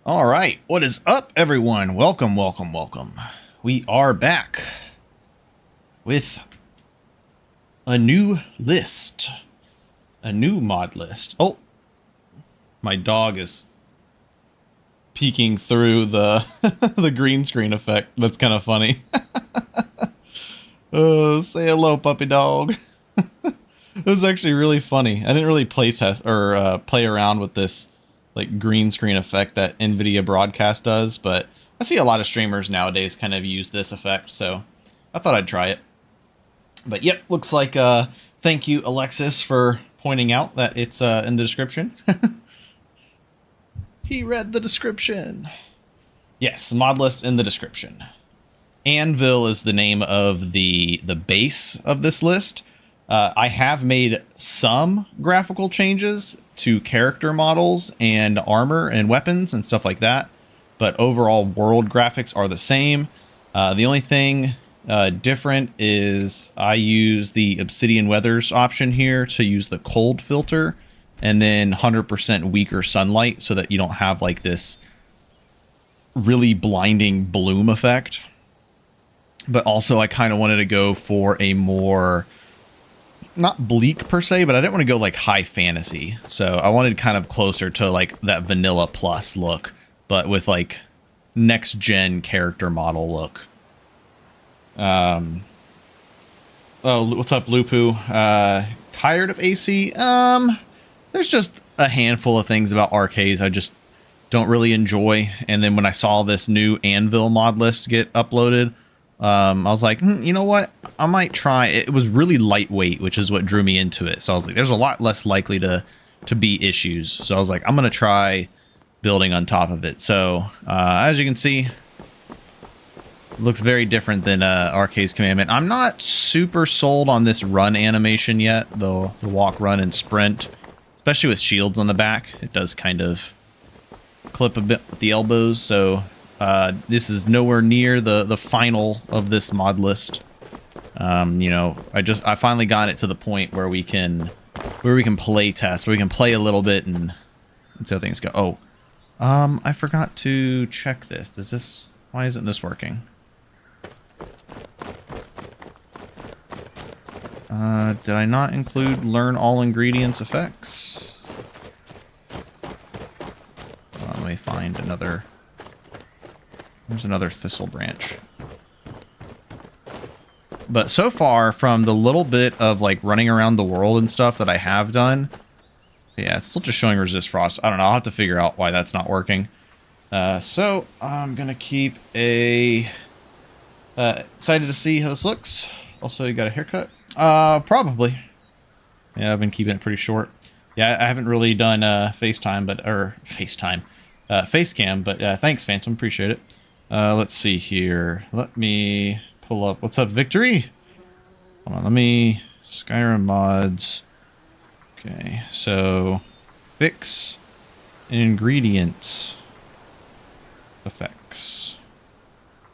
All right, what is up, everyone? Welcome, welcome, welcome. We are back with a new list, a new mod list. Oh, my dog is peeking through the the green screen effect. That's kind of funny. Say hello, puppy dog. It was actually really funny. I didn't really play test or play around with this like green screen effect that NVIDIA Broadcast does, but I see a lot of streamers nowadays kind of use this effect, so I thought I'd try it. But yep, looks like thank you, Alexis, for pointing out that it's in the description. He read the description. Yes, mod list in the description. Anvil is the name of the base of this list. I have made some graphical changes to character models and armor and weapons and stuff like that, but overall world graphics are the same. The only thing different is I use the Obsidian Weathers option here to use the cold filter and then 100% weaker sunlight so that you don't have like this really blinding bloom effect. But also I kind of wanted to go for a more, not bleak per se, but I didn't want to go like high fantasy. So I wanted kind of closer to like that vanilla plus look, but with like next gen character model look. Oh, what's up, Lupu? Tired of AC? There's just a handful of things about arcades I just don't really enjoy. And then when I saw this new Anvil mod list get uploaded, I was like, you know what? I might try. It was really lightweight, which is what drew me into it. So I was like, there's a lot less likely to be issues. So I was like, I'm going to try building on top of it. So as you can see, it looks very different than Arcade's Commandment. I'm not super sold on this run animation yet, though. The walk, run, and sprint, especially with shields on the back. It does kind of clip a bit with the elbows. So this is nowhere near the final of this mod list. You know, I finally got it to the point where we can play test, where we can play a little bit and see how things go. Oh, I forgot to check this. Why isn't this working? Did I not include learn all ingredients effects? Let me find another. There's another thistle branch. But so far, from the little bit of like running around the world and stuff that I have done, yeah, it's still just showing resist frost. I don't know. I'll have to figure out why that's not working. So I'm gonna keep a excited to see how this looks. Also, you got a haircut? Probably. Yeah, I've been keeping it pretty short. Yeah, I haven't really done FaceTime, face cam. But thanks, Phantom. Appreciate it. Let's see here. Let me pull up. What's up, Victory? Hold on. Let me Skyrim mods. Okay, so fix ingredients effects.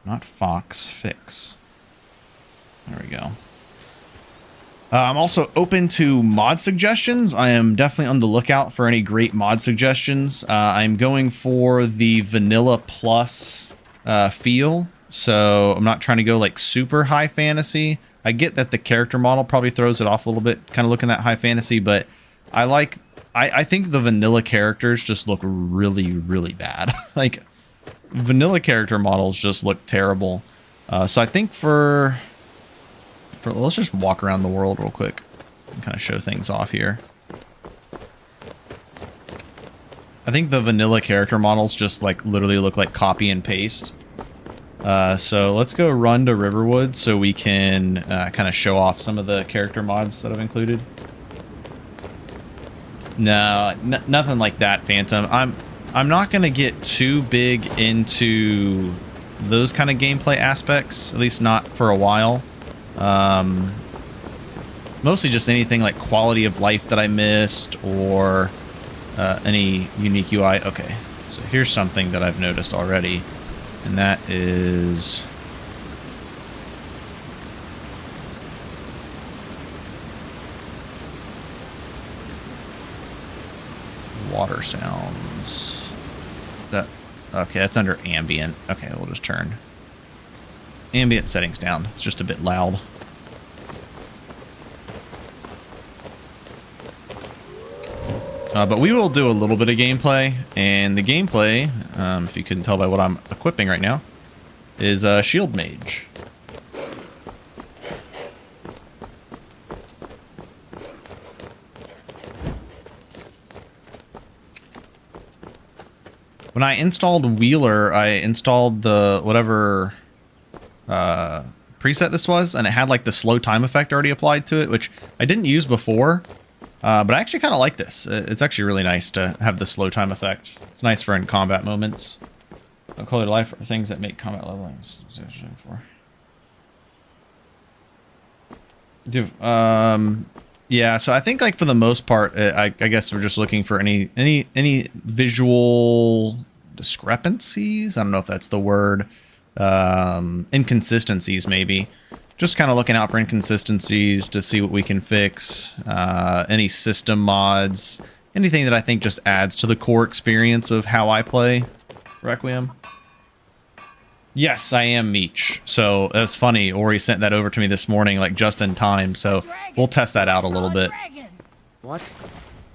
Not Fox, fix. There we go. I'm also open to mod suggestions. I am definitely on the lookout for any great mod suggestions. I'm going for the vanilla plus feel, so I'm not trying to go like super high fantasy. I get that the character model probably throws it off a little bit, kind of looking that high fantasy, but I think the vanilla characters just look really, really bad. Like, vanilla character models just look terrible. So I think let's just walk around the world real quick and kind of show things off here. I think the vanilla character models just like literally look like copy and paste. So let's go run to Riverwood so we can kind of show off some of the character mods that I've included. No, nothing like that, Phantom. I'm not going to get too big into those kind of gameplay aspects, at least not for a while. Mostly just anything like quality of life that I missed or any unique UI. Okay, so here's something that I've noticed already, and that is water sounds. That Okay, that's under ambient. Okay, we'll just turn ambient settings down. It's just a bit loud. But we will do a little bit of gameplay, and the gameplay, if you couldn't tell by what I'm equipping right now, is Shield Mage. When I installed Wheeler, I installed the whatever preset this was, and it had like the slow time effect already applied to it, which I didn't use before. But I actually kind of like this. It's actually really nice to have the slow time effect. It's nice for in combat moments. No color to life are things that make combat leveling. Yeah, so I think like for the most part, I guess we're just looking for any visual discrepancies. I don't know if that's the word. Inconsistencies maybe. Just kind of looking out for inconsistencies to see what we can fix. Any system mods, anything that I think just adds to the core experience of how I play Requiem. Yes, I am Meech. So that's funny. Ori sent that over to me this morning, like just in time. So we'll test that out a little bit. What?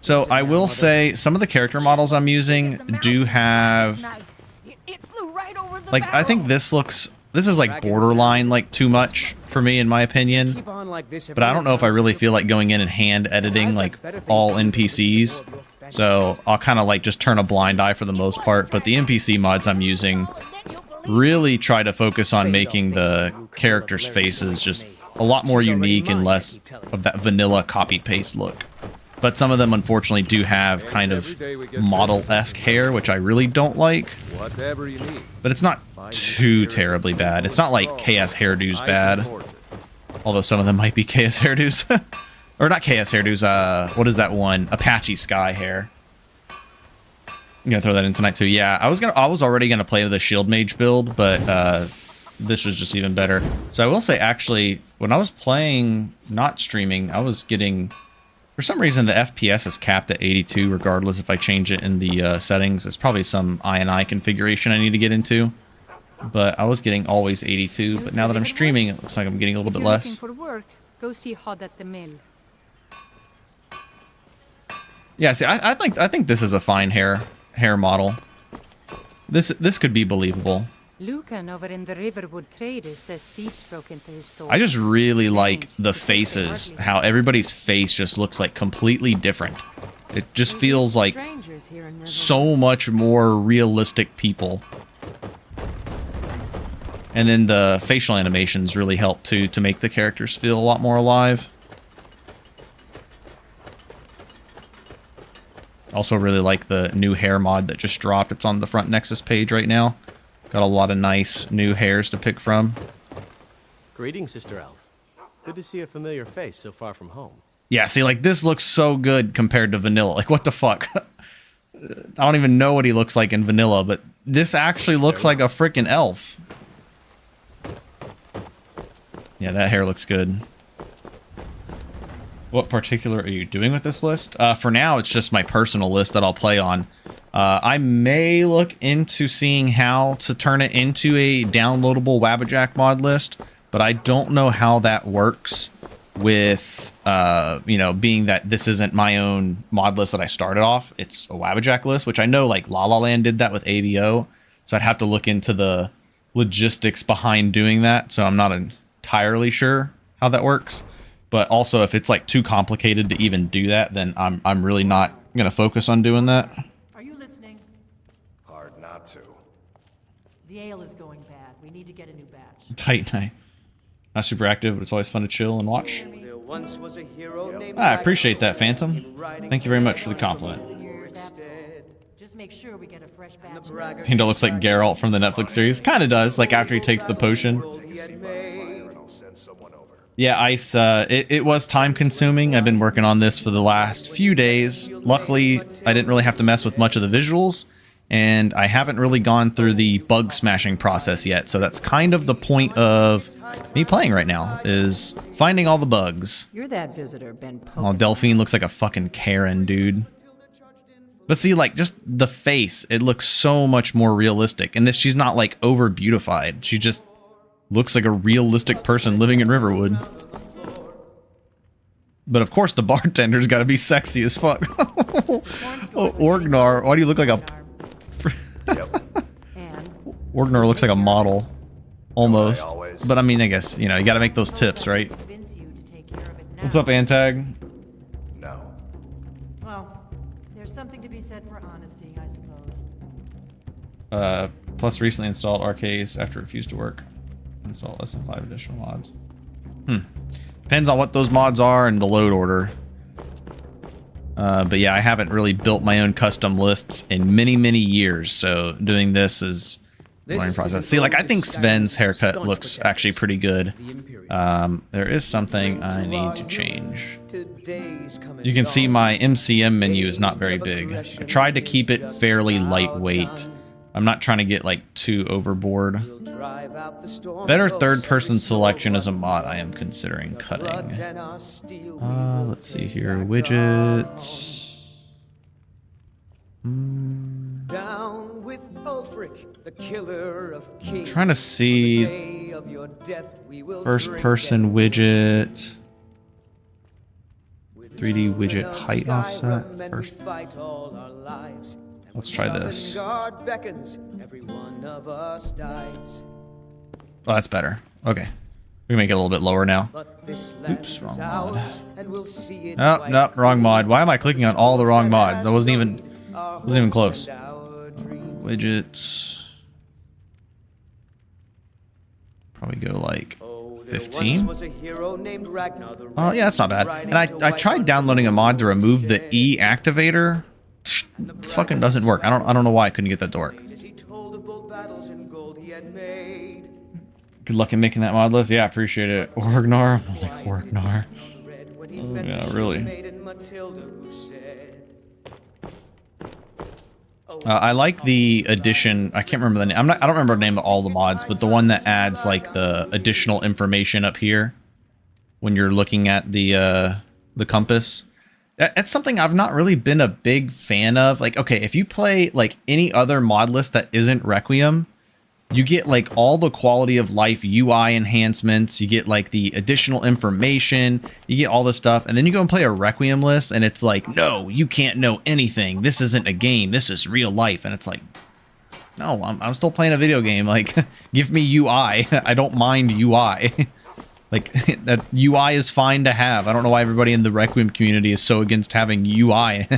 So I will say some of the character models I'm using do have, like, I think this is like borderline like too much for me in my opinion. But I don't know if I really feel like going in and hand editing like all NPCs. So I'll kind of like just turn a blind eye for the most part. But the NPC mods I'm using really try to focus on making the characters' faces just a lot more unique and less of that vanilla copy-paste look. But some of them, unfortunately, do have kind of model-esque hair, which I really don't like. But it's not too terribly bad. It's not like KS hairdos bad. Although some of them might be KS hairdos. Or not KS hairdos, what is that one? Apache Sky hair. I'm gonna throw that in tonight too. Yeah, I was already gonna play the Shield Mage build, but this was just even better. So I will say, actually, when I was playing, not streaming, I was getting, for some reason, the FPS is capped at 82, regardless if I change it in the settings. It's probably some INI configuration I need to get into. But I was getting always 82, but now that I'm streaming, it looks like I'm getting a little bit less. For work, go see Hod at the mill. Yeah, see, I think this is a fine hair model. This could be believable. Lucan over in the Riverwood Traders says thieves broke into his store. I just really like the faces, how everybody's face just looks like completely different. It just feels like so much more realistic people. And then the facial animations really help too, to make the characters feel a lot more alive. Also really like the new hair mod that just dropped. It's on the front Nexus page right now. Got a lot of nice new hairs to pick from. Greetings, Sister Elf. Good to see a familiar face so far from home. Yeah, see, like, this looks so good compared to vanilla. Like, what the fuck? I don't even know what he looks like in vanilla, but this actually looks like a freaking elf. Yeah, that hair looks good. What particular are you doing with this list? For now, it's just my personal list that I'll play on. I may look into seeing how to turn it into a downloadable Wabbajack mod list, but I don't know how that works with, you know, being that this isn't my own mod list that I started off. It's a Wabbajack list, which I know, like, La La Land did that with AVO, so I'd have to look into the logistics behind doing that, so I'm not entirely sure how that works. But also, if it's like too complicated to even do that, then I'm really not gonna focus on doing that. Are you listening? Hard not to. The ale is going bad. We need to get a new batch. Tight night. Not super active, but it's always fun to chill and watch. There once was a hero named I appreciate that, Phantom. Thank you very much for the compliment. Just make sure we get a fresh batch. Panda looks like Geralt from the Netflix series. Kind of does, like after he takes the potion. Yeah, Ice, it was time consuming. I've been working on this for the last few days. Luckily, I didn't really have to mess with much of the visuals, and I haven't really gone through the bug smashing process yet. So that's kind of the point of me playing right now, is finding all the bugs. You're that visitor, Ben. Oh, Delphine looks like a fucking Karen, dude. But see, like, just the face, it looks so much more realistic. And this, she's not, like, over beautified. She just looks like a realistic person living in Riverwood. But of course, the bartender's got to be sexy as fuck. Oh, Orgnar, why do you look like a... Orgnar looks like a model. Almost. But I mean, I guess, you know, you got to make those tips, right? What's up, Antag? No. Well, there's something to be said for honesty, I suppose. Plus recently installed arcades after it refused to work. Install less than 5 additional mods. Depends on what those mods are and the load order. But yeah, I haven't really built my own custom lists in many, many years. So doing this is a learning process. See, like, I think Sven's haircut looks actually pretty good. There is something I need to change. You can see my MCM menu is not very big. I tried to keep it fairly lightweight. I'm not trying to get, like, too overboard. Better third-person selection is a mod I am considering cutting. Let's see here. Widgets. Down with Ulfric, the killer of kings. Trying to see first-person widget. 3D widget height offset. Let's try this. Oh, that's better. Okay. We can make it a little bit lower now. Oops, wrong mod. Oh, no, wrong mod. Why am I clicking on all the wrong mods? That wasn't even close. Widgets. Probably go like 15. Oh, yeah, that's not bad. And I tried downloading a mod to remove the E activator. It fucking doesn't work. I don't know why I couldn't get that to work. Good luck in making that mod list. Yeah, I appreciate it. Orgnar. I'm like, Orgnar. Oh, yeah, really. I like the addition. I can't remember the name. I don't remember the name of all the mods, but the one that adds like the additional information up here when you're looking at the compass. That's something I've not really been a big fan of. Like, okay, if you play like any other mod list that isn't Requiem, you get like all the quality of life UI enhancements, you get like the additional information, you get all this stuff, and then you go and play a Requiem list and it's like, no, you can't know anything. This isn't a game, this is real life. And it's like, no, I'm still playing a video game. Like, give me UI. I don't mind UI. Like, that UI is fine to have. I don't know why everybody in the Requiem community is so against having UI.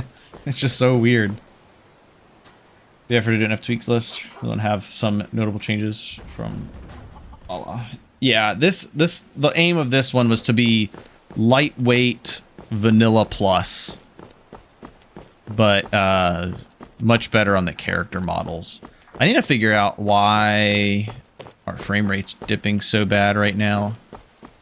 It's just so weird. The effort to do an F-tweaks list. We'll have some notable changes from Allah. Yeah, the aim of this one was to be lightweight vanilla plus, but much better on the character models. I need to figure out why our frame rate's dipping so bad right now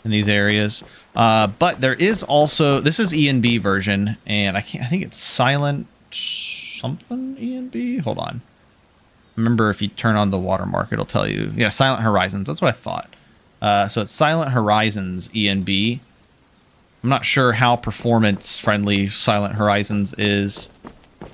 in these areas. But there is also, this is E&B version, and I think it's silent something E&B. Hold on. Remember, if you turn on the watermark, it'll tell you. Yeah, Silent Horizons. That's what I thought. So it's Silent Horizons E&B. I'm not sure how performance friendly Silent Horizons is.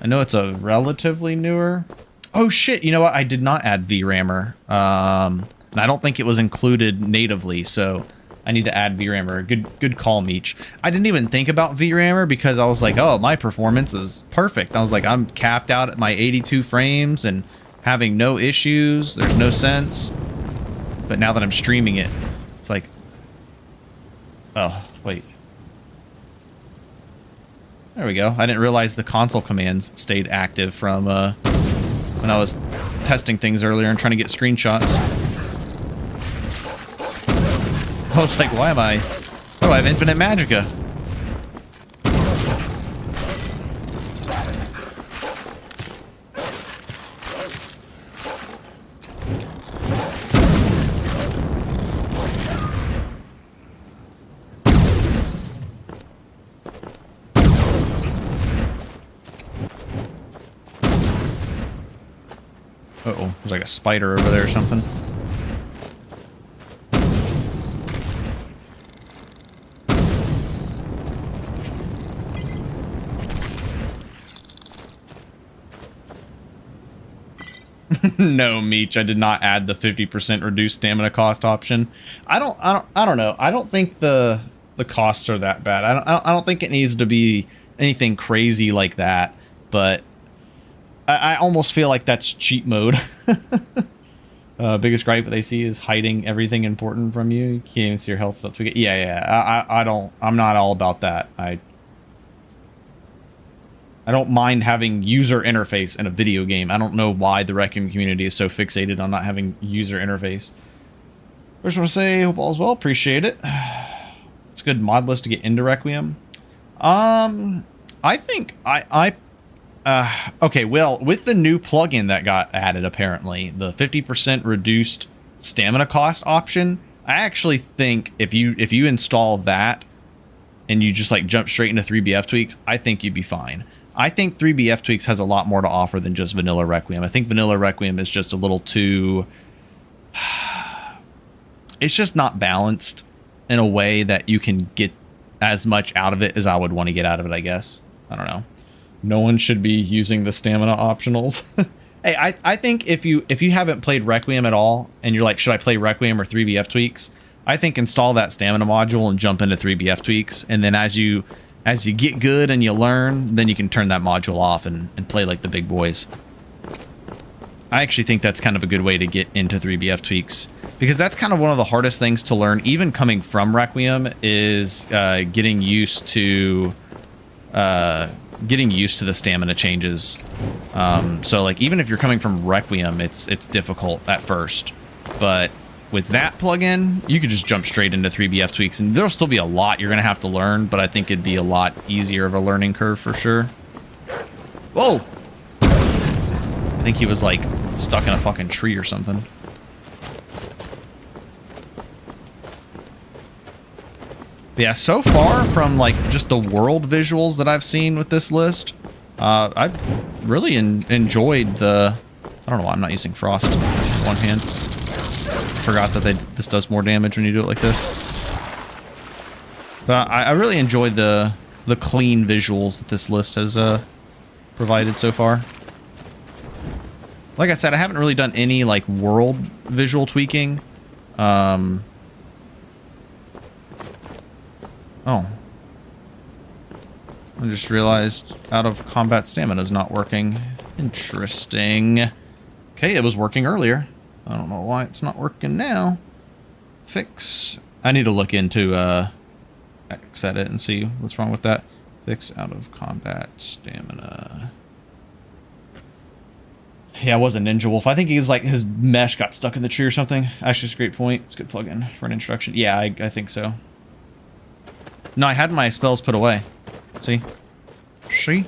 I know it's a relatively newer. Oh shit! You know what? I did not add VRAMer, and I don't think it was included natively. So I need to add VRAMer. Good call, Meech. I didn't even think about VRAMer because I was like, oh, my performance is perfect. I was like, I'm capped out at my 82 frames and having no issues. There's no sense. But now that I'm streaming it, it's like, oh, wait. There we go. I didn't realize the console commands stayed active from when I was testing things earlier and trying to get screenshots. I was like, why do I have infinite magicka? Uh-oh, there's like a spider over there or something. No, Meech, I did not add the 50% reduced stamina cost option. I don't know. I don't think the costs are that bad. I don't think it needs to be anything crazy like that, but I almost feel like that's cheat mode. Biggest gripe with AC is hiding everything important from you. You can't even see your health up. Yeah. I'm not all about that. I don't mind having user interface in a video game. I don't know why the Requiem community is so fixated on not having user interface. I just want to say, hope all's well. Appreciate it. It's a good mod list to get into Requiem. I think okay, well, with the new plugin that got added, apparently, the 50% reduced stamina cost option, I actually think if you install that and you just like jump straight into 3bftweaks, I think you'd be fine. I think 3bftweaks has a lot more to offer than just vanilla Requiem. I think vanilla Requiem is just a little too... It's just not balanced in a way that you can get as much out of it as I would want to get out of it, I guess. I don't know. No one should be using the stamina optionals. Hey, I think if you haven't played Requiem at all, and you're like, should I play Requiem or 3bftweaks? I think install that stamina module and jump into 3bftweaks, and then as you get good and you learn, then you can turn that module off and play like the big boys. I actually think that's kind of a good way to get into 3bftweaks, because that's kind of one of the hardest things to learn, even coming from Requiem, is getting used to the stamina changes. So like even if you're coming from Requiem, it's difficult at first, but with that plugin, you could just jump straight into 3bftweaks, and there'll still be a lot you're gonna have to learn, but I think it'd be a lot easier of a learning curve for sure. Whoa! I think he was like stuck in a fucking tree or something. But yeah, so far from like just the world visuals that I've seen with this list, I've really enjoyed the... I don't know why I'm not using Frost in one hand. Forgot that this does more damage when you do it like this. But I really enjoyed the clean visuals that this list has provided so far. Like I said, I haven't really done any like world visual tweaking. Oh. I just realized out of combat stamina is not working. Interesting. Okay, it was working earlier. I don't know why it's not working now. Fix. I need to look into edit and see what's wrong with that. Fix out of combat stamina. Yeah, it was a Ninja Wolf. I think he's like, his mesh got stuck in the tree or something. Actually, it's a great point. It's a good plugin for an introduction. Yeah, I think so. No, I had my spells put away. See? See?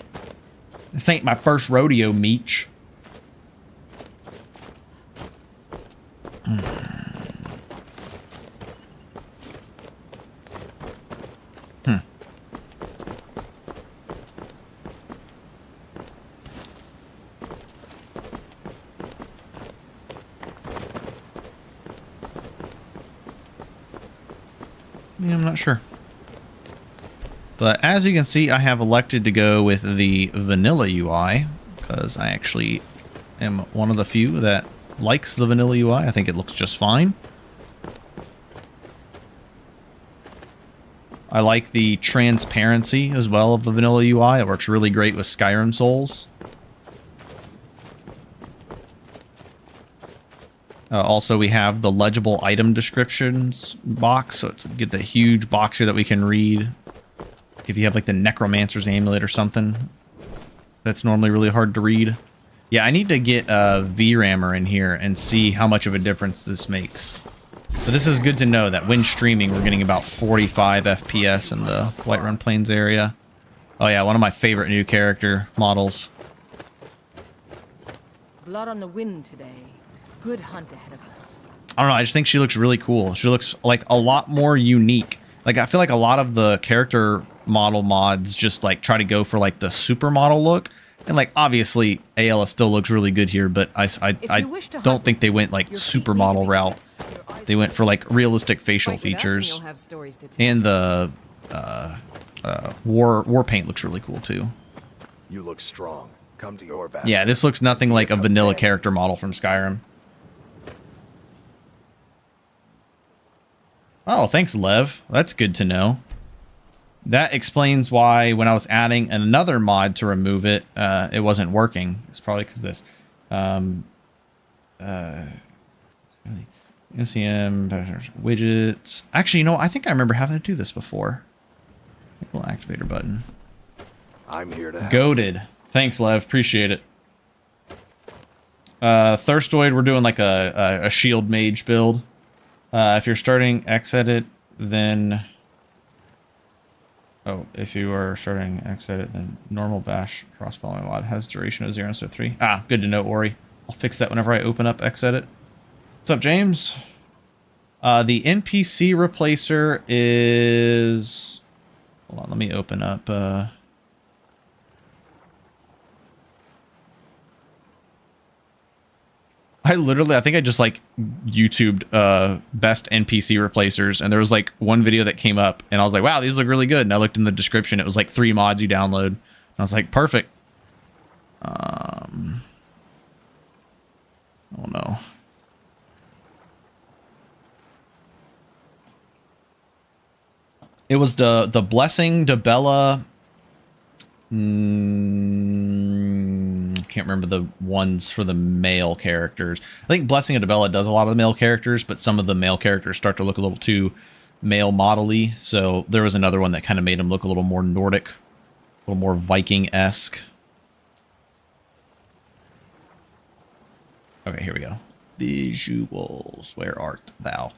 This ain't my first rodeo, Meech. Yeah, I'm not sure. But as you can see, I have elected to go with the vanilla UI because I actually am one of the few that likes the vanilla UI. I think it looks just fine. I like the transparency as well of the vanilla UI. It works really great with Skyrim Souls. Also, we have the legible item descriptions box, so it's get the huge box here that we can read. If you have like the Necromancer's Amulet or something, that's normally really hard to read. Yeah, I need to get a VRAMer in here and see how much of a difference this makes. But this is good to know that when streaming, we're getting about 45 FPS in the Whiterun Plains area. Oh yeah, one of my favorite new character models. Blood on the wind today. Good hunt ahead of us. I don't know, I just think she looks really cool. She looks like a lot more unique. Like, I feel like a lot of the character model mods just like try to go for like the supermodel look. And like, obviously, Ayla still looks really good here, but I don't think they went like supermodel route. They went for like realistic facial features. And the war paint looks really cool too. You look strong. Come to your basket. Yeah, this looks nothing like a vanilla character model from Skyrim. Oh, thanks, Lev. That's good to know. That explains why when I was adding another mod to remove it, it wasn't working. It's probably because this. MCM, widgets. Actually, you know, I think I remember having to do this before. Little activator button. I'm here to help. Goated. Thanks, Lev. Appreciate it. Thirstoid, we're doing like a shield mage build. If you're starting Xedit, then... Oh, if you are starting Xedit, then normal bash cross-following mod has duration of 0 instead of 3. Ah, good to know, Ori. I'll fix that whenever I open up Xedit. What's up, James? The NPC replacer is... Hold on, let me open up... I think I just like YouTubed best NPC replacers, and there was like one video that came up, and I was like, wow, these look really good. And I looked in the description, it was like 3 mods you download. And I was like, perfect. Oh no. It was the Blessing Debella. Can't remember the ones for the male characters. I think Blessing of Debella does a lot of the male characters, but some of the male characters start to look a little too male model-y. So there was another one that kind of made him look a little more Nordic, a little more Viking-esque. Okay, here we go. Visuals. Where art thou?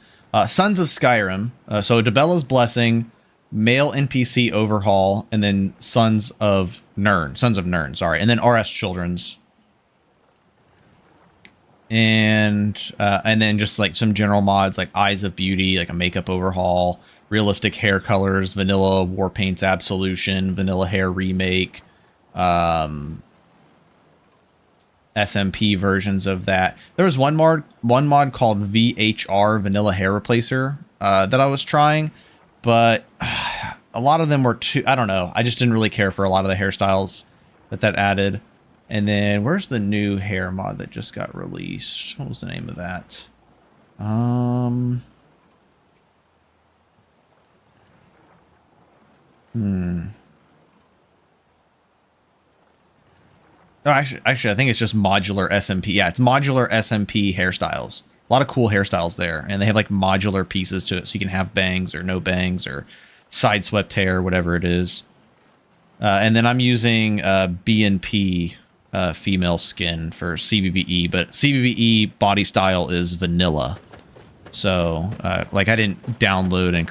Sons of Skyrim. So Debella's Blessing, male NPC overhaul, and then Sons of Nirn, sorry, and then RS Children's, and then just like some general mods like Eyes of Beauty, like a makeup overhaul, realistic hair colors, vanilla war paints absolution, vanilla hair remake, SMP versions of that. There was one mod called VHR, vanilla hair replacer, that I was trying, but a lot of them were too, I don't know. I just didn't really care for a lot of the hairstyles that added. And then where's the new hair mod that just got released? What was the name of that? Oh, actually, I think it's just modular SMP. Yeah, it's modular SMP hairstyles. A lot of cool hairstyles there, and they have like modular pieces to it, so you can have bangs or no bangs or side swept hair, whatever it is. And then I'm using B&P female skin for CBBE, but CBBE body style is vanilla. So like I didn't download and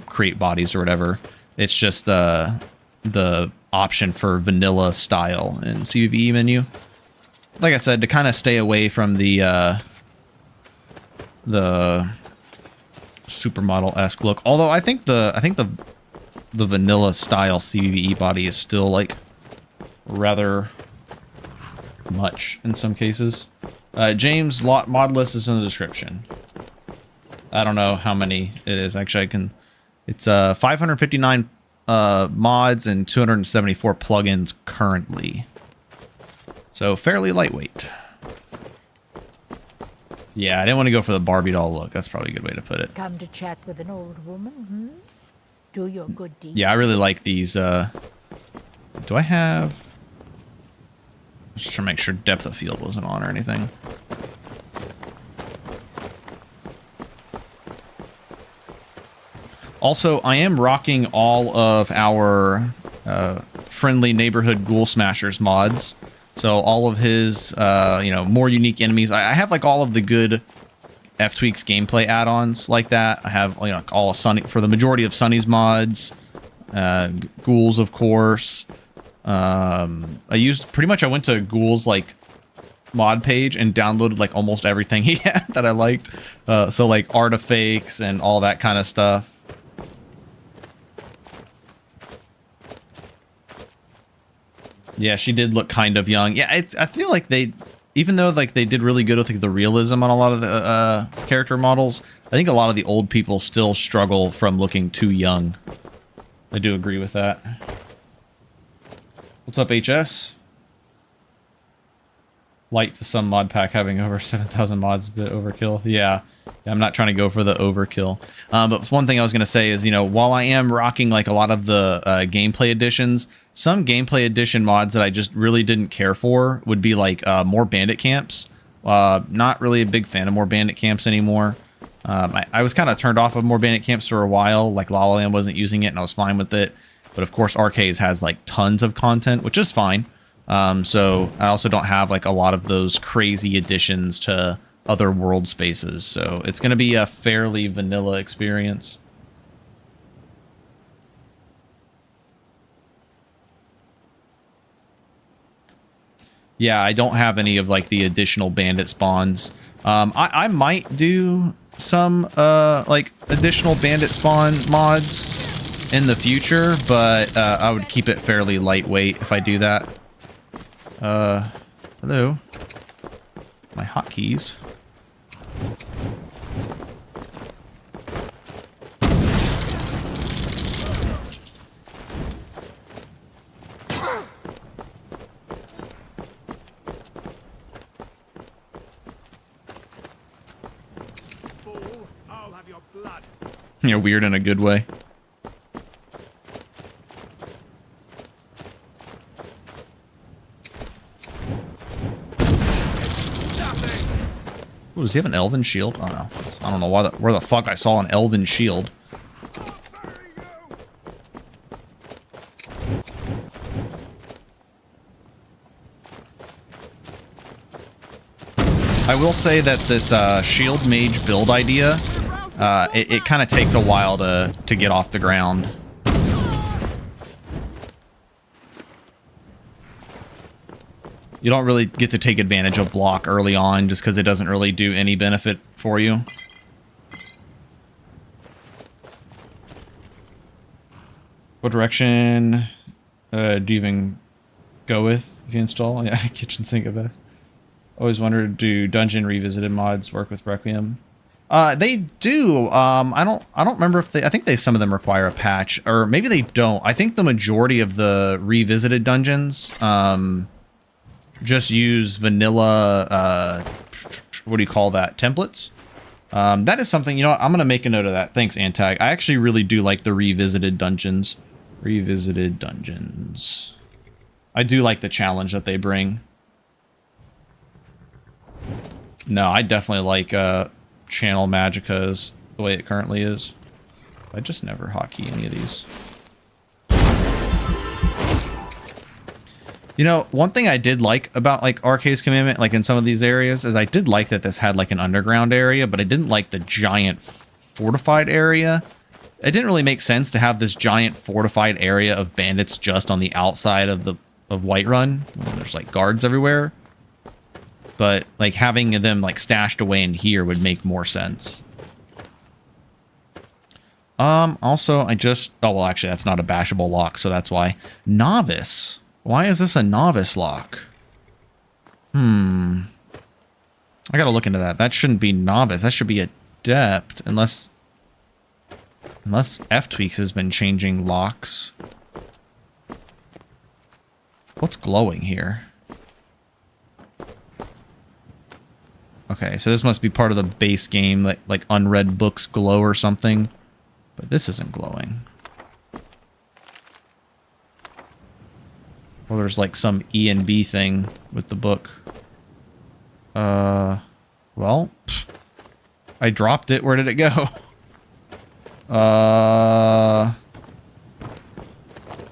create bodies or whatever. It's just the option for vanilla style in CBBE menu. Like I said, to kind of stay away from the supermodel-esque look. Although I think the vanilla style CBBE body is still like rather much in some cases. James, mod list is in the description. I don't know how many it is. Actually, it's 559 mods and 274 plugins currently. So fairly lightweight. Yeah, I didn't want to go for the Barbie doll look. That's probably a good way to put it. Come to chat with an old woman, hmm? Do your good deeds. Yeah, I really like these. Do I have... Just trying to make sure depth of field wasn't on or anything. Also, I am rocking all of our friendly neighborhood Ghoul Smashers mods. So all of his, more unique enemies. I have like all of the good ftweaks gameplay add-ons like that. I have all of Sunny for the majority of Sunny's mods, Ghouls of course. I went to Ghouls like mod page and downloaded like almost everything he had that I liked. So like artifacts and all that kind of stuff. Yeah, she did look kind of young. Yeah, I feel like even though like they did really good with like the realism on a lot of the character models, I think a lot of the old people still struggle from looking too young. I do agree with that. What's up, HS? Light to some mod pack having over 7,000 mods, a bit overkill. Yeah, I'm not trying to go for the overkill. But one thing I was going to say is, you know, while I am rocking like a lot of the gameplay editions, some gameplay edition mods that I just really didn't care for would be like more bandit camps. Not really a big fan of more bandit camps anymore. I was kind of turned off of more bandit camps for a while. Like La La Land wasn't using it and I was fine with it. But of course, Arcades has like tons of content, which is fine. So I also don't have like a lot of those crazy additions to other world spaces. So it's going to be a fairly vanilla experience. Yeah, I don't have any of like the additional bandit spawns. I might do some like additional bandit spawn mods in the future, but I would keep it fairly lightweight if I do that. Hello. My hotkeys. Fool, I'll have your blood. You're weird in a good way. Ooh, does he have an elven shield? Oh no. I don't know where the fuck I saw an elven shield. I will say that this shield mage build idea, it kind of takes a while to get off the ground. You don't really get to take advantage of block early on just because it doesn't really do any benefit for you. What direction do you even go with if you install? Yeah, kitchen sink at best. Always wondered, do dungeon revisited mods work with Requiem? They do. I don't remember if I think some of them require a patch, or maybe they don't. I think the majority of the revisited dungeons just use vanilla, what do you call that, templates. That is something, you know what, I'm going to make a note of that. Thanks, Antag. I actually really do like the revisited dungeons. Revisited dungeons. I do like the challenge that they bring. No, I definitely like Channel Magicas the way it currently is. I just never hotkey any of these. You know, one thing I did like about like Arcade's Commandment, like in some of these areas, is I did like that this had like an underground area, but I didn't like the giant fortified area. It didn't really make sense to have this giant fortified area of bandits just on the outside of Whiterun. There's like guards everywhere. But like having them like stashed away in here would make more sense. Also oh well, actually that's not a bashable lock, so that's why. Novice. Why is this a novice lock? I gotta look into that. That shouldn't be novice. That should be adept, unless ftweaks has been changing locks. What's glowing here? Okay, so this must be part of the base game, like unread books glow or something. But this isn't glowing. Well, there's like some E and B thing with the book. Well, I dropped it. Where did it go?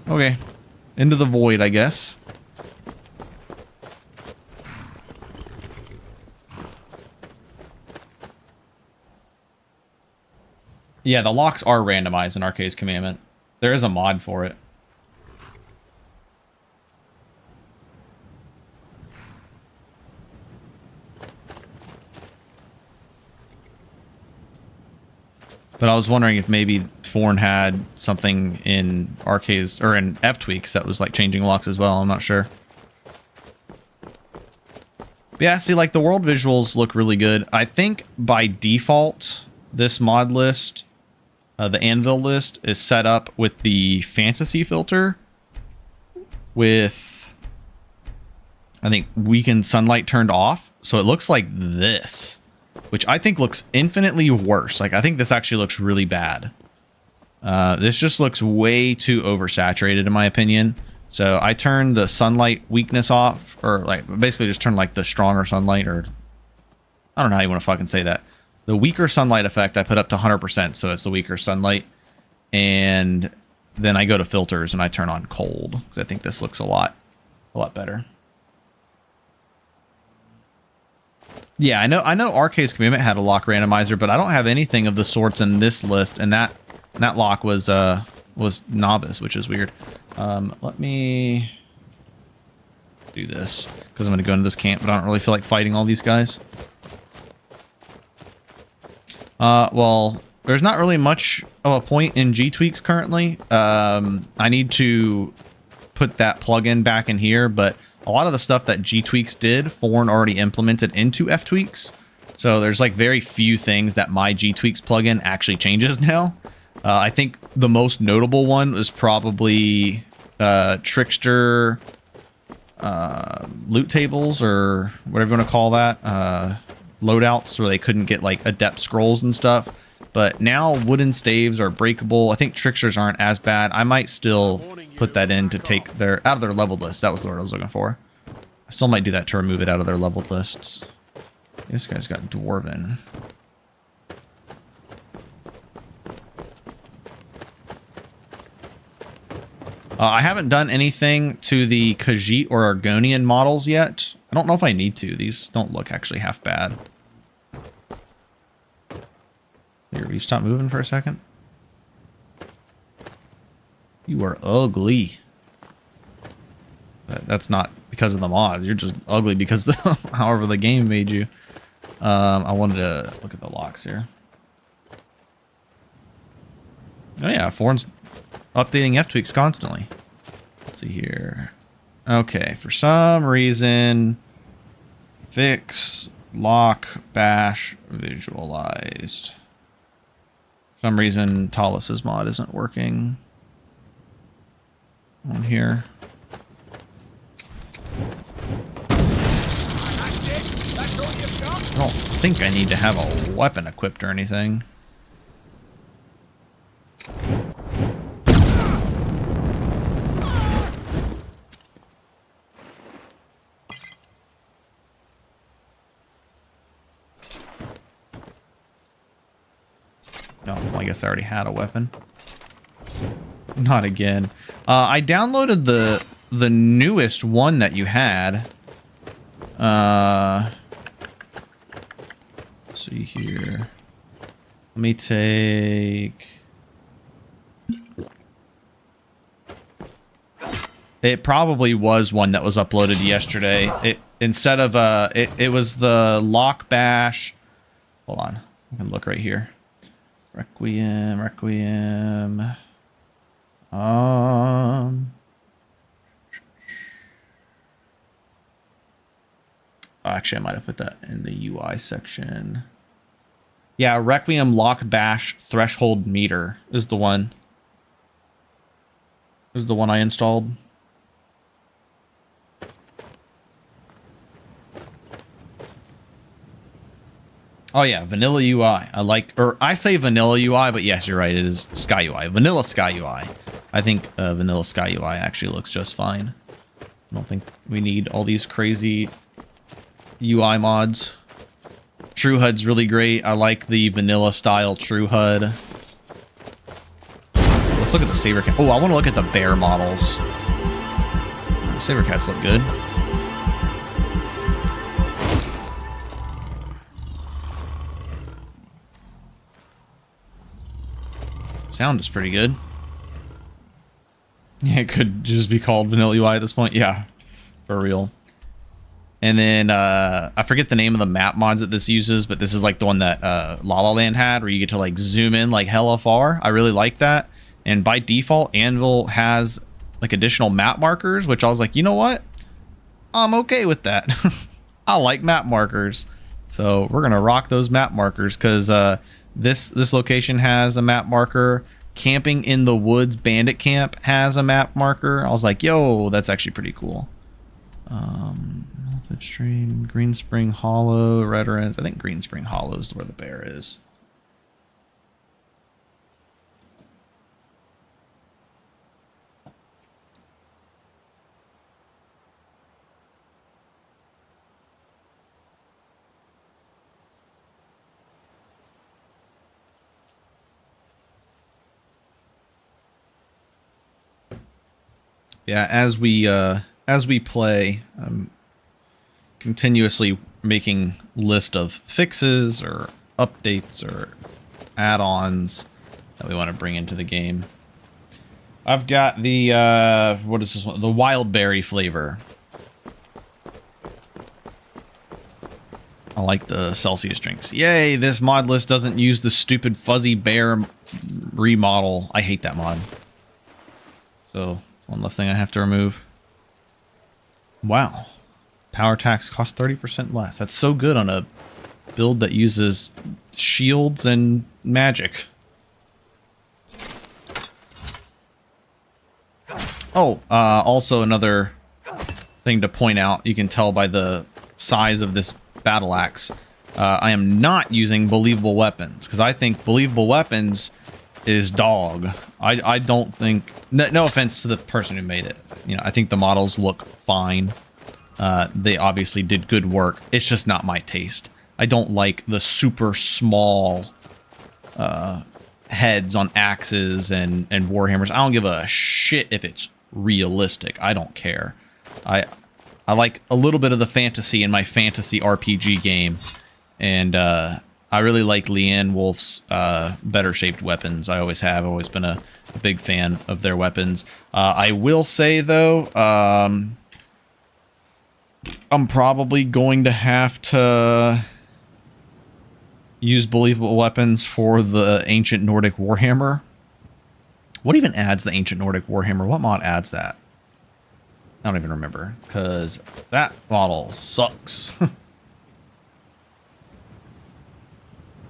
Okay. Into the void, I guess. Yeah, the locks are randomized in Arcade's Commandment. There is a mod for it. But I was wondering if maybe Forn had something in Arcade's or in ftweaks that was like changing locks as well. I'm not sure. But yeah, see, like the world visuals look really good. I think by default, this mod list, the Anvil list, is set up with the fantasy filter with I think weakened sunlight turned off. So it looks like this, which I think looks infinitely worse. Like, I think this actually looks really bad. This just looks way too oversaturated in my opinion. So I turned the sunlight weakness off, or like basically just turned like the stronger sunlight, or I don't know how you want to fucking say that. The weaker sunlight effect I put up to 100%, so it's the weaker sunlight. And then I go to filters and I turn on cold, because I think this looks a lot better. Yeah, I know Arcade's Commandment had a lock randomizer, but I don't have anything of the sorts in this list, and that lock was novice, which is weird. Let me do this, because I'm going to go into this camp, but I don't really feel like fighting all these guys. Well, there's not really much of a point in G-Tweaks currently. I need to put that plugin back in here, but a lot of the stuff that G-Tweaks did, Forn already implemented into F-Tweaks. So there's like very few things that my G-Tweaks plugin actually changes now. I think the most notable one was probably Trickster loot tables, or whatever you want to call that. Loadouts where they couldn't get like adept scrolls and stuff. But now wooden staves are breakable. I think tricksters aren't as bad. I might still put that in to take their out of their leveled list. That was the word I was looking for. I still might do that to remove it out of their leveled lists. This guy's got Dwarven. I haven't done anything to the Khajiit or Argonian models yet. I don't know if I need to. These don't look actually half bad. Here, will you stop moving for a second? You are ugly. That's not because of the mods. You're just ugly because however the game made you. I wanted to look at the locks here. Oh yeah, Forn's updating F-Tweaks constantly. Let's see here. Okay, for some reason, fix, lock, bash, visualized. For some reason, Talus's mod isn't working on here. I don't think I need to have a weapon equipped or anything. No, well, I guess I already had a weapon. Not again. I downloaded the newest one that you had. Let's see here. Let me take... It probably was one that was uploaded yesterday. It instead of it was the lock bash. Hold on, I can look right here. Requiem. Actually, I might have put that in the UI section. Yeah, Requiem lock bash threshold meter is the one. Is the one I installed. Oh yeah, vanilla UI. I like, or I say vanilla UI, but yes, you're right. It is Sky UI. Vanilla Sky UI. I think vanilla Sky UI actually looks just fine. I don't think we need all these crazy UI mods. True HUD's really great. I like the vanilla style True HUD. Let's look at the Saber Cat. Oh, I want to look at the bear models. Saber Cats look good. Sound is pretty good. Yeah, it could just be called vanilla UI at this point. Yeah, for real. And then I forget the name of the map mods that this uses, but this is like the one that La La Land had, where you get to like zoom in like hella far. I really like that. And by default, Anvil has like additional map markers, which I was like, you know what? I'm okay with that. I like map markers. So we're gonna rock those map markers, because this location has a map marker. Camping in the Woods Bandit Camp has a map marker. I was like, yo, that's actually pretty cool. Melted Stream, Green Spring Hollow, Redderens. I think Green Spring Hollow is where the bear is. Yeah, as we play, I'm continuously making list of fixes or updates or add-ons that we want to bring into the game. I've got the what is this one? The wild berry flavor. I like the Celsius drinks. Yay, this mod list doesn't use the stupid fuzzy bear remodel. I hate that mod. So, one less thing I have to remove. Wow. Power tax costs 30% less. That's so good on a build that uses shields and magic. Oh, also another thing to point out, you can tell by the size of this battle axe. I am not using believable weapons, because I think believable weapons is dog. I don't think... No offense to the person who made it. You know, I think the models look fine. They obviously did good work. It's just not my taste. I don't like the super small heads on axes and warhammers. I don't give a shit if it's realistic. I don't care. I like a little bit of the fantasy in my fantasy RPG game, and I really like Leanne Wolf's better shaped weapons. I always have. Always been a big fan of their weapons. I will say though, I'm probably going to have to use believable weapons for the Ancient Nordic Warhammer. What even adds the Ancient Nordic Warhammer? What mod adds that? I don't even remember, because that model sucks.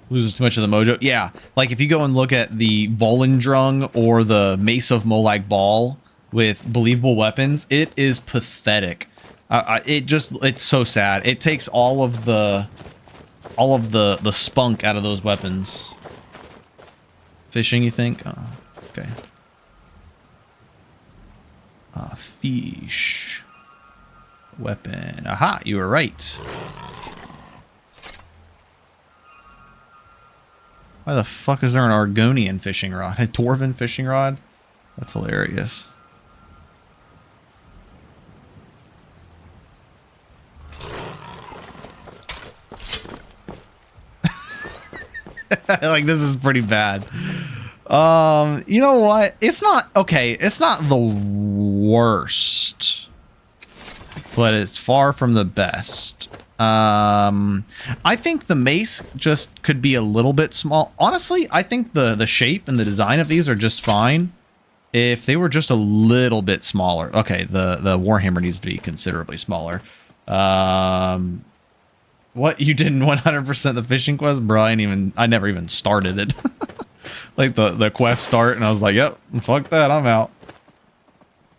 Loses too much of the mojo. Yeah, like if you go and look at the Volendrung or the Mace of Molag Bal with believable weapons, it is pathetic. It's so sad. It takes all of the spunk out of those weapons. Fishing, you think? Oh, okay. Fish. Weapon. Aha, you were right. Why the fuck is there an Argonian fishing rod? A Dwarven fishing rod? That's hilarious. Like, this is pretty bad. You know what? It's not okay. It's not the worst, but it's far from the best. I think the mace just could be a little bit small. Honestly, I think the shape and the design of these are just fine if they were just a little bit smaller. Okay, the Warhammer needs to be considerably smaller. What, you didn't 100% the fishing quest? Bro, I never even started it. Like the quest start, and I was like, yep, fuck that, I'm out.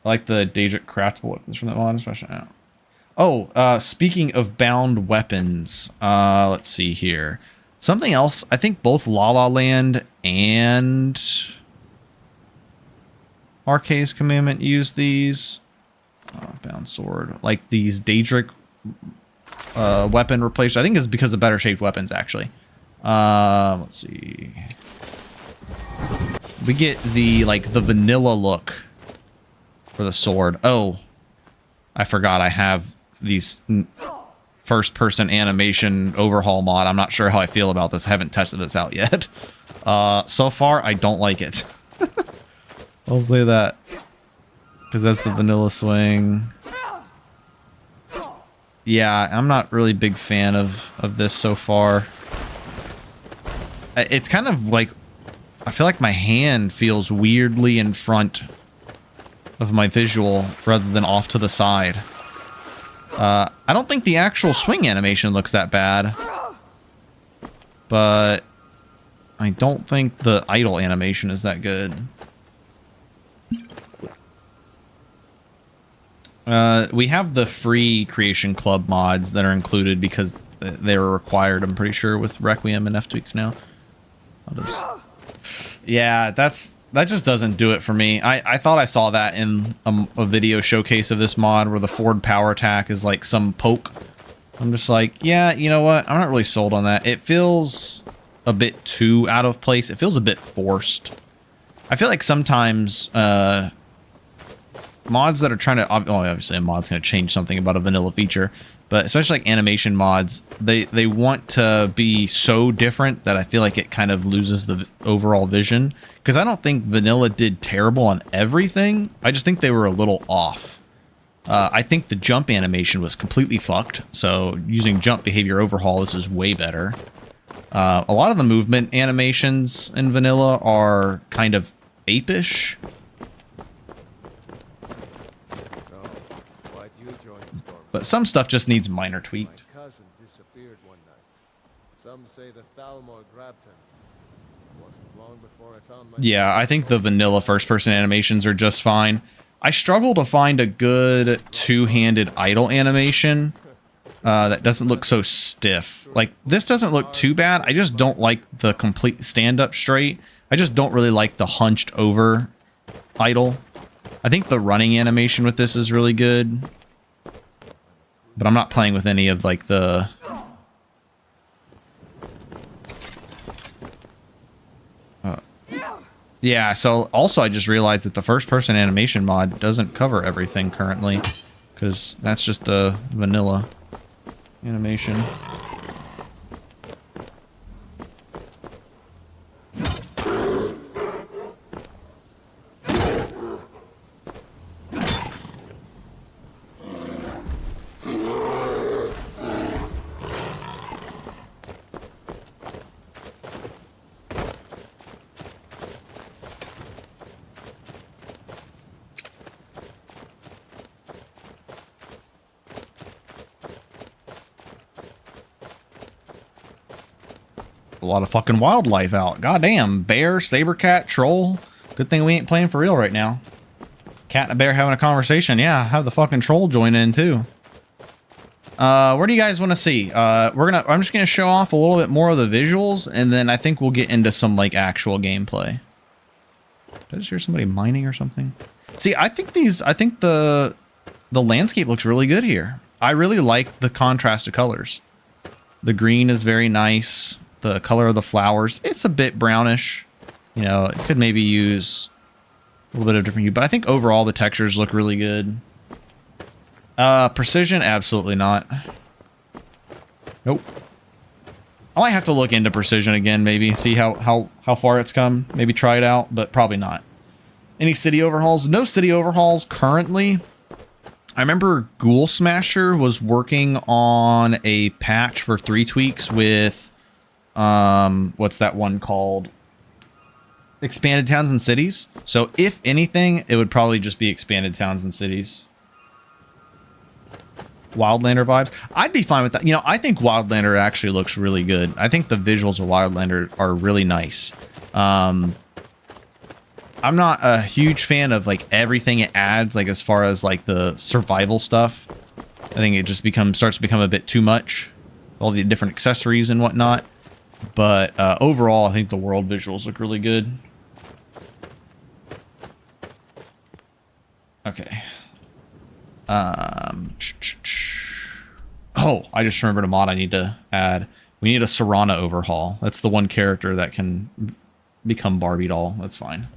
I like the Daedric craftable weapons from that mod, especially now. Oh, speaking of bound weapons, let's see here. Something else, I think both La La Land and Arcade's Commandment use these. Bound sword. Like these Daedric weapon replacement. I think it's because of better shaped weapons, actually. Let's see. We get the vanilla look for the sword. Oh, I forgot I have these first person animation overhaul mod. I'm not sure how I feel about this. I haven't tested this out yet. So far, I don't like it. I'll say that, because that's the vanilla swing. Yeah, I'm not really a big fan of this so far. It's kind of like, I feel like my hand feels weirdly in front of my visual rather than off to the side. I don't think the actual swing animation looks that bad, but I don't think the idle animation is that good. We have the free Creation Club mods that are included because they were required, I'm pretty sure, with Requiem and ftweaks now. Yeah, that just doesn't do it for me. I thought I saw that in a video showcase of this mod where the forward power attack is like some poke. I'm just like, yeah, you know what? I'm not really sold on that. It feels a bit too out of place. It feels a bit forced. I feel like sometimes mods that are trying to, obviously a mod's going to change something about a vanilla feature, but especially like animation mods, they want to be so different that I feel like it kind of loses the overall vision. Because I don't think vanilla did terrible on everything. I just think they were a little off. I think the jump animation was completely fucked. So using jump behavior overhaul, this is way better. A lot of the movement animations in vanilla are kind of ape-ish. But some stuff just needs minor tweaked. My cousin disappeared one night. Some say the Thalmor grabbed him. Wasn't long before I found my... Yeah, I think the vanilla first-person animations are just fine. I struggle to find a good two-handed idle animation that doesn't look so stiff. Like, this doesn't look too bad. I just don't like the complete stand-up straight. I just don't really like the hunched over idle. I think the running animation with this is really good. But I'm not playing with any of, like, the... yeah, so also I just realized that the first-person animation mod doesn't cover everything currently. Because that's just the vanilla animation. A lot of fucking wildlife out. Goddamn. Bear, saber cat, troll. Good thing we ain't playing for real right now. Cat and a bear having a conversation. Yeah, have the fucking troll join in too. Where do you guys want to see? I'm just gonna show off a little bit more of the visuals, and then I think we'll get into some like actual gameplay. Did I just hear somebody mining or something? See, I think the landscape looks really good here. I really like the contrast of colors. The green is very nice. The color of the flowers, it's a bit brownish. You know, it could maybe use a little bit of different hue, but I think overall the textures look really good. Precision, absolutely not. Nope. I might have to look into precision again, maybe see how far it's come. Maybe try it out, but probably not. Any city overhauls? No city overhauls currently. I remember Ghoul Smasher was working on a patch for 3bftweaks with what's that one called? Expanded Towns and Cities. So if anything, it would probably just be Expanded Towns and Cities. Wildlander vibes. I'd be fine with that. You know, I think Wildlander actually looks really good. I think the visuals of Wildlander are really nice. I'm not a huge fan of like everything it adds, like as far as like the survival stuff. I think it just starts to become a bit too much. All the different accessories and whatnot. But overall, I think the world visuals look really good. Okay. Oh, I just remembered a mod I need to add. We need a Serana overhaul. That's the one character that can become Barbie doll. That's fine.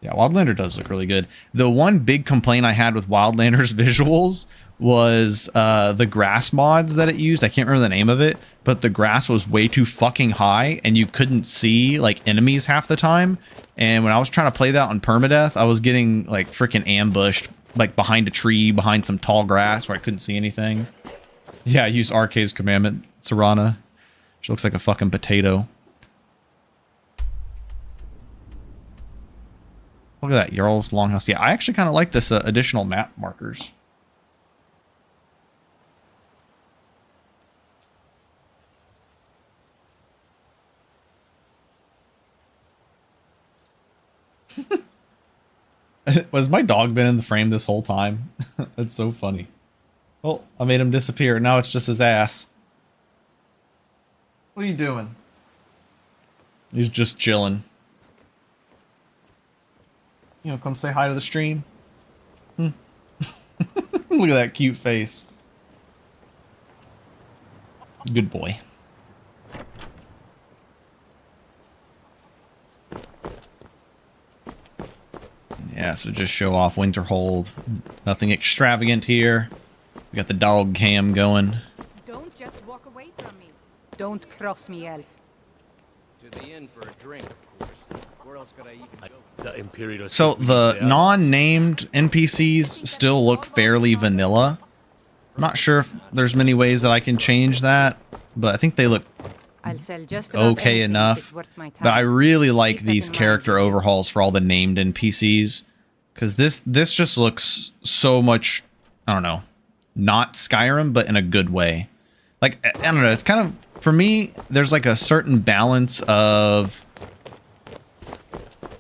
Yeah, Wildlander does look really good. The one big complaint I had with Wildlander's visuals was the grass mods that it used. I can't remember the name of it, but the grass was way too fucking high and you couldn't see like enemies half the time. And when I was trying to play that on permadeath, I was getting like freaking ambushed like behind a tree, behind some tall grass where I couldn't see anything. Yeah, I used RK's commandment, Serana. She looks like a fucking potato. Look at that, Jarl's Longhouse. Yeah, I actually kind of like this additional map markers. Was my dog been in the frame this whole time? That's so funny. Oh, I made him disappear. Now it's just his ass. What are you doing? He's just chilling. You know, come say hi to the stream. Look at that cute face. Good boy. Yeah, so just show off Winterhold. Nothing extravagant here. We got the dog cam going. Don't just walk away from me. Don't cross me, elf. To the inn for a drink, of course. Where else could I even go? The Imperial. So the non-named NPCs still look fairly vanilla. I'm not sure if there's many ways that I can change that, but I think they look I'll sell just about okay anything if enough. it's worth my time. But I really like Keep that these in mind. character overhauls for all the named NPCs, because this just looks so much, I don't know, not Skyrim, but in a good way. Like, I don't know, it's kind of, for me, there's like a certain balance of,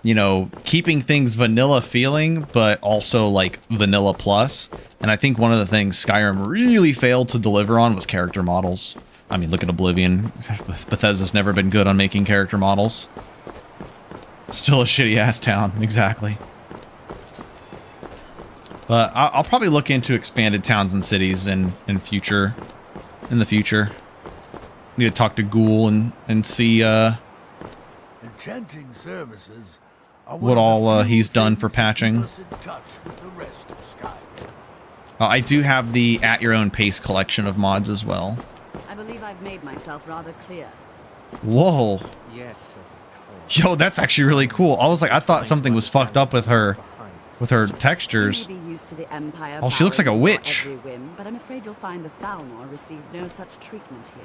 you know, keeping things vanilla feeling, but also like vanilla plus. And I think one of the things Skyrim really failed to deliver on was character models. I mean, look at Oblivion. Bethesda's never been good on making character models. Still a shitty ass town, exactly. But I'll probably look into expanded towns and cities in the future. Need to talk to Ghoul and see Enchanting services are what one of the all few he's done for things that keep patching. us in touch with the rest of Skyrim. I do have the At Your Own Pace collection of mods as well. I believe I've made myself rather clear. Whoa. Yes, of course. Yo, that's actually really cool. I was like, I thought something was fucked up with her textures. You may be used to the Empire Oh, she looks like a bowing to witch. your every whim, but I'm afraid you'll find the Thalmor received no such treatment here.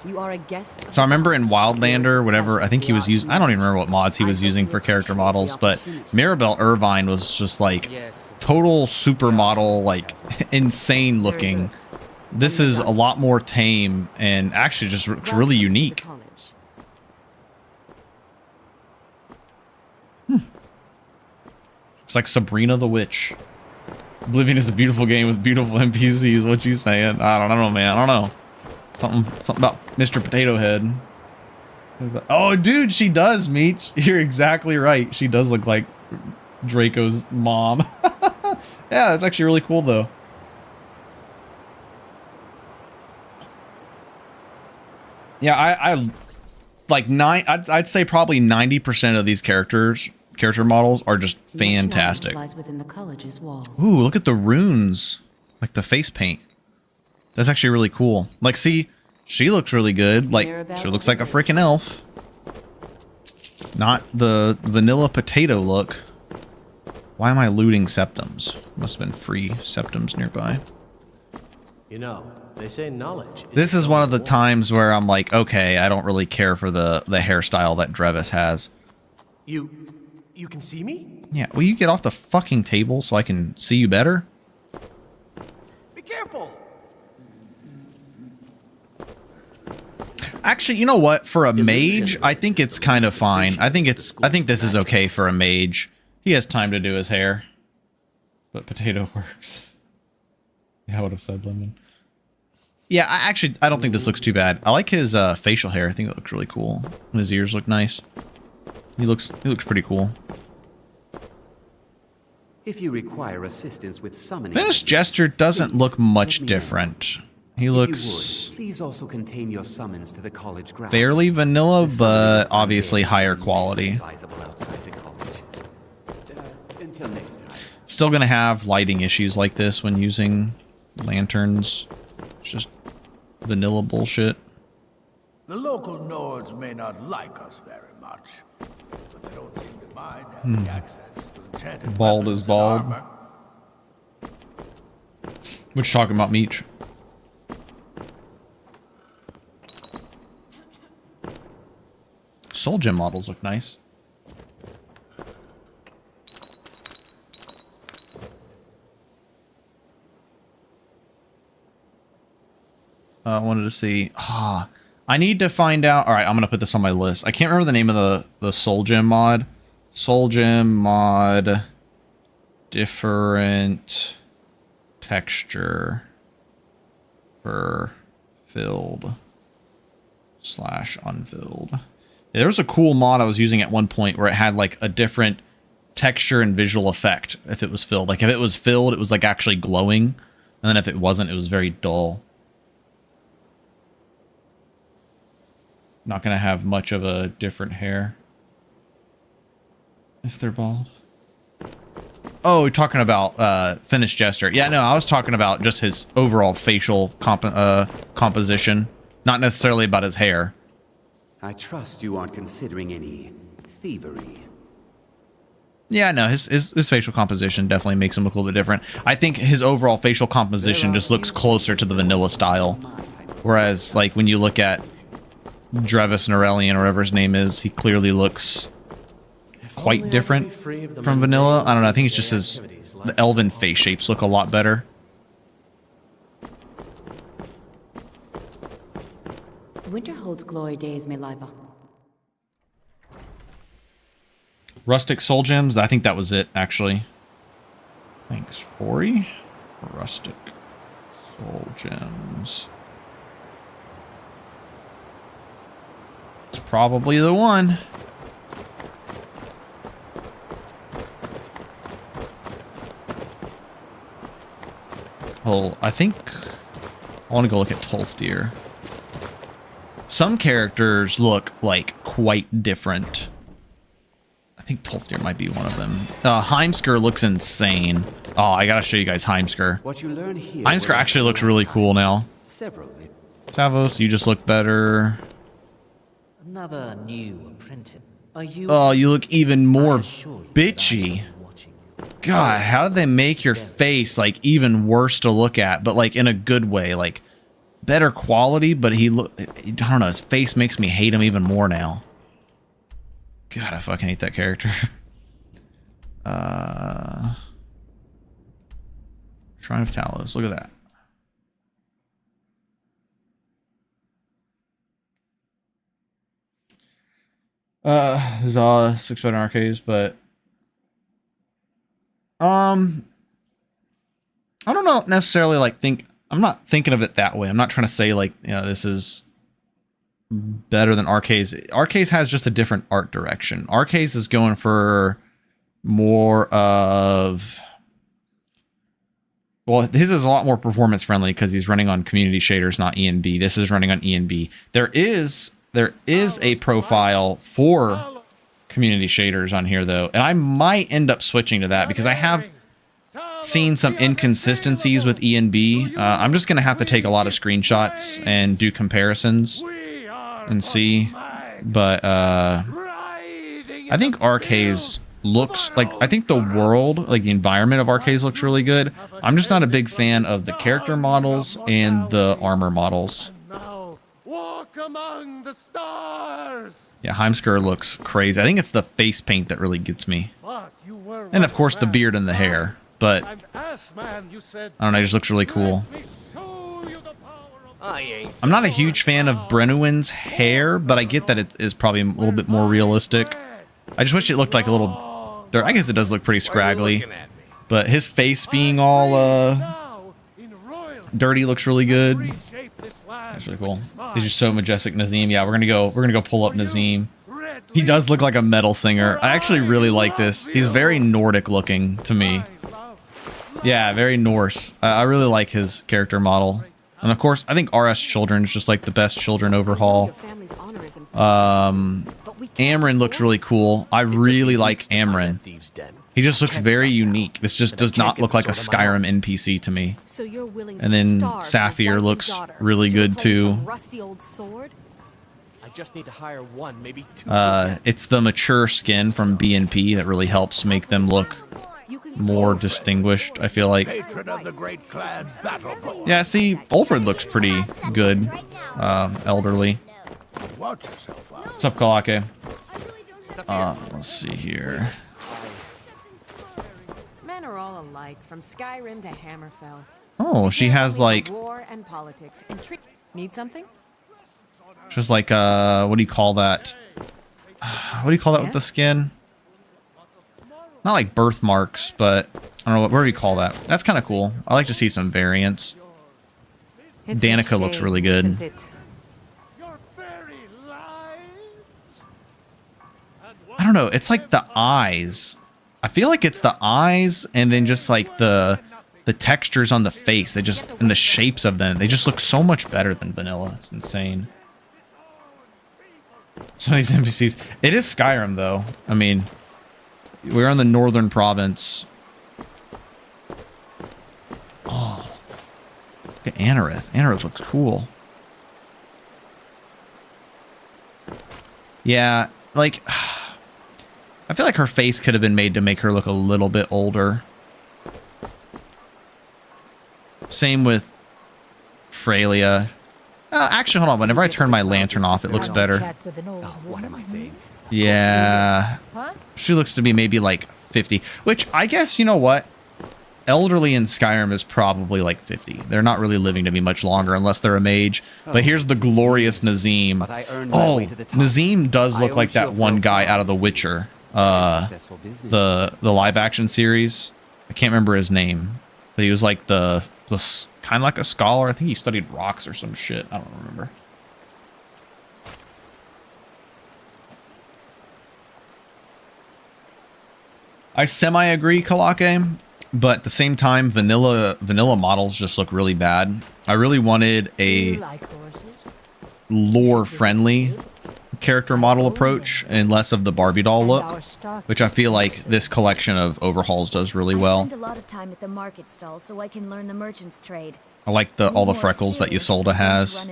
You are a guest. So I remember in Wildlander, whatever, I think he was using, I don't even remember what mods he was using for character models, but Maribel Irvine was just like total supermodel, like insane looking. This is a lot more tame and actually just looks really unique. It's like Sabrina the Witch. Oblivion is a beautiful game with beautiful NPCs. What you saying? I don't know, man. I don't know. Something about Mr. Potato Head. Oh, dude, she does, Meech. You're exactly right. She does look like Draco's mom. Yeah, that's actually really cool, though. Yeah, I like I'd say probably 90% of these character models are just fantastic. Lies within the college's walls. Ooh, look at the runes. Like the face paint. That's actually really cool. Like, see, she looks really good. Like, she looks like a freaking elf. Not the vanilla potato look. Why am I looting septums? Must have been free septums nearby. You know, they say knowledge. This is one of the times where I'm like, okay, I don't really care for the hairstyle that Drevis has. You can see me? Yeah, will you get off the fucking table so I can see you better? Be careful. Actually, you know what? For a mage, I think it's kind of fine. I think this is okay for a mage. He has time to do his hair. But potato works. Yeah, I would have said lemon. Yeah, I don't think this looks too bad. I like his facial hair. I think it looks really cool. And his ears look nice. He looks pretty cool. If you require assistance with summoning, Finished Jester doesn't look much different. He looks. Please also contain your summons to the college grounds. fairly vanilla, but obviously higher quality. Until next time. Still gonna have lighting issues like this when using lanterns. It's just vanilla bullshit. The local Nords may not like us very much, but they don't seem to mind having access to enchanted Bald weapons is and bald. armor. What you talking about, Meech? Soul gem models look nice. I wanted to see. I need to find out. All right, I'm gonna put this on my list. I can't remember the name of the soul gem mod. Soul gem mod. different texture for filled / unfilled. Yeah, there was a cool mod I was using at one point where it had like a different texture and visual effect if it was filled. Like if it was filled, it was like actually glowing, and then if it wasn't, it was very dull. Not gonna have much of a different hair if they're bald. Oh, you're talking about finished Jester. Yeah, no, I was talking about just his overall facial composition, not necessarily about his hair. I trust you aren't considering any thievery. Yeah, no, his facial composition definitely makes him look a little bit different. I think his overall facial composition just looks closer to the vanilla style. Whereas, like, when you look at Drevis Norellian, or whatever his name is, he clearly looks quite different from vanilla. I don't know, I think it's just the elven face shapes look a lot better. Winter holds glory days may lie behind. Rustic Soul Gems, I think that was it, actually. Thanks, Ori. Rustic Soul Gems. It's probably the one. Well, I think I want to go look at Tolfdir. Some characters look like quite different. I think Tolfdir might be one of them. Heimskr looks insane. Oh, I gotta show you guys Heimskr. What you learn here Heimskr actually looks really cool now. Tavos, you just look better. Another new apprentice. Are you? Oh, you look even more bitchy. God, how did they make your face like even worse to look at, but like in a good way, like better quality, but I don't know, his face makes me hate him even more now. God, I fucking hate that character. Shrine of Talos, look at that. Zaw 6 better arcades, but I don't know necessarily I'm not thinking of it that way. I'm not trying to say like, you know, this is better than Arcades. Arcades has just a different art direction. Arcades is going for more of, well, his is a lot more performance friendly because he's running on community shaders, not ENB. This is running on ENB. There is a profile for community shaders on here though, and I might end up switching to that because I have seen some inconsistencies with ENB. I'm just gonna have to take a lot of screenshots and do comparisons and see, but I think Arcades looks like, I think the world, like the environment of Arcades looks really good. I'm just not a big fan of the character models and the armor models. Walk among the stars. Yeah, Heimskr looks crazy. I think it's the face paint that really gets me. And of course the beard and the hair. But I don't know, it just looks really cool. I'm not a huge fan of Brenuin's hair, but I get that it is probably a little bit more realistic. I just wish it looked like a little... I guess it does look pretty scraggly. But his face being all dirty looks really good. That's really cool. He's just so majestic, Nazim. Yeah, we're gonna go pull up Nazim. He does look like a metal singer. I actually really like this. He's very Nordic looking to me. Yeah, very Norse. I really like his character model. And of course, I think RS Children's just like the best children overhaul. Amryn looks really cool. I really like Amryn. He just looks very unique. This just does not look like a Skyrim NPC to me. And then Saphir looks really good too. I just need to hire one, maybe two. It's the mature skin from BNP that really helps make them look more distinguished, I feel like. Yeah, see, Ulfred looks pretty good. Elderly. What's up, Kalake? Let's see here. Men are all alike, from Skyrim to Hammerfell. Oh, she has like... War and politics. Need something? Just like, what do you call that? What do you call that with the skin? not like birthmarks, but I don't know, what do you call that? That's kind of cool. I like to see some variants. It's a Danica looks shame, really good. isn't it? I don't know. It's like the eyes. I feel like it's the eyes and then just like the textures on the face. They just, and the shapes of them, they just look so much better than vanilla. It's insane. Some of these NPCs. It is Skyrim though. I mean, we're in the northern province. Oh. Look at Anarith. Anarith looks cool. Yeah, like... I feel like her face could have been made to make her look a little bit older. Same with Freya. Actually, hold on. Whenever I turn my lantern off, it looks better. What am I saying? Yeah. She looks to be maybe like 50. Which, I guess, you know what? Elderly in Skyrim is probably like 50. They're not really living to be much longer unless they're a mage. But here's the glorious Nazim. Oh, Nazim does look like that one guy out of The Witcher. The live action series. I can't remember his name. But he was like the kind of like a scholar. I think he studied rocks or some shit. I don't remember. I semi-agree, Kalake, but at the same time, vanilla models just look really bad. I really wanted a lore-friendly character model approach and less of the Barbie doll look, which I feel like this collection of overhauls does really well. I spend a lot of time at the market stall so I can learn the merchant's trade. I like all the freckles that Ysolda has.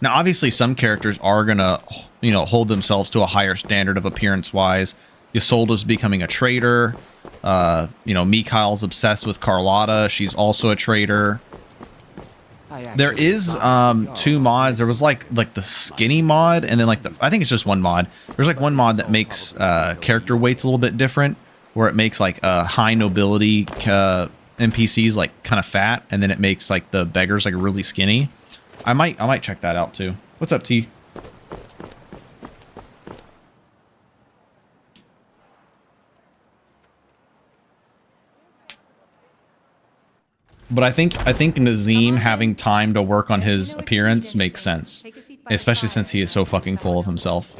Now, obviously, some characters are gonna, hold themselves to a higher standard of appearance-wise. Ysolda's becoming a trader. Mikhail's obsessed with Carlotta. She's also a trader. There is 2 mods. There was like the skinny mod, and then I think it's just one mod. There's like one mod that makes character weights a little bit different, where it makes like high nobility NPCs like kind of fat, and then it makes like the beggars like really skinny. I might check that out too. What's up, T? But I think Nazim having time to work on his appearance makes sense, especially since he is so fucking full of himself.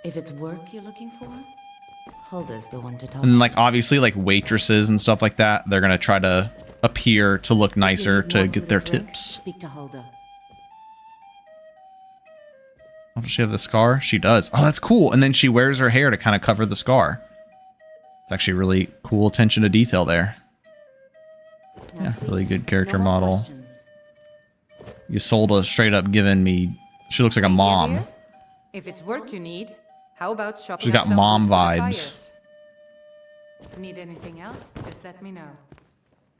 If it's work you're looking for, Hulda's the one to talk. And like obviously like waitresses and stuff like that, they're gonna try to appear to look nicer to get their tips. Speak to Hulda. Oh, does she have the scar? She does. Oh, that's cool. And then she wears her hair to kind of cover the scar. It's actually really cool attention to detail there. Yeah, really good character model. Ysolda straight up giving me... She looks like a mom. If it's work you need, how about shopping? She's got mom vibes. Need anything else? Just let me know.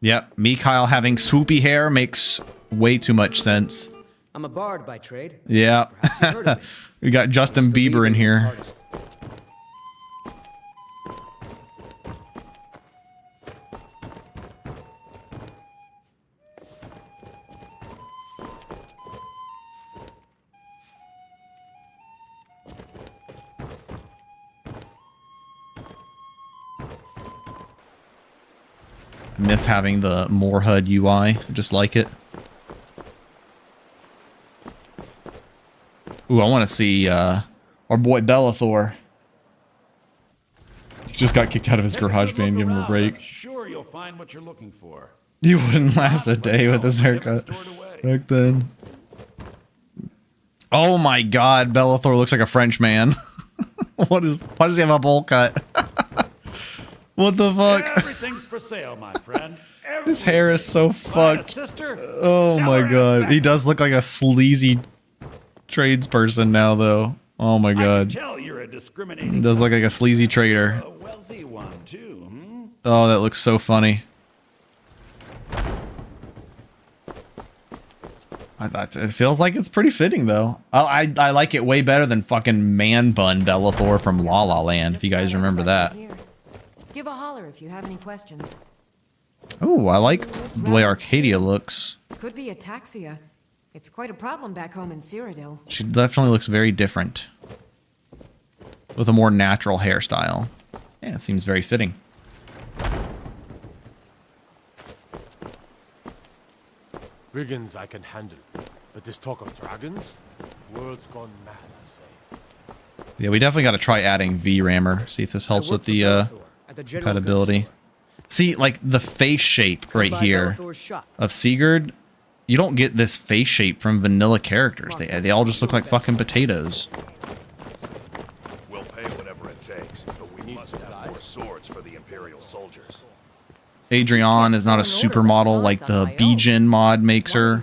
Yep, Mikhail having swoopy hair makes way too much sense. I'm a bard by trade. Yeah. We got Justin Bieber in here. Miss having the more HUD UI. Just like it. Ooh, I want to see our boy Bellathor. He just got kicked out of his garage band. Give him a break. I'm sure you'll find what you're looking for. You wouldn't last a day with his haircut back then. Oh my god, Bellathor looks like a French man. Why does he have a bowl cut? What the fuck? Everything's for sale, my friend. His hair is so fucked. Oh my god. He does look like a sleazy tradesperson now, though. Oh my god. Tell you're a discriminating. He does look like a sleazy trader. A wealthy one too. Oh, that looks so funny. It feels like it's pretty fitting, though. I like it way better than fucking man bun Bellathor from La La Land, if you guys remember that. Give a holler if you have any questions. Oh, I like the way Arcadia looks. Could be ataxia. It's quite a problem back home in Cyrodiil. She definitely looks very different. with a more natural hairstyle. Yeah, it seems very fitting. Brigands I can handle, but this talk of dragons? World's gone mad, I say. Yeah, we definitely got to try adding VRAMer. See if this helps with the compatibility. See, like the face shape right here of Sigurd, you don't get this face shape from vanilla characters. They all just look like fucking potatoes. We'll pay whatever it takes, but we need some more swords for the Imperial soldiers. Adrian is not a supermodel like the B-Gen mod makes her.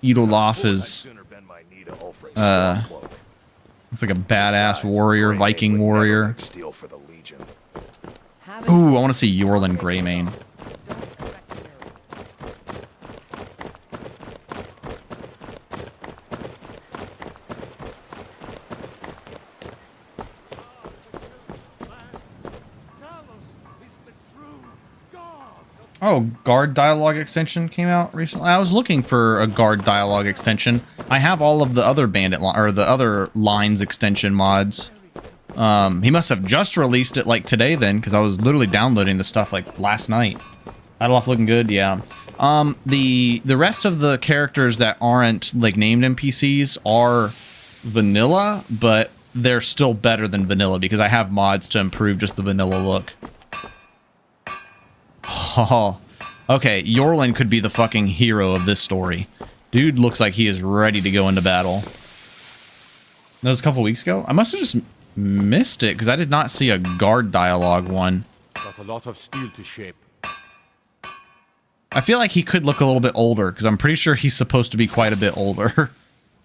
Idolaf is looks like a badass warrior, Viking warrior. Ooh, I want to see Yorlin Greymane. Oh, guard dialogue extension came out recently. I was looking for a guard dialogue extension. I have all of the other or the other lines extension mods. He must have just released it like today then, because I was literally downloading the stuff like last night. Idolaf looking good, yeah. The rest of the characters that aren't like named NPCs are vanilla, but they're still better than vanilla because I have mods to improve just the vanilla look. Oh, okay. Yorlin could be the fucking hero of this story. Dude looks like he is ready to go into battle. That was a couple weeks ago. I must have just missed it because I did not see a guard dialogue one. Got a lot of steel to shape. I feel like he could look a little bit older because I'm pretty sure he's supposed to be quite a bit older.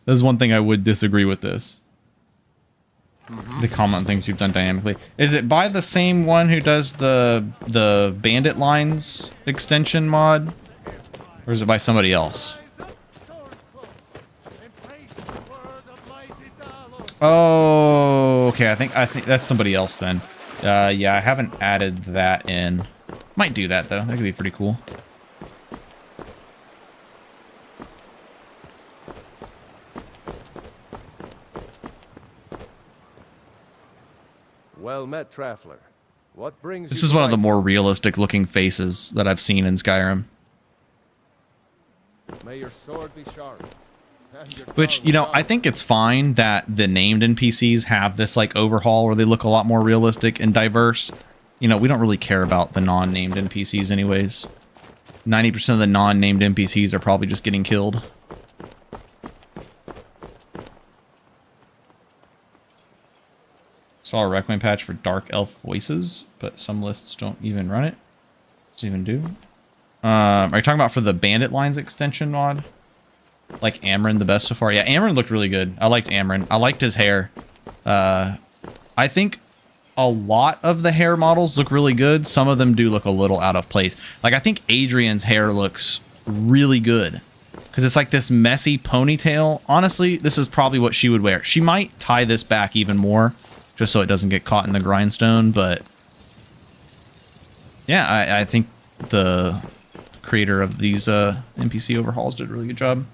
There's one thing I would disagree with this. The comment on things you've done dynamically. Is it by the same one who does the Bandit Lines extension mod? Or is it by somebody else? Oh, okay. I think that's somebody else then. Yeah, I haven't added that in. Might do that though. That could be pretty cool. Well met, Traveler. What brings This you is to one of the my- more realistic looking faces that I've seen in Skyrim. May your sword be sharp. And your Which, tongue you know, sharp. I think it's fine that the named NPCs have this like overhaul where they look a lot more realistic and diverse. You know, we don't really care about the non-named NPCs anyways. 90% of the non-named NPCs are probably just getting killed. Saw a Requiem patch for Dark Elf voices, but some lists don't even run it. Does it even do? Are you talking about for the Bandit Lines extension mod? Like Amryn the best so far? Yeah, Amryn looked really good. I liked Amryn. I liked his hair. I think a lot of the hair models look really good. Some of them do look a little out of place. Like, I think Adrian's hair looks really good. Because it's like this messy ponytail. Honestly, this is probably what she would wear. She might tie this back even more, just so it doesn't get caught in the grindstone. But yeah, I think the creator of these NPC overhauls did a really good job.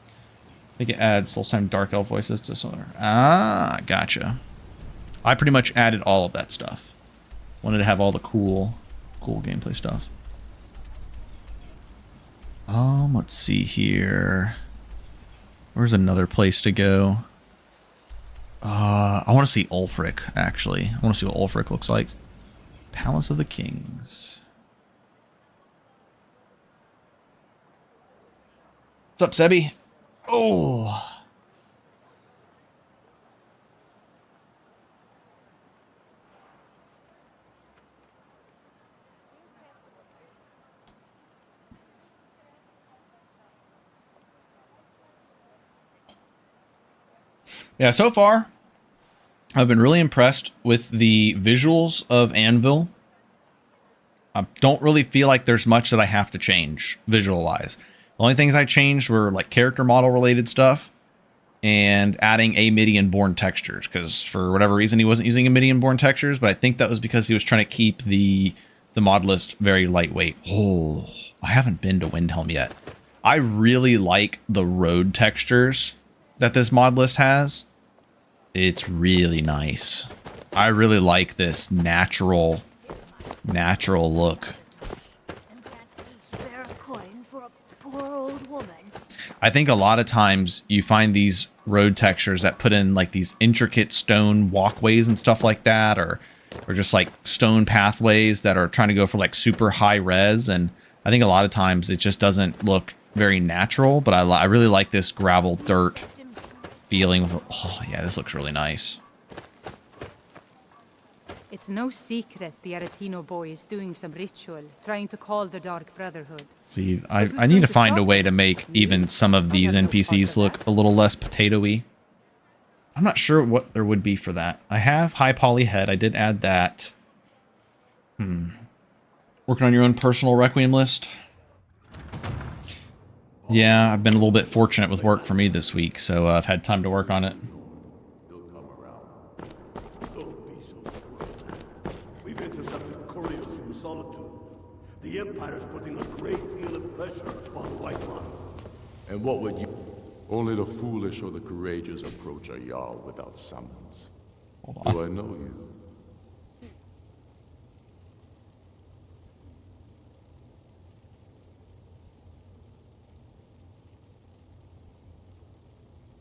I think it adds Soulstime Dark Elf voices to Solar. Ah, gotcha. I pretty much added all of that stuff. Wanted to have all the cool gameplay stuff. Let's see here. Where's another place to go? I want to see Ulfric, actually. I want to see what Ulfric looks like. Palace of the Kings. What's up, Sebi? Oh. Yeah, so far, I've been really impressed with the visuals of Anvil. I don't really feel like there's much that I have to change visual-wise. The only things I changed were like character model related stuff and adding Amidian-born textures, because for whatever reason he wasn't using Amidian-born textures, but I think that was because he was trying to keep the Modlist very lightweight. Oh, I haven't been to Windhelm yet. I really like the road textures that this Modlist has. It's really nice. I really like this natural look. Spare a coin for a poor old woman. I think a lot of times you find these road textures that put in like these intricate stone walkways and stuff like that, or just like stone pathways that are trying to go for like super high res, and I think a lot of times it just doesn't look very natural, but I really like this gravel dirt feeling. Oh yeah, this looks really nice. It's no secret the Aretino boy is doing some ritual, trying to call the Dark Brotherhood. See, I need to find a way to make even some of these NPCs look a little less potato-y. I'm not sure what there would be for that. I have high poly head. I did add that. Working on your own personal Requiem list? Yeah, I've been a little bit fortunate with work for me this week, so I've had time to work on it. We've intercepted couriers from Solitude. The Empire is putting a great deal of pressure on White Line. And what would you... Only the foolish or the courageous approach a Jarl without summons. Hold on. Do I know you?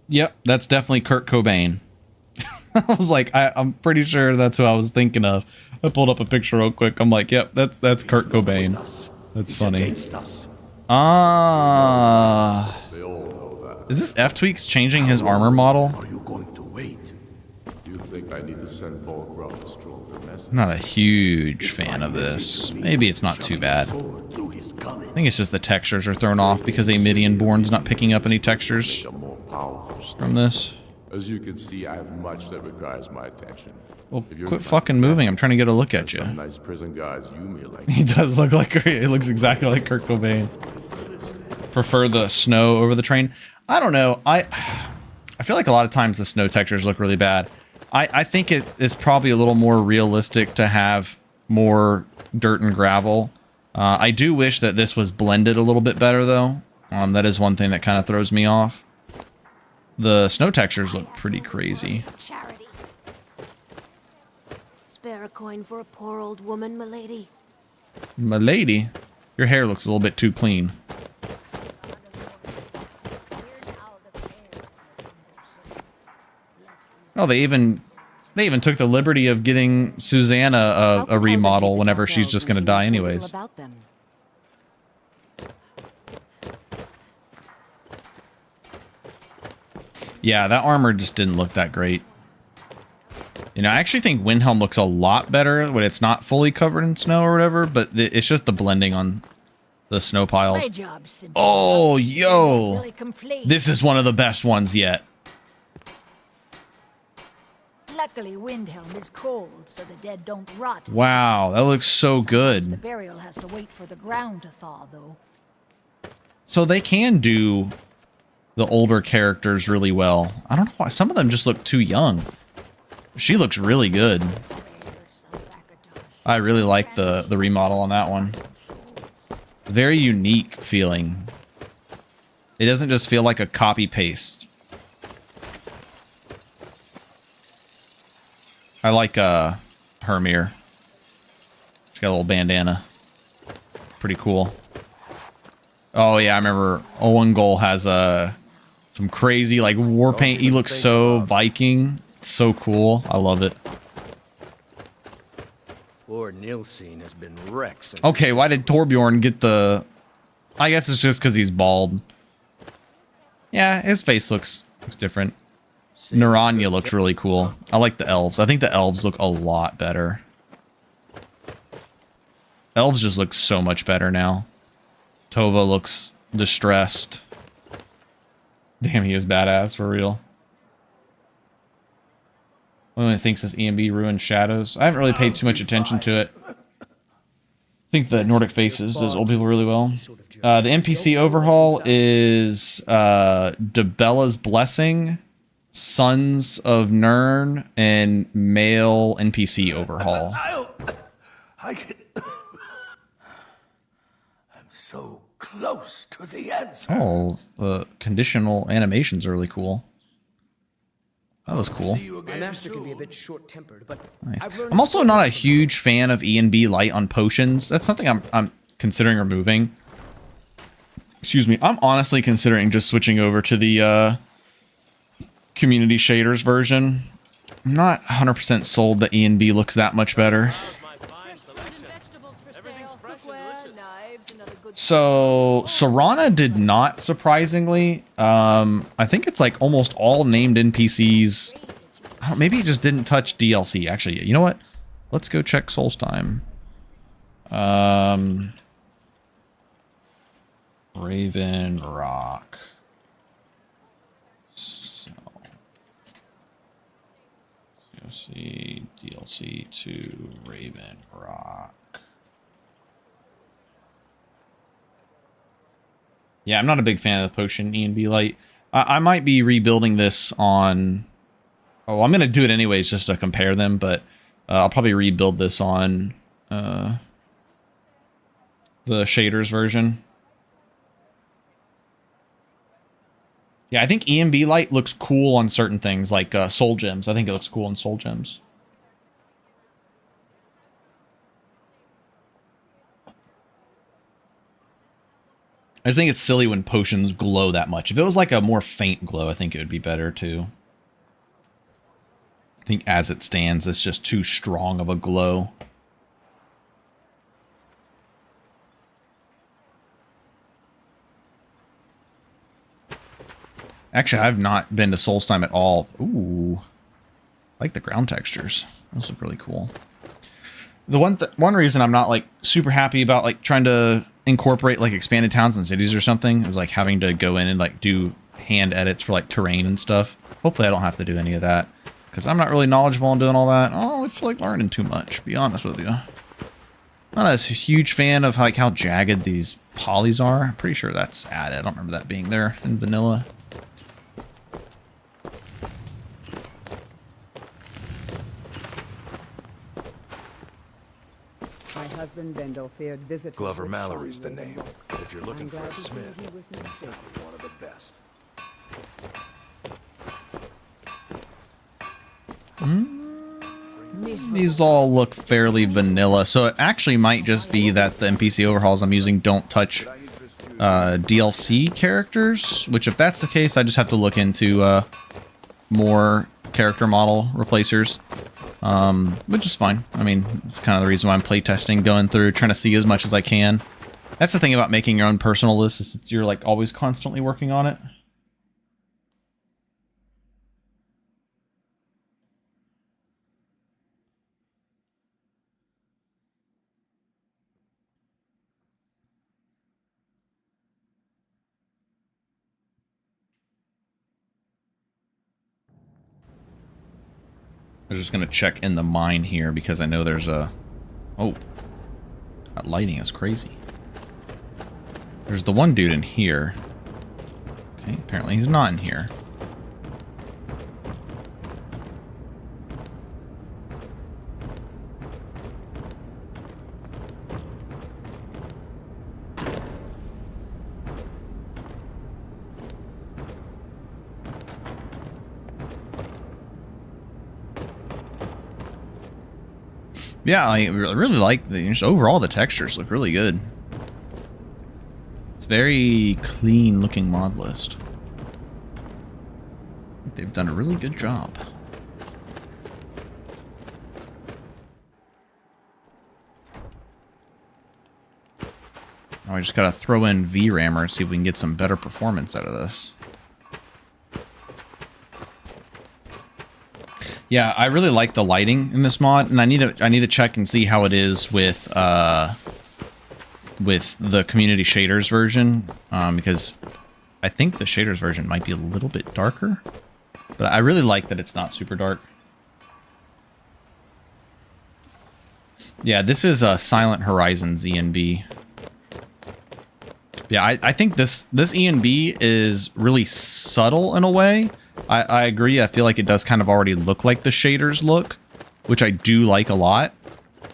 Yep, that's definitely Kurt Cobain. I was like, I'm pretty sure that's who I was thinking of. I pulled up a picture real quick. I'm like, yep, that's Kurt Cobain. That's funny. Ah. Is this F-Tweaks changing his armor model? Are you going to wait? Do you think I need to send Balgraf a stronger message? I'm not a huge fan of this. Maybe it's not too bad. I think it's just the textures are thrown off because a Midian-born's not picking up any textures from this. As you can see, I have much that requires my attention. Well, quit fucking moving. I'm trying to get a look at you. Some nice prison guards you may like. He does look like... He looks exactly like Kurt Cobain. Prefer the snow over the train. I don't know. I feel like a lot of times the snow textures look really bad. I think it's probably a little more realistic to have more dirt and gravel. I do wish that this was blended a little bit better, though. That is one thing that kind of throws me off. The snow textures look pretty crazy. Charity. Spare a coin for a poor old woman, milady. Milady? Your hair looks a little bit too clean. Oh, they even took the liberty of getting Susanna a remodel whenever she's just going to die anyways. Yeah, that armor just didn't look that great. You know, I actually think Windhelm looks a lot better when it's not fully covered in snow or whatever, but it's just the blending on the snow piles. Oh, yo! This is one of the best ones yet. Luckily, Windhelm is cold, so the dead don't rot. Wow, that looks so good. The burial has to wait for the ground to thaw, though. So they can do the older characters really well. I don't know why. Some of them just look too young. She looks really good. I really like the remodel on that one. Very unique feeling. It doesn't just feel like a copy-paste. I like Hermir. She's got a little bandana. Pretty cool. Oh yeah, I remember Owen Goal has some crazy like war paint. He looks so Viking. It's so cool. I love it. Lord Nilsine has been wrecked. Okay, why did Torbjorn get the... I guess it's just because he's bald. Yeah, his face looks different. Naranya looks really cool. I like the elves. I think the elves look a lot better. Elves just look so much better now. Tova looks distressed. Damn, he is badass for real. One thinks this EMB ruined Shadows. I haven't really paid too much attention to it. I think the Nordic Faces does old people really well. The NPC overhaul is Debella's Blessing, Sons of Nirn, and male NPC overhaul. I'm so close to the answer. Oh, the conditional animations are really cool. That was cool. My master can be a bit short-tempered, but Nice. I've learned I'm also so not a much from huge fan of E&B light on potions. That's something I'm considering removing. Excuse me. I'm honestly considering just switching over to the community shaders version. I'm not 100% sold that E&B looks that much better. So Serana did not, surprisingly. I think it's like almost all named NPCs. Maybe it just didn't touch DLC. Actually, you know what? Let's go check Solstheim. Raven Rock. So, see DLC to Raven Rock. Yeah, I'm not a big fan of the potion E&B light. I might be rebuilding this on... Oh, I'm going to do it anyways just to compare them, but I'll probably rebuild this on the shaders version. Yeah, I think E&B light looks cool on certain things, like soul gems. I think it looks cool on soul gems. I just think it's silly when potions glow that much. If it was like a more faint glow, I think it would be better too. I think as it stands, it's just too strong of a glow. Actually, I've not been to Solstheim at all. Ooh. I like the ground textures. Those look really cool. The one reason I'm not like super happy about like trying to incorporate like expanded towns and cities or something is like having to go in and like do hand edits for like terrain and stuff. Hopefully I don't have to do any of that because I'm not really knowledgeable on doing all that. Oh, I feel like learning too much, to be honest with you. I'm not a huge fan of like how jagged these polys are. I'm pretty sure that's added. I don't remember that being there in vanilla. Husband Vendel feared visitors. Glover Mallory's the name. If you're looking for a smith, one of the best. These all look fairly vanilla, so it actually might just be that the NPC overhauls I'm using don't touch DLC characters, which if that's the case, I just have to look into more character model replacers. Which is fine. I mean, it's kind of the reason why I'm playtesting, going through, trying to see as much as I can. That's the thing about making your own personal list, is you're like always constantly working on it. I'm just going to check in the mine here because I know there's a... Oh. That lighting is crazy. There's the one dude in here. Okay, apparently he's not in here. Yeah, I really like just overall the textures look really good. It's very clean looking mod list. They've done a really good job. Now I just gotta throw in VRAMer and see if we can get some better performance out of this. Yeah, I really like the lighting in this mod, and I need to check and see how it is with the community shaders version, because I think the shaders version might be a little bit darker, but I really like that it's not super dark. Yeah, this is Silent Horizons ENB. Yeah, I think this ENB is really subtle in a way. I agree. I feel like it does kind of already look like the shaders look, which I do like a lot.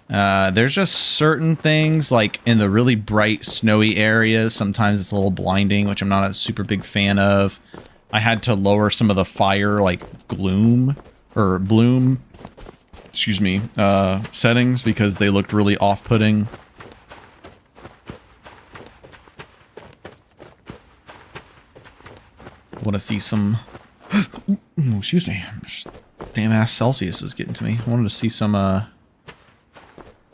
There's just certain things, like in the really bright, snowy areas, sometimes it's a little blinding, which I'm not a super big fan of. I had to lower some of the fire, like, bloom, excuse me, settings because they looked really off-putting. Want to see some... Ooh, excuse me. Damn ass Celsius is getting to me. I wanted to see some,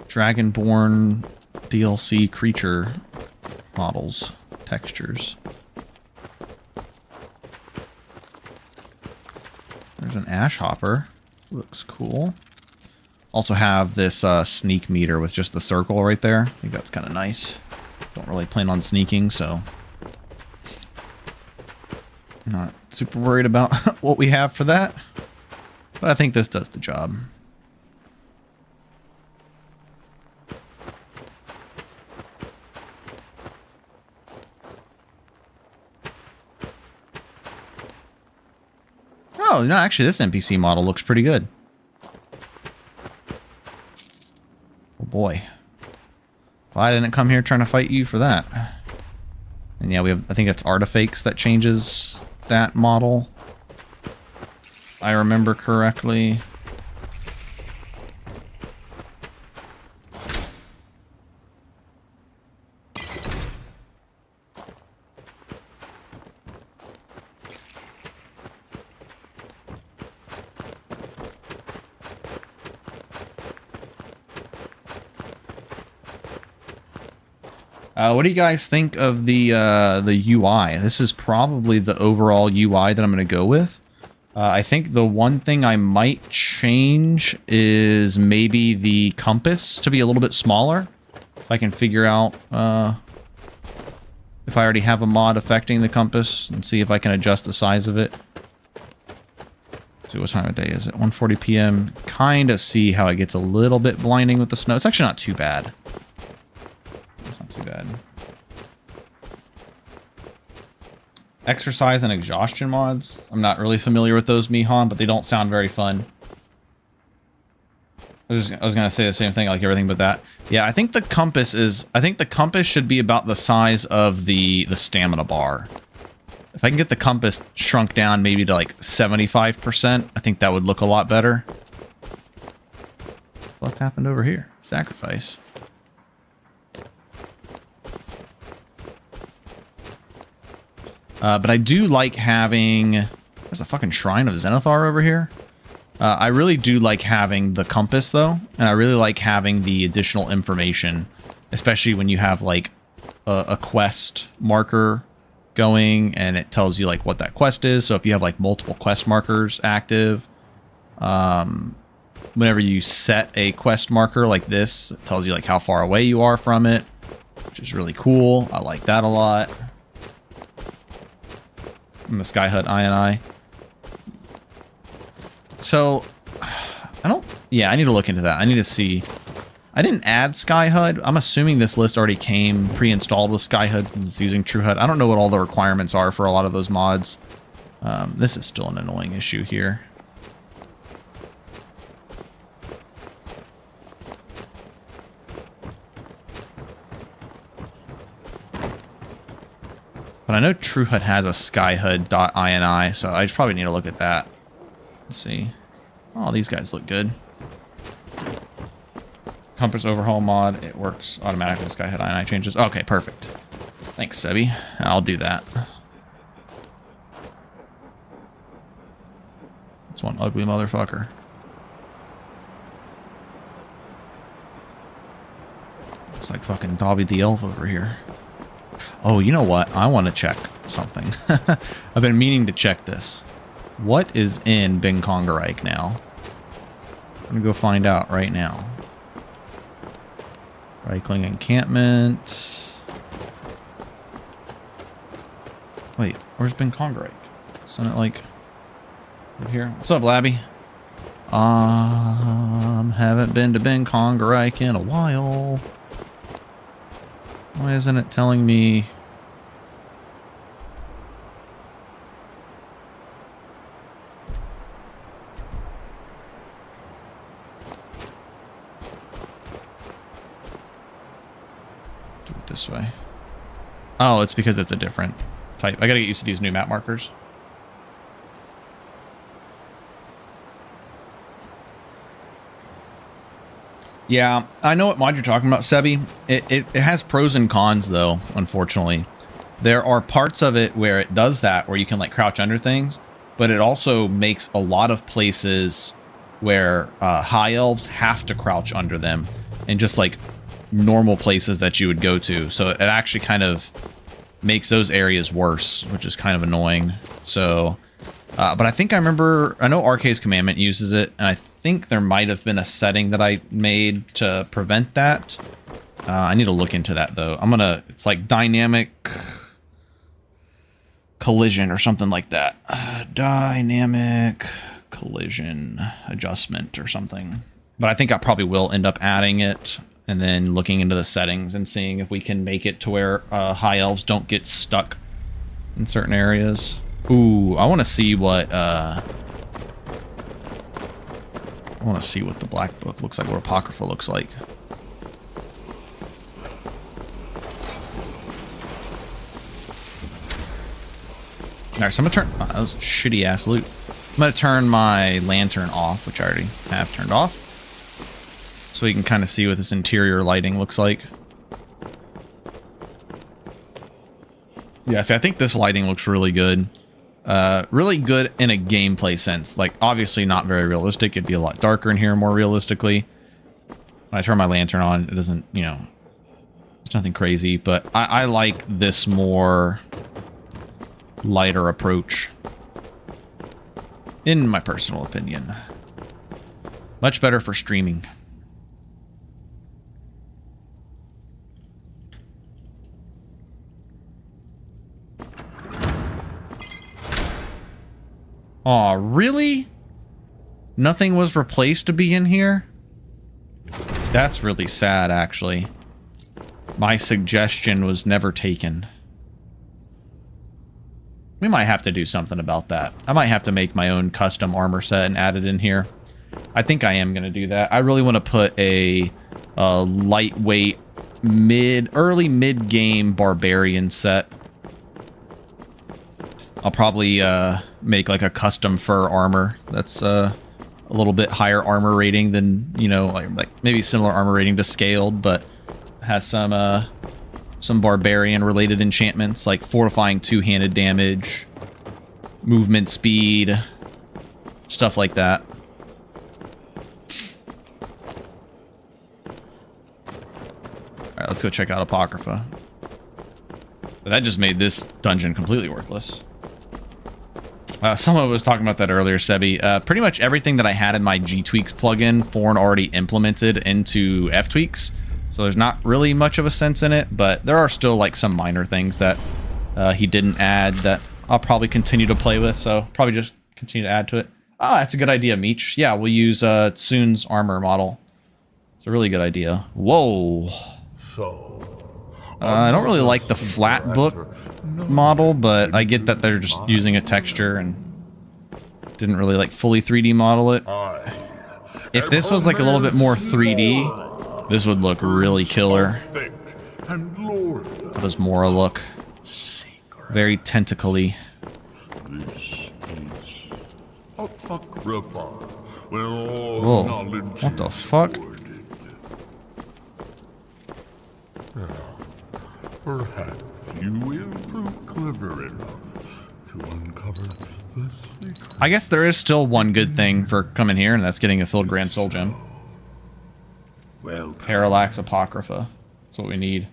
Dragonborn DLC creature models, textures. There's an ash hopper. Looks cool. Also have this sneak meter with just the circle right there. I think that's kind of nice. Don't really plan on sneaking, so not super worried about what we have for that. But I think this does the job. Oh, no, actually, this NPC model looks pretty good. Oh, boy. Glad I didn't come here trying to fight you for that. And yeah, we have, I think it's artifacts that changes that model. If I remember correctly. What do you guys think of the UI? This is probably the overall UI that I'm going to go with. I think the one thing I might change is maybe the compass to be a little bit smaller. If I can figure out if I already have a mod affecting the compass and see if I can adjust the size of it. Let's see, what time of day is it? 1:40 p.m. Kind of see how it gets a little bit blinding with the snow. It's actually not too bad. Too bad. Exercise and exhaustion mods. I'm not really familiar with those, Mihan, but they don't sound very fun. I was gonna say the same thing, like everything but that. Yeah, I think the compass is. I think the compass should be about the size of the stamina bar. If I can get the compass shrunk down maybe to like 75%, I think that would look a lot better. What happened over here? Sacrifice. But I do like having... There's a fucking shrine of Zenithar over here. I really do like having the compass, though. And I really like having the additional information. Especially when you have, like, a quest marker going. And it tells you, like, what that quest is. So if you have, like, multiple quest markers active. Whenever you set a quest marker like this, it tells you, like, how far away you are from it. Which is really cool. I like that a lot. In the Sky Hut INI. So, I don't... Yeah, I need to look into that. I need to see... I didn't add Sky Hut. I'm assuming this list already came pre-installed with Sky Hut since it's using True Hut. I don't know what all the requirements are for a lot of those mods. This is still an annoying issue here. But I know True Hut has a skyhut.ini, so I probably need to look at that. Let's see. Oh, these guys look good. Compass overhaul mod. It works automatically with Skyhut ini changes. Okay, perfect. Thanks, Sebi. I'll do that. It's one ugly motherfucker. Looks like fucking Dobby the Elf over here. Oh, you know what? I want to check something. I've been meaning to check this. What is in Bin Kongarike now? I'm going to go find out right now. Reichling encampment. Wait, where's Bin Kongarike? Isn't it like over here? What's up, Labby? Haven't been to Bin Kongarike in a while. Why isn't it telling me? Do it this way. Oh, it's because it's a different type. I gotta get used to these new map markers. Yeah, I know what mod you're talking about, Sebi. It has pros and cons, though, unfortunately. There are parts of it where it does that, where you can, like, crouch under things, but it also makes a lot of places where high elves have to crouch under them, and just, like, normal places that you would go to. So it actually kind of makes those areas worse, which is kind of annoying. So, but I think I know Arcade's Commandment uses it, and I think there might have been a setting that I made to prevent that. I need to look into that, though. It's like dynamic collision or something like that. Dynamic collision adjustment or something. But I think I probably will end up adding it and then looking into the settings and seeing if we can make it to where high elves don't get stuck in certain areas. Ooh, I want to see what the Black Book looks like, what Apocrypha looks like. Alright, so I'm gonna turn... Oh, that was shitty ass loot. I'm gonna turn my lantern off, which I already have turned off, so you can kind of see what this interior lighting looks like. Yeah, see, I think this lighting looks really good. Really good in a gameplay sense. Like, obviously not very realistic. It'd be a lot darker in here more realistically. When I turn my lantern on, it doesn't, you know, it's nothing crazy, but I like this more lighter approach, in my personal opinion. Much better for streaming. Aw, really? Nothing was replaced to be in here? That's really sad, actually. My suggestion was never taken. We might have to do something about that. I might have to make my own custom armor set and add it in here. I think I am going to do that. I really want to put a lightweight, early mid-game barbarian set. I'll probably make like a custom fur armor that's a little bit higher armor rating than, you know, like maybe similar armor rating to scaled, but has some barbarian related enchantments like fortifying two-handed damage, movement speed, stuff like that. Alright, let's go check out Apocrypha. But that just made this dungeon completely worthless. Someone was talking about that earlier, Sebi. Pretty much everything that I had in my G-Tweaks plugin, Thorn already implemented into F-Tweaks. So there's not really much of a sense in it, but there are still like some minor things that he didn't add that I'll probably continue to play with. So probably just continue to add to it. Ah, that's a good idea, Meech. Yeah, we'll use Tsun's armor model. It's a really good idea. Whoa. I don't really like the flat book model, but I get that they're just using a texture and didn't really like fully 3D model it. If this was like a little bit more 3D, this would look really killer. How does Mora look? Very tentacly. Whoa, what the fuck? Perhaps you will prove clever enough to uncover the secret. I guess there is still one good thing for coming here, and that's getting a filled Grand Soul Gem. Well, Parallax Apocrypha. That's what we need.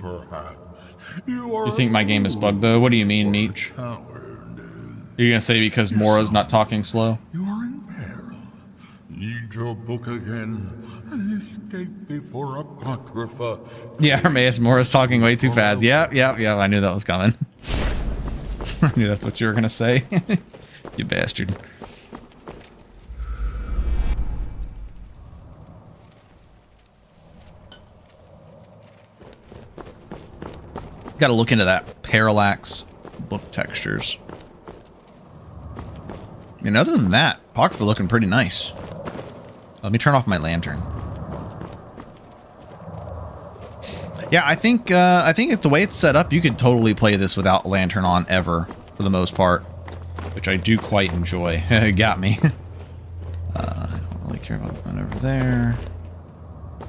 Perhaps you think my game is bugged, though? What do you mean, Meech? Are you gonna say because Mora's not talking slow? You are in peril. Need your book again. Escape before Apocrypha. Yeah, Hermaeus, Mora's talking way too fast. Yeah, I knew that was coming. I knew that's what you were gonna say. You bastard. Gotta look into that parallax book textures. I mean, other than that, Apocrypha looking pretty nice. Let me turn off my lantern. Yeah, I think the way it's set up, you could totally play this without a lantern on ever, for the most part, which I do quite enjoy. It got me. I don't really care about going over there.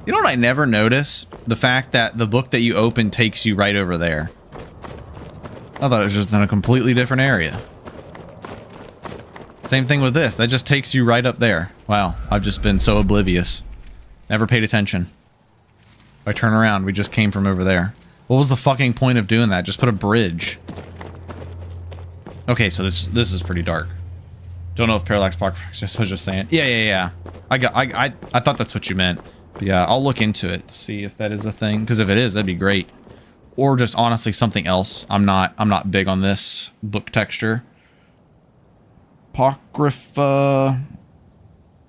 You know what I never notice? The fact that the book that you open takes you right over there. I thought it was just in a completely different area. Same thing with this. That just takes you right up there. Wow, I've just been so oblivious. Never paid attention. If I turn around, we just came from over there. What was the fucking point of doing that? Just put a bridge. Okay, so this is pretty dark. Don't know if Parallax Pocket was just saying. Yeah. I thought that's what you meant. But yeah, I'll look into it to see if that is a thing. Because if it is, that'd be great. Or just honestly something else. I'm not big on this book texture. Apocrypha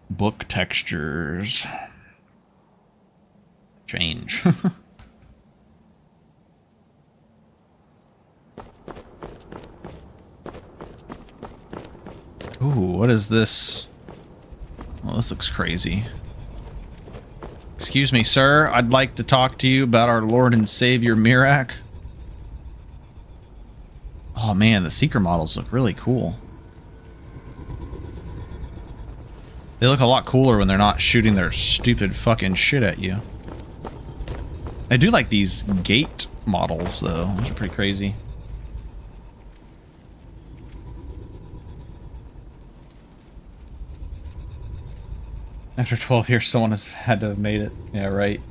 book textures. Change. Ooh, what is this? Well, this looks crazy. Excuse me, sir. I'd like to talk to you about our Lord and Savior Mirak. Oh man, the Seeker models look really cool. They look a lot cooler when they're not shooting their stupid fucking shit at you. I do like these gate models, though. Those are pretty crazy. After 12 years, someone has had to have made it. Yeah, right.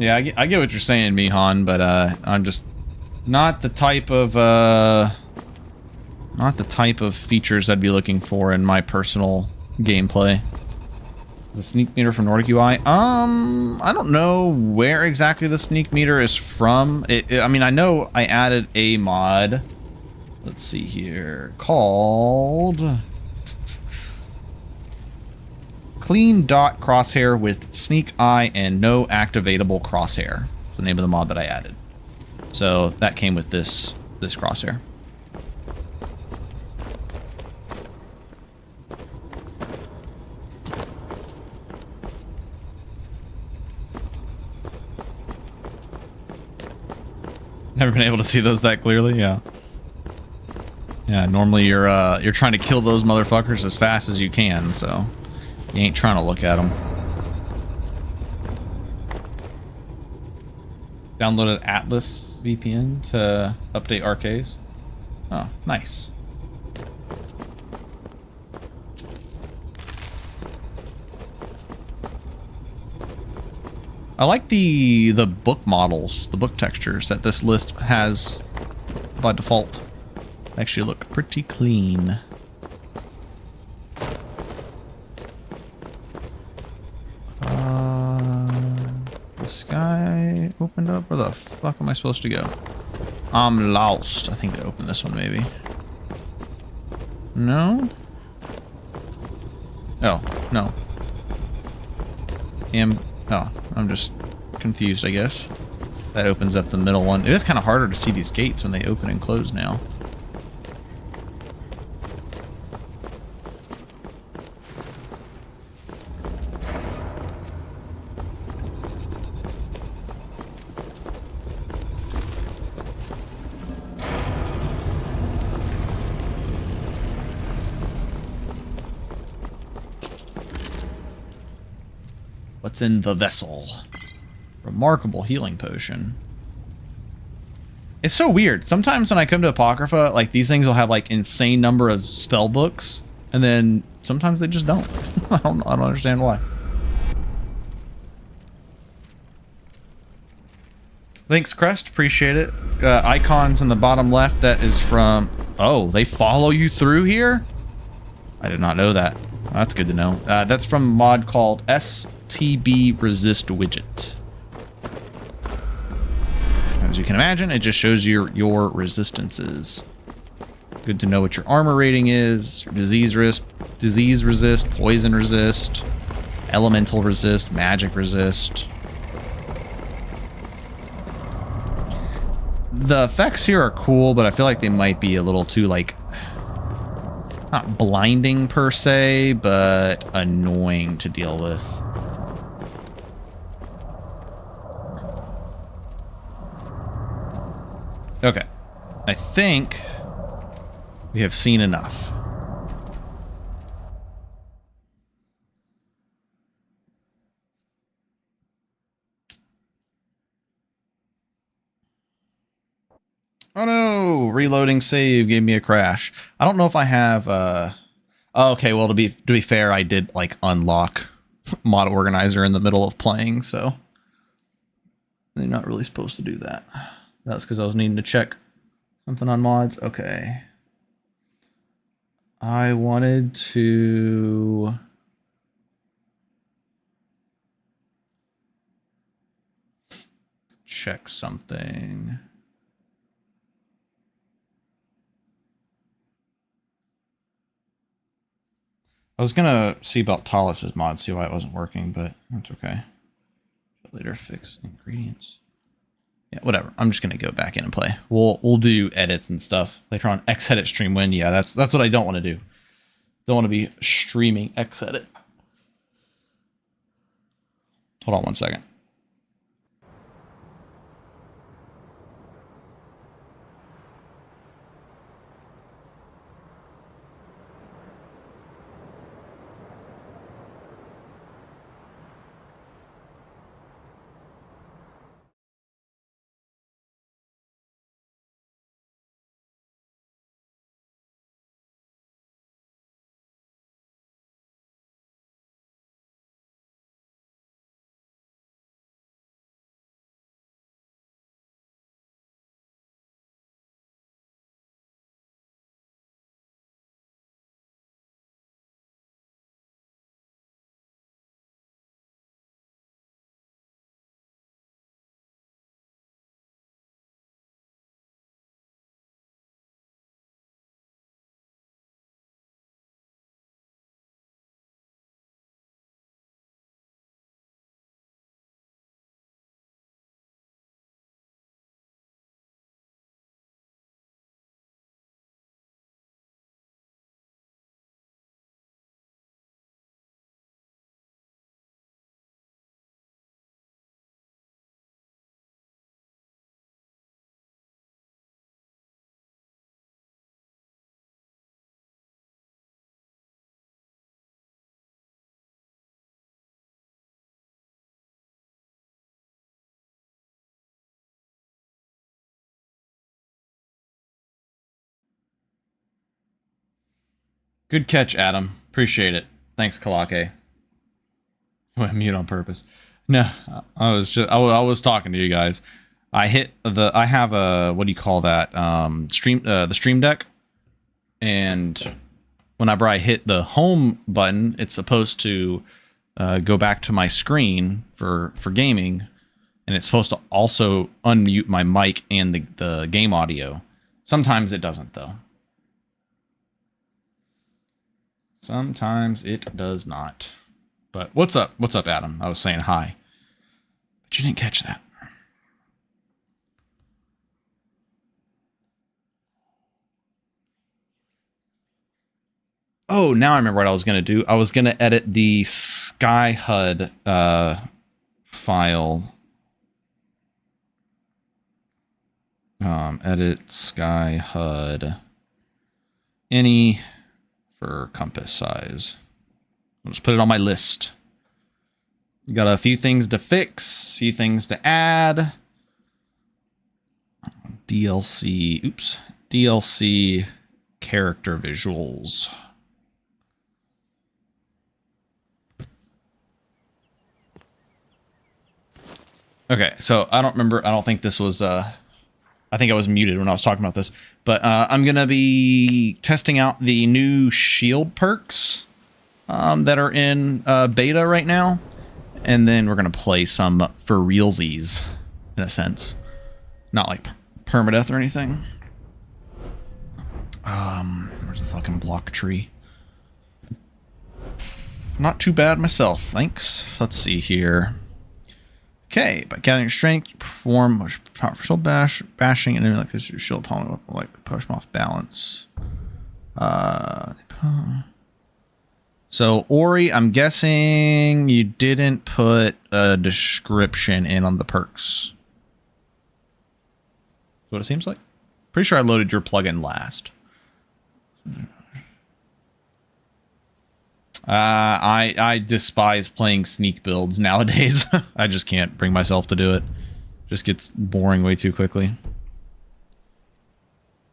Yeah, I get what you're saying, Mihan, but I'm just not the type of features I'd be looking for in my personal gameplay. The sneak meter from Nordic UI. I don't know where exactly the sneak meter is from. I mean, I know I added a mod. Let's see here. Called Clean Dot Crosshair with Sneak Eye and No Activatable Crosshair. It's the name of the mod that I added. So that came with this crosshair. Never been able to see those that clearly, yeah. Yeah, normally you're trying to kill those motherfuckers as fast as you can, so you ain't trying to look at them. Downloaded Atlas VPN to update arcades. Oh, nice. I like the book models, the book textures that this list has by default. Actually look pretty clean. The sky opened up. Where the fuck am I supposed to go? I'm lost. I think I opened this one maybe. No? Oh, no. Oh, I'm just confused, I guess. That opens up the middle one. It is kind of harder to see these gates when they open and close now. What's in the vessel? Remarkable healing potion. It's so weird. Sometimes when I come to Apocrypha, like these things will have like insane number of spell books, and then sometimes they just don't. I don't understand why. Thanks, Crest. Appreciate it. Icons in the bottom left. That is from. Oh, they follow you through here? I did not know that. That's good to know. That's from a mod called STB Resist Widget. As you can imagine, it just shows you your resistances. Good to know what your armor rating is, your disease resist, poison resist, elemental resist, magic resist. The effects here are cool, but I feel like they might be a little too, like, not blinding per se, but annoying to deal with. Okay. I think We have seen enough. Oh no! Reloading save gave me a crash. I don't know if I have. Oh, okay, well to be fair, I did like unlock mod organizer in the middle of playing, so they're not really supposed to do that. That's because I was needing to check something on mods. Okay. I wanted to check something. I was gonna see about Talus's mod, see why it wasn't working, but that's okay. Later fix ingredients. Yeah, whatever. I'm just gonna go back in and play. We'll do edits and stuff later on. X-edit stream win. Yeah, that's what I don't want to do. Don't want to be streaming X-edit. Hold on one second. Good catch, Adam. Appreciate it. Thanks, Kalake. I went mute on purpose. No, I was talking to you guys. I have a, what do you call that? The stream deck. And whenever I hit the home button, it's supposed to go back to my screen for gaming. And it's supposed to also unmute my mic and the game audio. Sometimes it doesn't, though. Sometimes it does not. But what's up? What's up, Adam? I was saying hi. But you didn't catch that. Oh, now I remember what I was going to do. I was going to edit the Sky HUD file. Edit Sky HUD. Any for compass size. I'll just put it on my list. Got a few things to fix, a few things to add. DLC character visuals. Okay, so I don't think this was I think I was muted when I was talking about this, but I'm going to be testing out the new shield perks that are in beta right now, and then we're going to play some for realsies, in a sense. Not like permadeath or anything. Where's the fucking block tree? Not too bad myself, thanks. Let's see here. Okay, by gathering strength, you perform powerful shield bashing, and then like this, your shield opponent will like push them off balance. So Ori, I'm guessing you didn't put a description in on the perks. That's what it seems like. Pretty sure I loaded your plugin last. I despise playing sneak builds nowadays. I just can't bring myself to do it. Just gets boring way too quickly.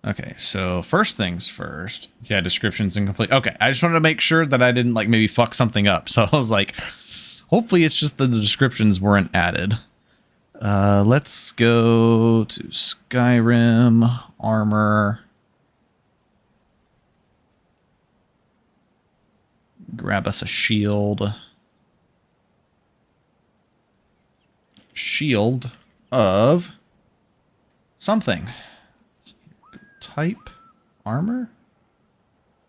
Okay, so first things first. Yeah, description's incomplete. Okay, I just wanted to make sure that I didn't like maybe fuck something up. So I was like, hopefully it's just that the descriptions weren't added. Let's go to Skyrim, armor. Grab us a shield. Shield of something. Type armor?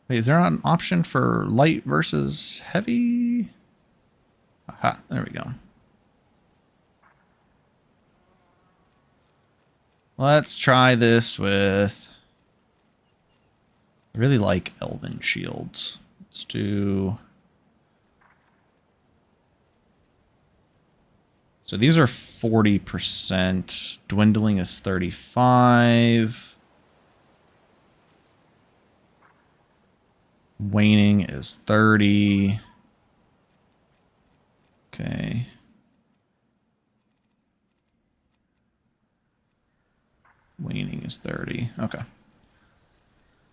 Wait, is there not an option for light versus heavy? Aha, there we go. Let's try this with... I really like elven shields. Let's do... So these are 40%. Dwindling is 35. Waning is 30. Okay. Waning is 30. Okay.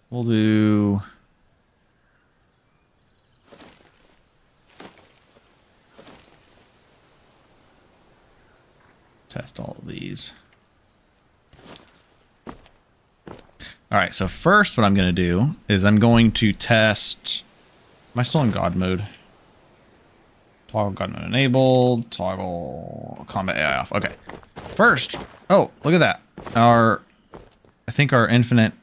We'll do... Test all of these. All right, so first what I'm going to do is I'm going to test... Am I still in God mode? Toggle God mode enabled. Toggle combat AI off. Okay. First... Oh, look at that. I think our infinite...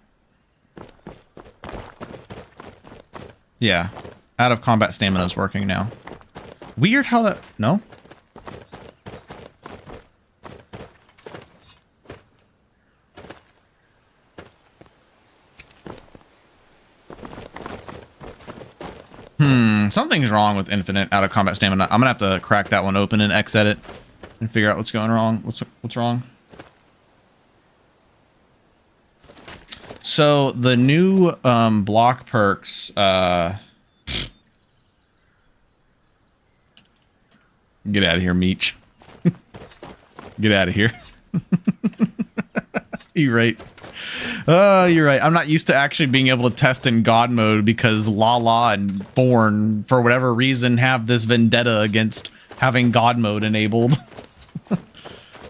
Yeah. Out of combat stamina is working now. Weird how that... No? Something's wrong with infinite out of combat stamina. I'm gonna have to crack that one open and X edit and figure out what's going wrong. What's wrong? So the new block perks. Get out of here, Meech. Get out of here. You're right. You're right. I'm not used to actually being able to test in God mode because Lala and Thorn, for whatever reason, have this vendetta against having God mode enabled.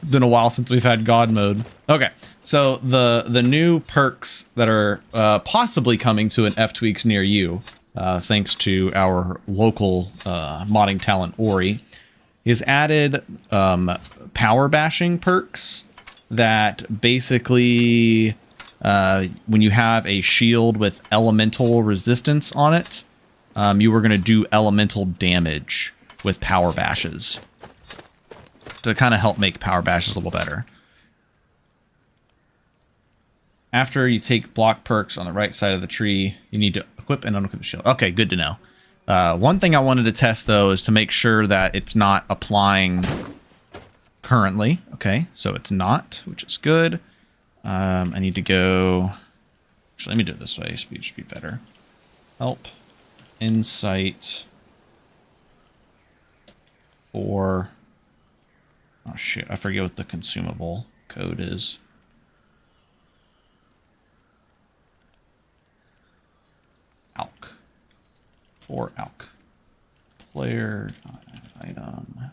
Been a while since we've had God mode. Okay, so the new perks that are possibly coming to an ftweaks near you, thanks to our local modding talent Ori, is added power bashing perks that basically... when you have a shield with elemental resistance on it, you were going to do elemental damage with power bashes to kind of help make power bashes a little better. After you take block perks on the right side of the tree, you need to equip and unequip the shield. Okay, good to know. One thing I wanted to test, though, is to make sure that it's not applying currently. Okay, so it's not, which is good. I need to go... Actually, let me do it this way. Speed should be better. Help. Insight. For... Oh, shit. I forget what the consumable code is. Alk. For Alk. Player. Item.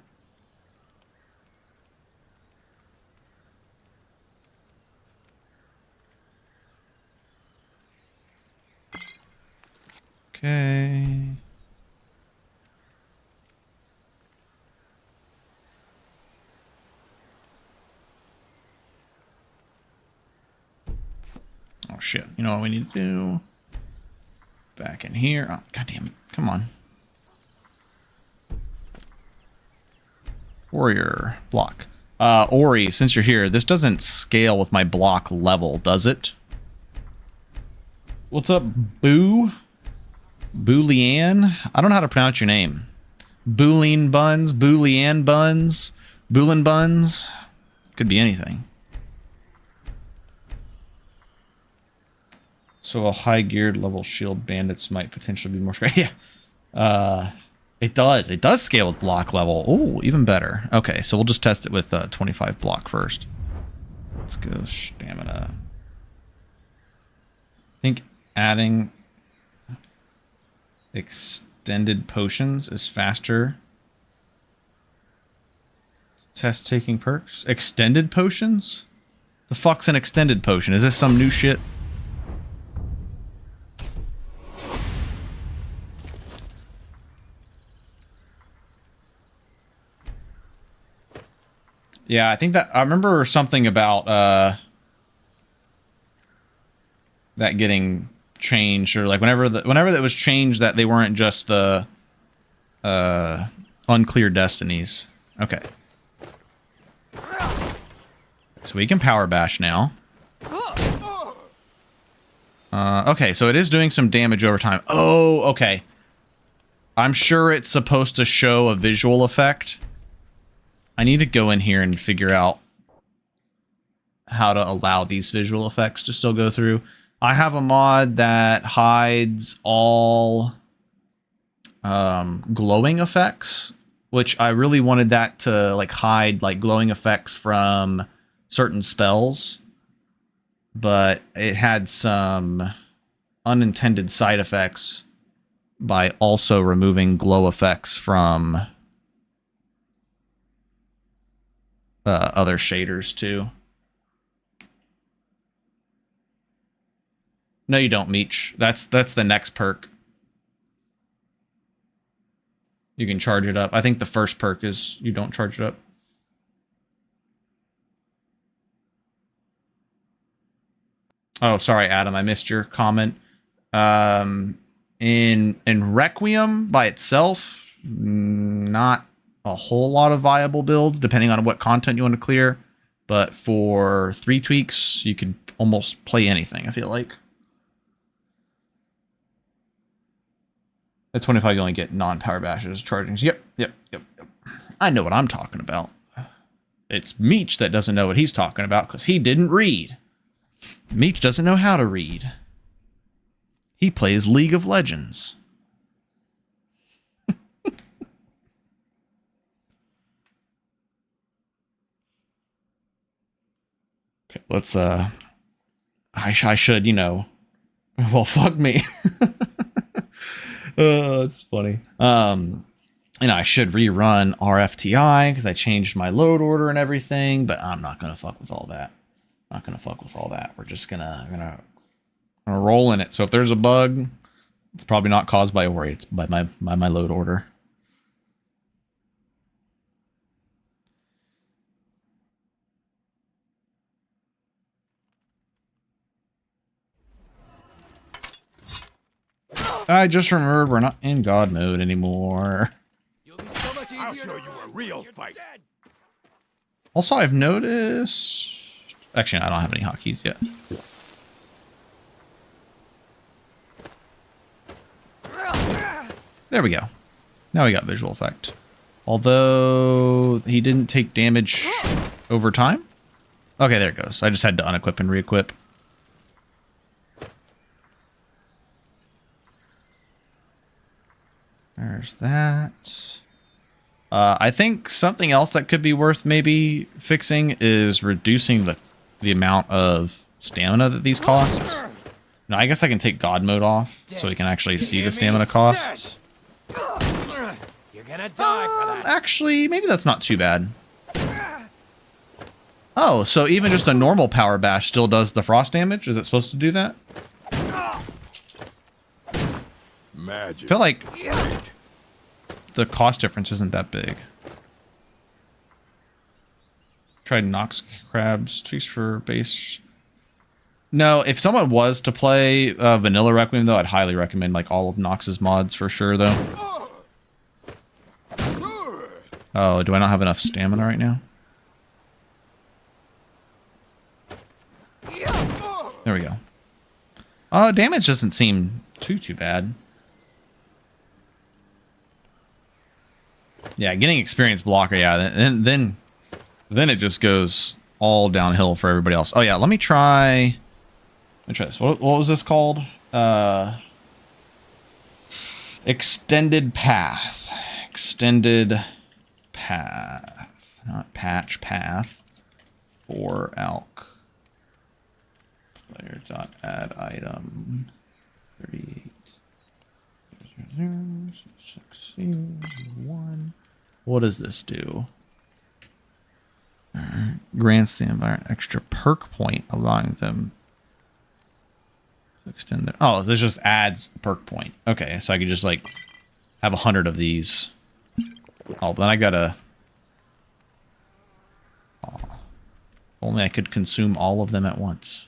Okay. Oh shit. You know what we need to do? Back in here. Oh, goddamn it. Come on. Warrior. Block. Ori, since you're here, this doesn't scale with my block level, does it? What's up, Boo? Boolean? I don't know how to pronounce your name. Boolean buns, Boolean buns, Boolin buns. Could be anything. So a high geared level shield bandits might potentially be more scary. Yeah. It does. It does scale with block level. Oh, even better. Okay, so we'll just test it with 25 block first. Let's go stamina. I think adding extended potions is faster. Test taking perks. Extended potions? The fuck's an extended potion? Is this some new shit? Yeah, I think that I remember something about that getting changed, or like whenever that was changed, that they weren't just the unclear destinies. Okay. So we can power bash now. Okay, so it is doing some damage over time. Oh, okay. I'm sure it's supposed to show a visual effect. I need to go in here and figure out how to allow these visual effects to still go through. I have a mod that hides all glowing effects, which I really wanted that to like hide like glowing effects from certain spells, but it had some unintended side effects by also removing glow effects from other shaders too. No, you don't, Meech. That's the next perk. You can charge it up. I think the first perk is you don't charge it up. Oh, sorry, Adam. I missed your comment. In Requiem by itself, not a whole lot of viable builds, depending on what content you want to clear. But for 3bftweaks, you could almost play anything, I feel like. At 25, you only get non-power bashes, chargings. Yep. I know what I'm talking about. It's Meech that doesn't know what he's talking about because he didn't read. Meech doesn't know how to read. He plays League of Legends. Okay, let's, I should, you know, well, fuck me. It's funny. And I should rerun RFTI because I changed my load order and everything, but I'm not going to fuck with all that. Not going to fuck with all that. We're just gonna roll in it. So if there's a bug, it's probably not caused by Ori. It's by my load order. I just remembered we're not in God mode anymore. I'll show you a real fight. Also, I've noticed... Actually, I don't have any hotkeys yet. There we go. Now we got visual effect. Although he didn't take damage over time. Okay, there it goes. I just had to unequip and re-equip. There's that. I think something else that could be worth maybe fixing is reducing the amount of stamina that these cost. Now, I guess I can take God mode off so we can actually see the stamina costs. You're gonna die for that. Actually, maybe that's not too bad. Oh, so even just a normal power bash still does the frost damage? Is it supposed to do that? Magic. I feel like the cost difference isn't that big. Tried Nox Crabs, tweaks for base. No, if someone was to play Vanilla Requiem, though, I'd highly recommend like all of Nox's mods for sure, though. Oh, do I not have enough stamina right now? There we go. Damage doesn't seem too bad. Yeah, getting experience blocker, yeah, and then it just goes all downhill for everybody else. Oh yeah, let me try me try this. What was this called? Extended path. Extended path. Not patch, path. For alk. Player dot add item. 38. 1. What does this do? Grants the environment extra perk point, allowing them to extend their... Oh, this just adds a perk point. Okay, so I could just like have 100 of these. Oh, then I gotta... Oh, only I could consume all of them at once.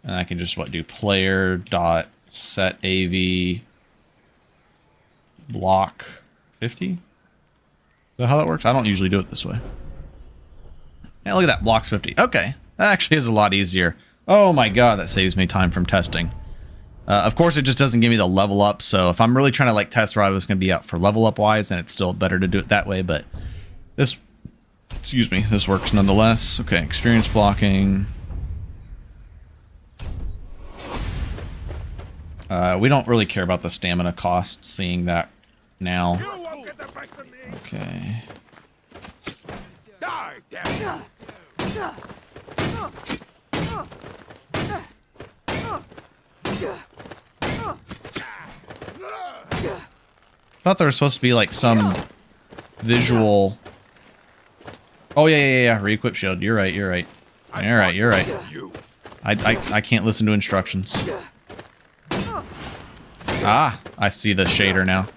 And I can just, what, do player dot set AV block 50? Is that how that works? I don't usually do it this way. Yeah, look at that, blocks 50. Okay, that actually is a lot easier. Oh my god, that saves me time from testing. Of course, it just doesn't give me the level up, so if I'm really trying to like test where I was going to be out for level up wise, then it's still better to do it that way, but this, excuse me, this works nonetheless. Okay, experience blocking. We don't really care about the stamina cost, seeing that now. Okay. I thought there was supposed to be like some visual... Oh yeah. Re-equip shield. You're right. You're right. I can't listen to instructions. Ah, I see the shader now.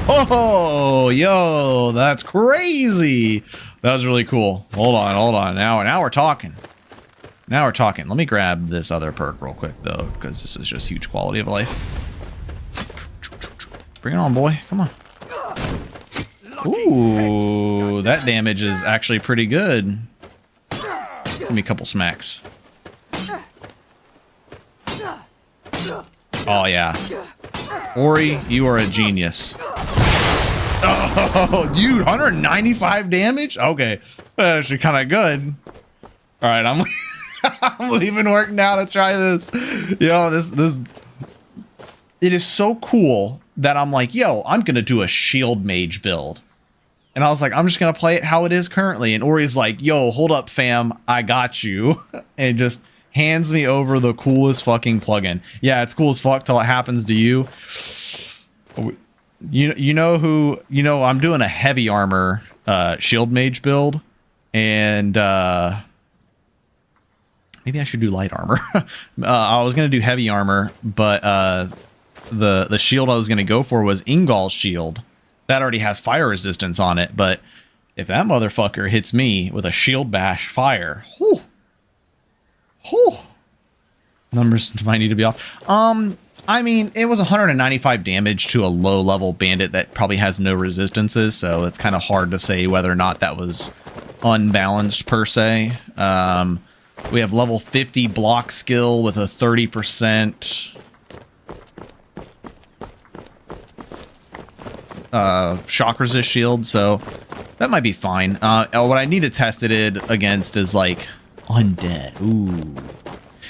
Oh, yo, that's crazy. That was really cool. Hold on. Now we're talking. Let me grab this other perk real quick, though, because this is just huge quality of life. Bring it on, boy. Come on. Ooh, that damage is actually pretty good. Give me a couple smacks. Oh, yeah. Ori, you are a genius. Oh, dude, 195 damage? Okay, that's actually kind of good. All right, I'm I'm leaving work now to try this. Yo, this it is so cool that I'm like, yo, I'm gonna do a shield mage build. And I was like, I'm just gonna play it how it is currently. And Ori's like, yo, hold up, fam, I got you. And just hands me over the coolest fucking plugin. Yeah, it's cool as fuck till it happens to you. You know who, I'm doing a heavy armor shield mage build, and maybe I should do light armor. I was gonna do heavy armor, but the shield I was gonna go for was Ingol's shield. That already has fire resistance on it, but if that motherfucker hits me with a shield bash fire, whew, numbers might need to be off. I mean, it was 195 damage to a low-level bandit that probably has no resistances, so it's kind of hard to say whether or not that was unbalanced per se. We have level 50 block skill with a 30% shock resist shield, so that might be fine. What I need to test it against is like undead. Ooh.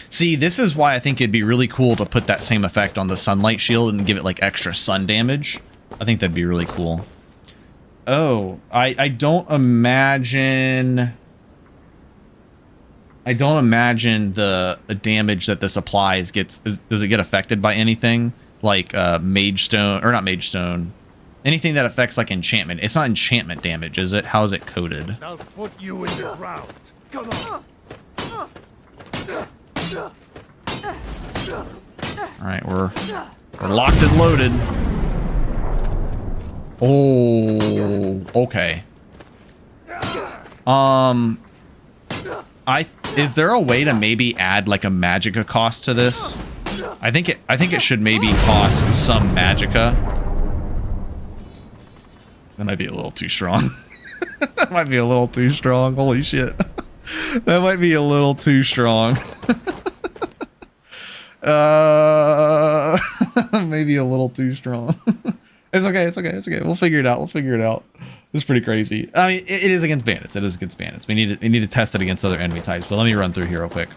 See, this is why I think it'd be really cool to put that same effect on the sunlight shield and give it like extra sun damage. I think that'd be really cool. Oh, I don't imagine the damage that this applies does it get affected by anything like mage stone, or not mage stone, anything that affects like enchantment. It's not enchantment damage, is it? How is it coded? I'll put you in the ground. Come on. All right, we're locked and loaded. Oh, okay. Is there a way to maybe add like a magicka cost to this? I think it should maybe cost some magicka. That might be a little too strong. That might be a little too strong. Holy shit. That might be a little maybe a little too strong. It's okay. It's okay. It's okay. We'll figure it out. We'll figure it out. It's pretty crazy. I mean, it is against bandits. It is against bandits. We need to test it against other enemy types. But let me run through here real quick.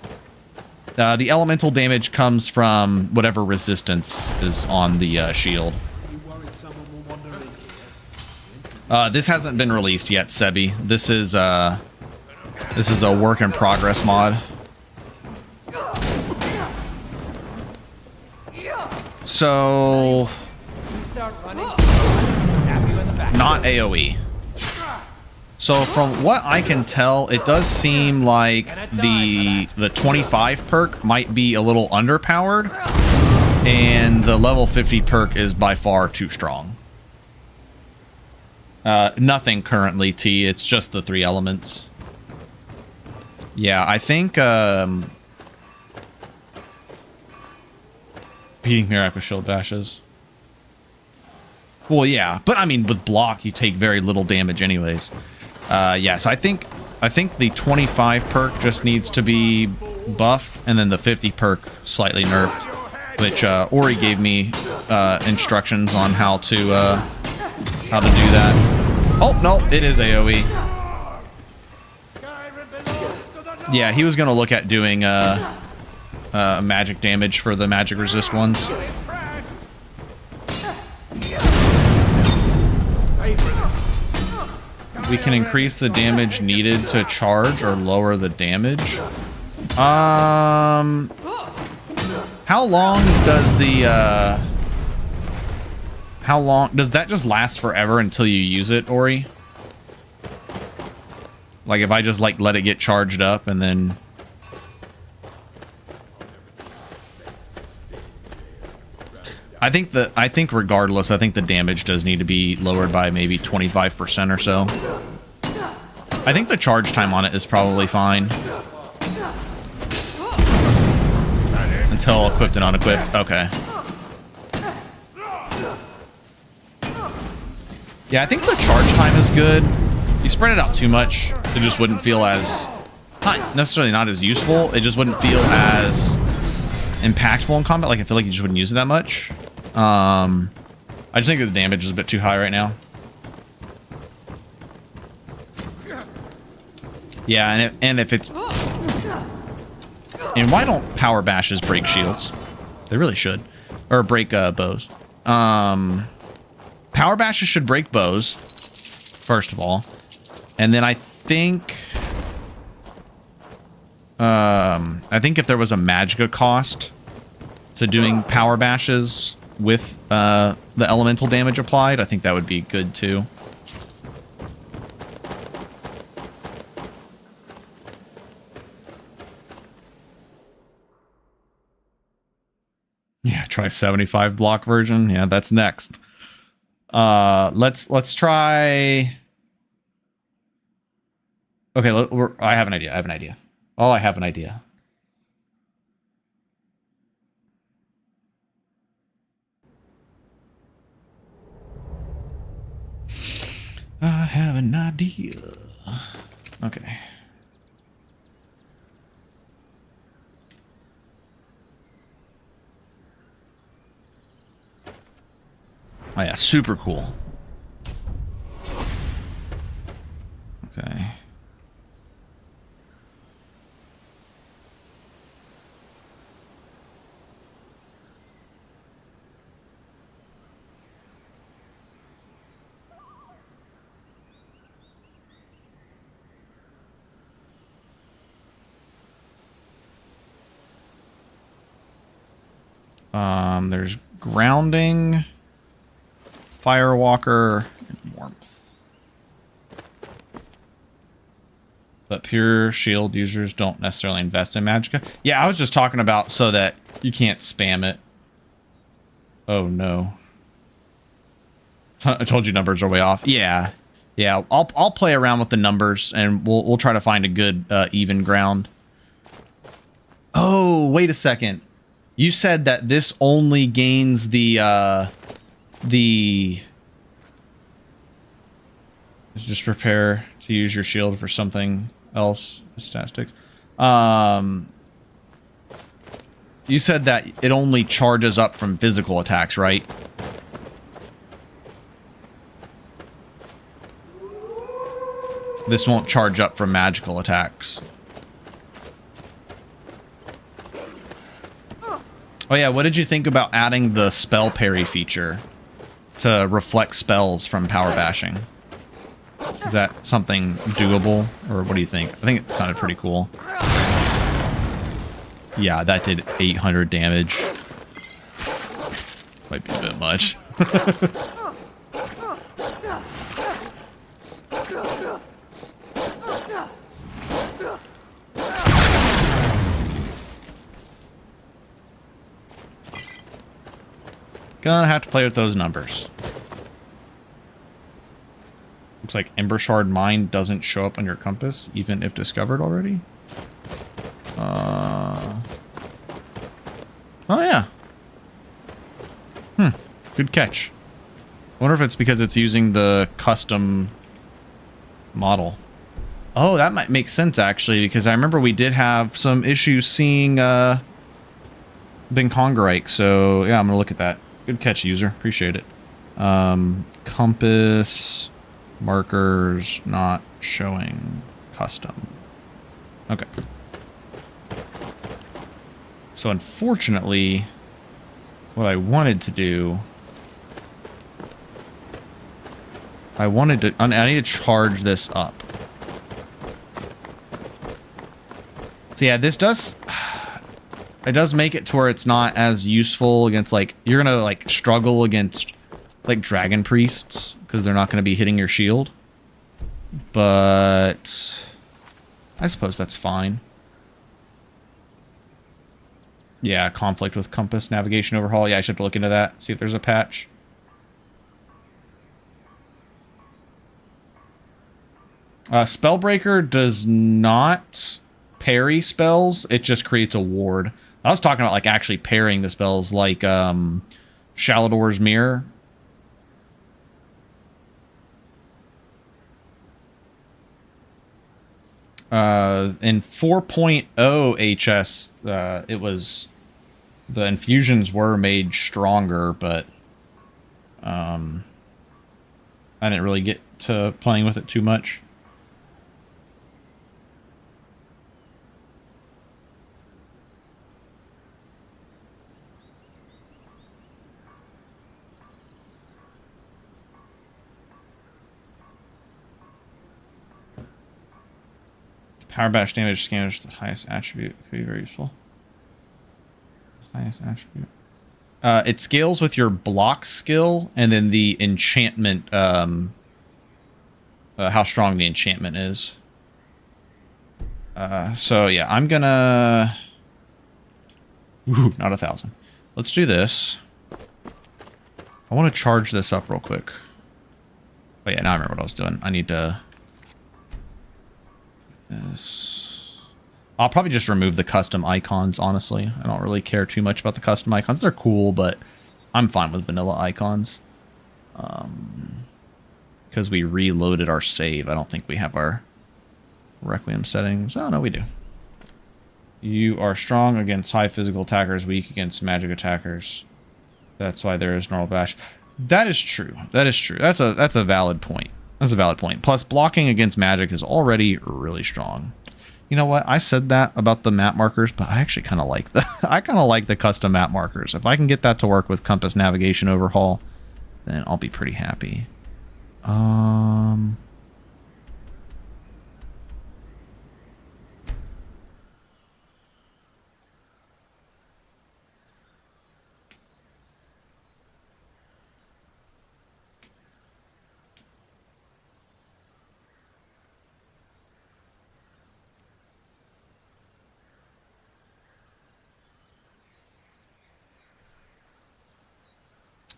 The elemental damage comes from whatever resistance is on the shield. This hasn't been released yet, Sebi. This is a work in progress mod. So, not AoE. So from what I can tell, it does seem like the 25 perk might be a little underpowered, and the level 50 perk is by far too strong. Nothing currently, T. It's just the 3 elements. Yeah, I think beating Mirak with shield bashes. Well, yeah, but I mean, with block, you take very little damage anyways. Yeah, so I think the 25 perk just needs to be buffed, and then the 50 perk slightly nerfed, which Ori gave me instructions on how to do that. Oh no, it is AoE. Yeah, he was gonna look at doing magic damage for the magic resist ones. We can increase the damage needed to charge or lower the damage. How long does the how long does that just last forever until you use it, Ori? Like if I just like let it get charged up and then I think regardless, I think the damage does need to be lowered by maybe 25% or so. I think the charge time on it is probably fine. Until equipped and unequipped. Okay. Yeah, I think the charge time is good. You spread it out too much, it just wouldn't feel as... Not necessarily not as useful, it just wouldn't feel as impactful in combat. Like, I feel like you just wouldn't use it that much. I just think the damage is a bit too high right now. Yeah, and if it's... And why don't power bashes break shields? They really should. Or break bows. Power bashes should break bows, first of all. And then I think if there was a magicka cost to doing power bashes with the elemental damage applied, I think that would be good too. Yeah, try 75 block version. Yeah, that's next. Let's try. Okay, I have an idea. Oh, I have an idea. I have an idea. Okay. Oh yeah, super cool. Okay. There's grounding, firewalker, and warmth. But pure shield users don't necessarily invest in magicka. Yeah, I was just talking about so that you can't spam it. Oh no. I told you numbers are way off. Yeah. Yeah, I'll play around with the numbers and we'll try to find a good even ground. Oh, wait a second. You said that this only gains the just prepare to use your shield for something else. Statistics. You said that it only charges up from physical attacks, right? This won't charge up from magical attacks. Oh yeah, what did you think about adding the spell parry feature to reflect spells from power bashing? Is that something doable, or what do you think? I think it sounded pretty cool. Yeah, that did 800 damage. Might be a bit much. Gonna have to play with those numbers. Looks like Ember Shard Mine doesn't show up on your compass, even if discovered already. Oh yeah. Good catch. Wonder if it's because it's using the custom model. Oh, that might make sense actually, because I remember we did have some issues seeing Benkongarite, so yeah, I'm gonna look at that. Good catch, user. Appreciate it. Compass markers not showing custom. Okay. So unfortunately, what I wanted to do, I need to charge this up. So yeah, this does, it does make it to where it's not as useful against, like, you're gonna like struggle against like dragon priests because they're not going to be hitting your shield. But I suppose that's fine. Yeah, conflict with compass navigation overhaul. Yeah, I should have to look into that, see if there's a patch. Spellbreaker does not parry spells. It just creates a ward. I was talking about like actually parrying the spells, like Shalador's Mirror. In 4.0 HS, it was, the infusions were made stronger, but I didn't really get to playing with it too much. Power bash damage scanners, the highest attribute, could be very useful. Highest attribute. It scales with your block skill and then the enchantment, how strong the enchantment is. So yeah, I'm gonna... Ooh, not 1,000. Let's do this. I want to charge this up real quick. Oh yeah, now I remember what I was doing. I need to... I'll probably just remove the custom icons, honestly. I don't really care too much about the custom icons. They're cool, but I'm fine with vanilla icons. Because we reloaded our save. I don't think we have our Requiem settings. Oh, no, we do. You are strong against high physical attackers, weak against magic attackers. That's why there is normal bash. That is true. That is true. That's a valid point. That's a valid point. Plus, blocking against magic is already really strong. You know what? I said that about the map markers, but I actually kind of like the I kind of like the custom map markers. If I can get that to work with compass navigation overhaul, then I'll be pretty happy.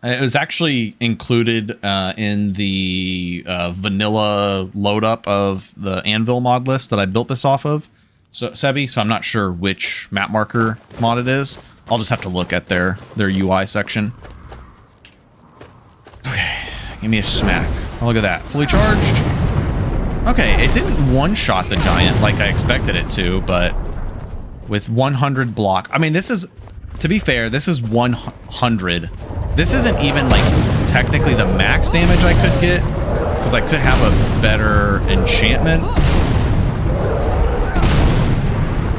It was actually included in the vanilla load up of the Anvil mod list that I built this off of. So Sebi, so I'm not sure which map marker mod it is. I'll just have to look at their UI section. Okay, give me a smack. Oh, look at that, fully charged. Okay, it didn't one-shot the giant like I expected it to, but with 100 block. I mean, this is to be fair, this is 100. This isn't even like technically the max damage I could get, because I could have a better enchantment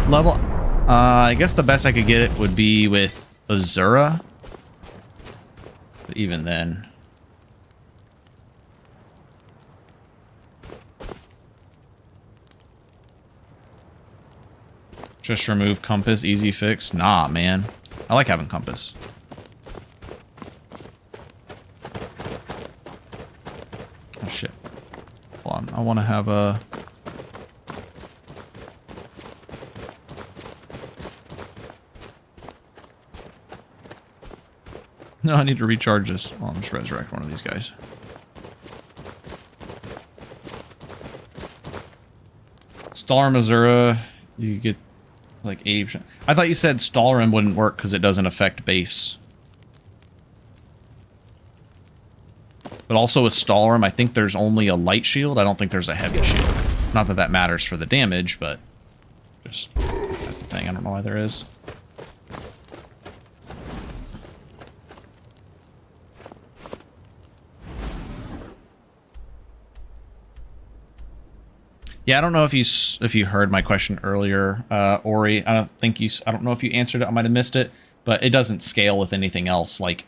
level. I guess the best I could get it would be with Azura, but even then. Just remove compass, easy fix. Nah, man. I like having compass. Oh, shit. Hold on. I want to have a... No, I need to recharge this. Well, I'll just resurrect one of these guys. Stalrim Azura, you get like 80%. I thought you said Stalrim wouldn't work because it doesn't affect base. But also with Stalrim, I think there's only a light shield. I don't think there's a heavy shield. Not that that matters for the damage, but just that's the thing. I don't know why there is. Yeah, I don't know if you heard my question earlier, Ori. I don't know if you answered it. I might have missed it, but it doesn't scale with anything else. Like,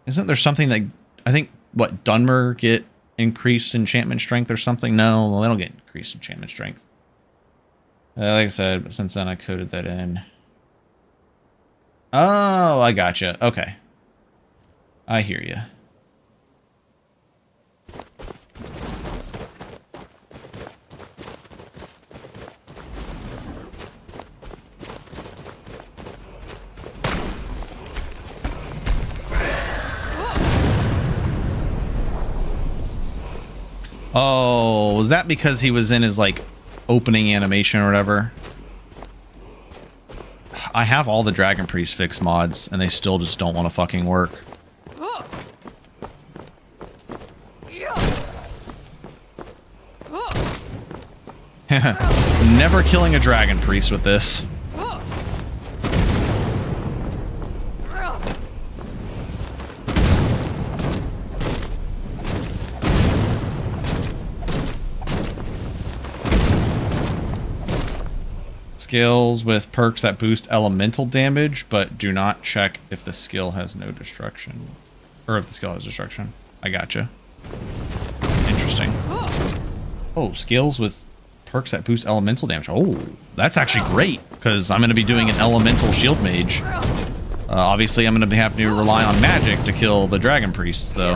isn't there something that I think what Dunmer get increased enchantment strength or something? No, they don't get increased enchantment strength. Like I said, but since then I coded that in. Oh, I gotcha. Okay, I hear you. Oh, was that because he was in his, like, opening animation or whatever? I have all the Dragon Priest fix mods, and they still just don't want to fucking work. Never killing a Dragon Priest with this. Skills with perks that boost elemental damage, but do not check if the skill has no destruction. Or if the skill has destruction. I gotcha. Interesting. Oh, skills with perks that boost elemental damage. Oh, that's actually great, because I'm going to be doing an elemental shield mage. Obviously, I'm going to have to rely on magic to kill the Dragon Priests, though.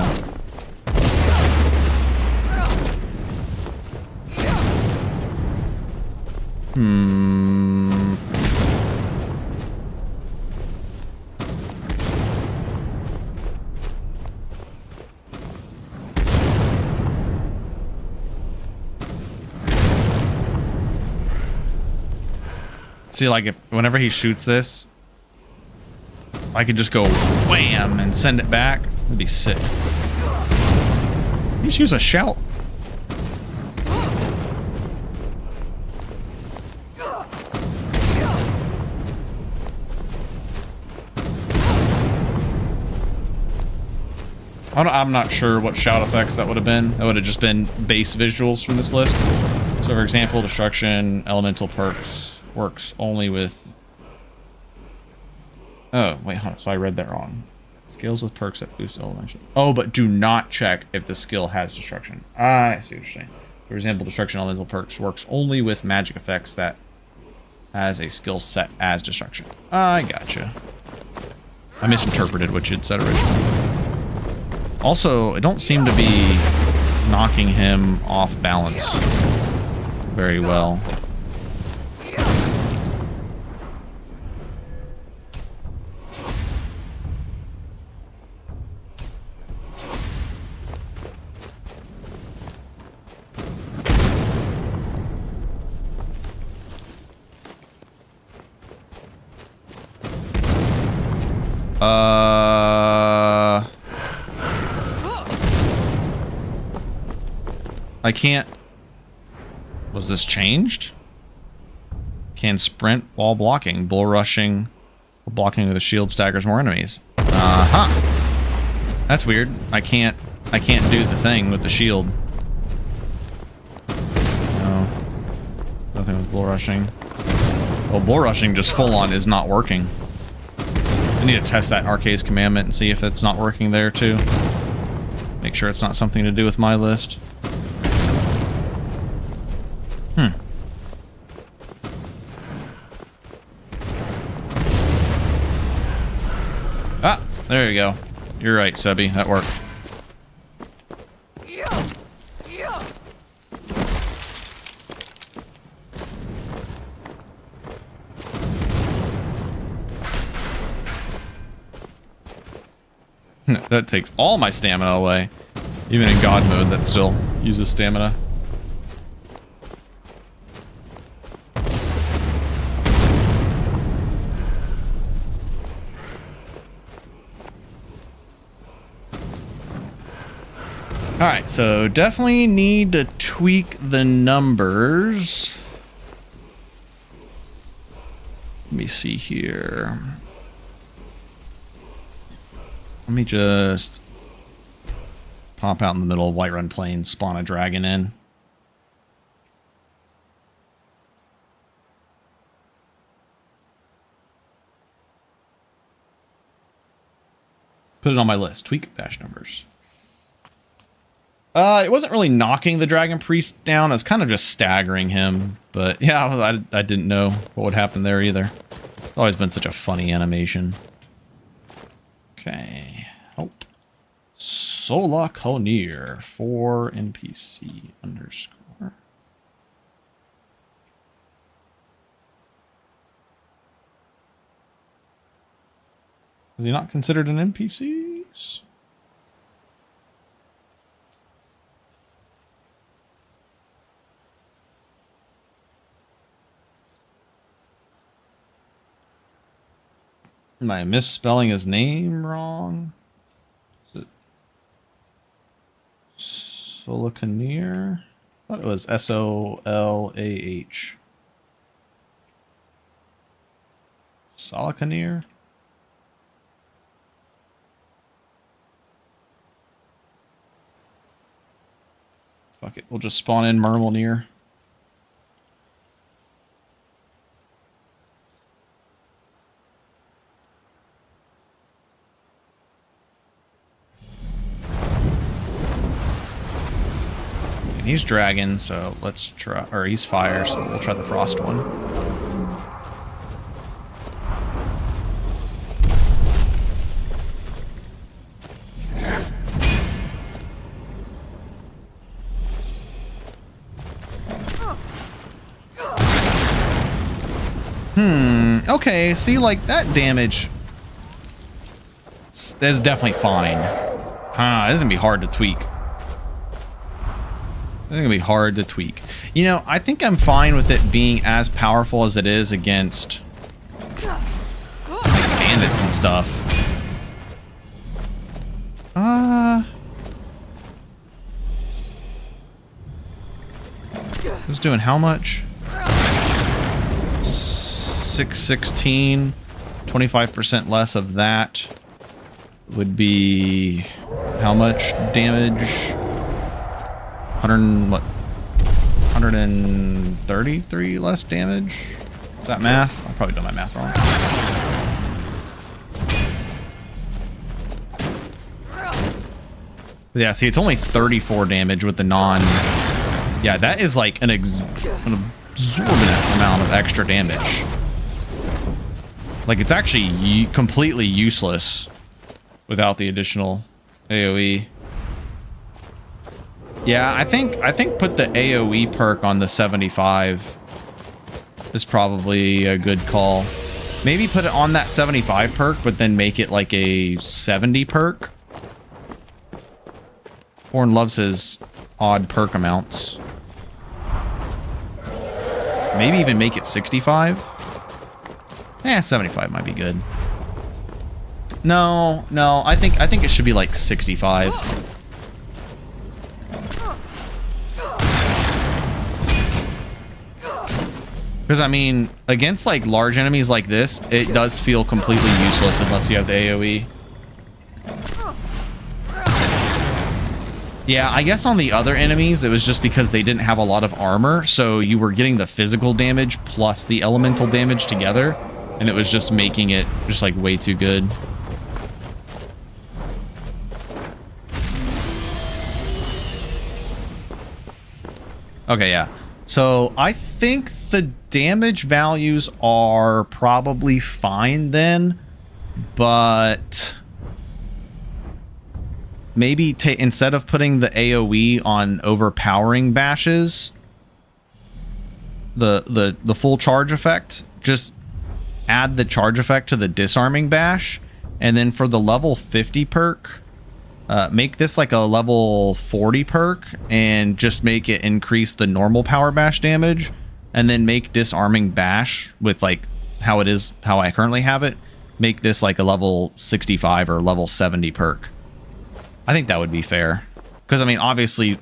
See, like, whenever he shoots this, I could just go wham and send it back. That'd be sick. Just use a shout. I'm not sure what shout effects that would have been. That would have just been base visuals from this list. So, for example, destruction, elemental perks. Works only with... Oh, wait, hold on. So I read that wrong. Skills with perks that boost elemental. Oh, but do not check if the skill has destruction. I see what you're saying. For example, destruction elemental perks works only with magic effects that has a skill set as destruction. I gotcha. I misinterpreted what you'd said originally. Also, I don't seem to be knocking him off balance very well. I can't... Was this changed? Can sprint while blocking. Bull rushing Blocking with a shield staggers more enemies. Uh-huh. That's weird. I can't do the thing with the shield. No. Nothing with bull rushing. Well, bull rushing just full on is not working. I need to test that Arcade's commandment and see if it's not working there too. Make sure it's not something to do with my list. Ah, there you go. You're right, Sebi. That worked. That takes all my stamina away. Even in God mode, that still uses stamina. Alright, so definitely need to tweak the numbers. Let me see here. Let me just pop out in the middle of Whiterun Plains, spawn a dragon in. Put it on my list. Tweak dash numbers. It wasn't really knocking the Dragon Priest down. I was kind of just staggering him. But yeah, I didn't know what would happen there either. It's always been such a funny animation. Okay. Help. Sola Conir. 4 NPC underscore. Is he not considered an NPC? Am I misspelling his name wrong? Is it Solakanir? I thought it was S-O-L-A-H. Solakanir? Fuck it, we'll just spawn in Myrmilnir. He's dragon, so let's try, or he's fire, so we'll try the frost one. Okay, see, like, that damage, that's definitely fine. This is gonna be hard to tweak. It's gonna be hard to tweak. You know, I think I'm fine with it being as powerful as it is against like bandits and stuff. Who's doing how much? 616. 25% less of that would be how much damage? 133 less damage? Is that math? I've probably done my math wrong. But yeah, see, it's only 34 damage with the non... Yeah, that is like an exorbitant amount of extra damage. Like, it's actually completely useless without the additional AoE. Yeah, I think put the AoE perk on the 75 is probably a good call. Maybe put it on that 75 perk, but then make it like a 70 perk. Horn loves his odd perk amounts. Maybe even make it 65. 75 might be good. No, I think it should be like 65. Because, I mean, against, like, large enemies like this, it does feel completely useless unless you have the AoE. Yeah, I guess on the other enemies, it was just because they didn't have a lot of armor, so you were getting the physical damage plus the elemental damage together, and it was just making it just, like, way too good. Okay, yeah. So I think the damage values are probably fine then, but maybe instead of putting the AoE on overpowering bashes, the full charge effect, just add the charge effect to the disarming bash, and then for the level 50 perk, make this like a level 40 perk and just make it increase the normal power bash damage, and then make disarming bash with like how it is, how I currently have it, make this like a level 65 or level 70 perk. I think that would be fair. Because, I mean, obviously,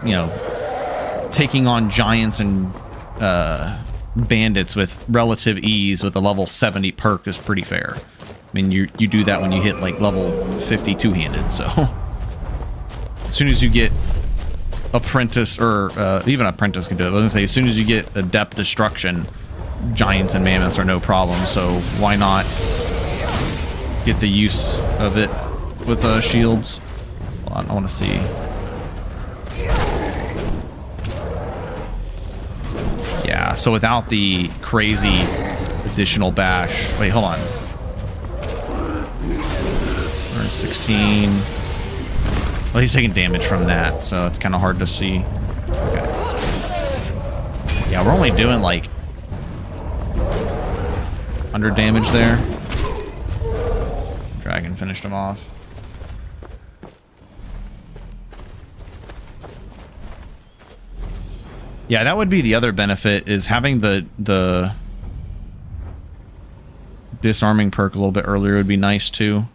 you know, taking on giants and bandits with relative ease with a level 70 perk is pretty fair. I mean, you do that when you hit, like, level 50 two-handed, so... As soon as you get Apprentice, or even Apprentice can do it. I was going to say, as soon as you get Adept Destruction, giants and mammoths are no problem, so why not get the use of it with shields? Hold on, I want to see. Yeah, so without the crazy additional bash... Wait, hold on. 16. Well, he's taking damage from that, so it's kind of hard to see. Okay. Yeah, we're only doing like 100 damage there. Dragon finished him off. Yeah, that would be the other benefit, is having the disarming perk a little bit earlier would be nice too.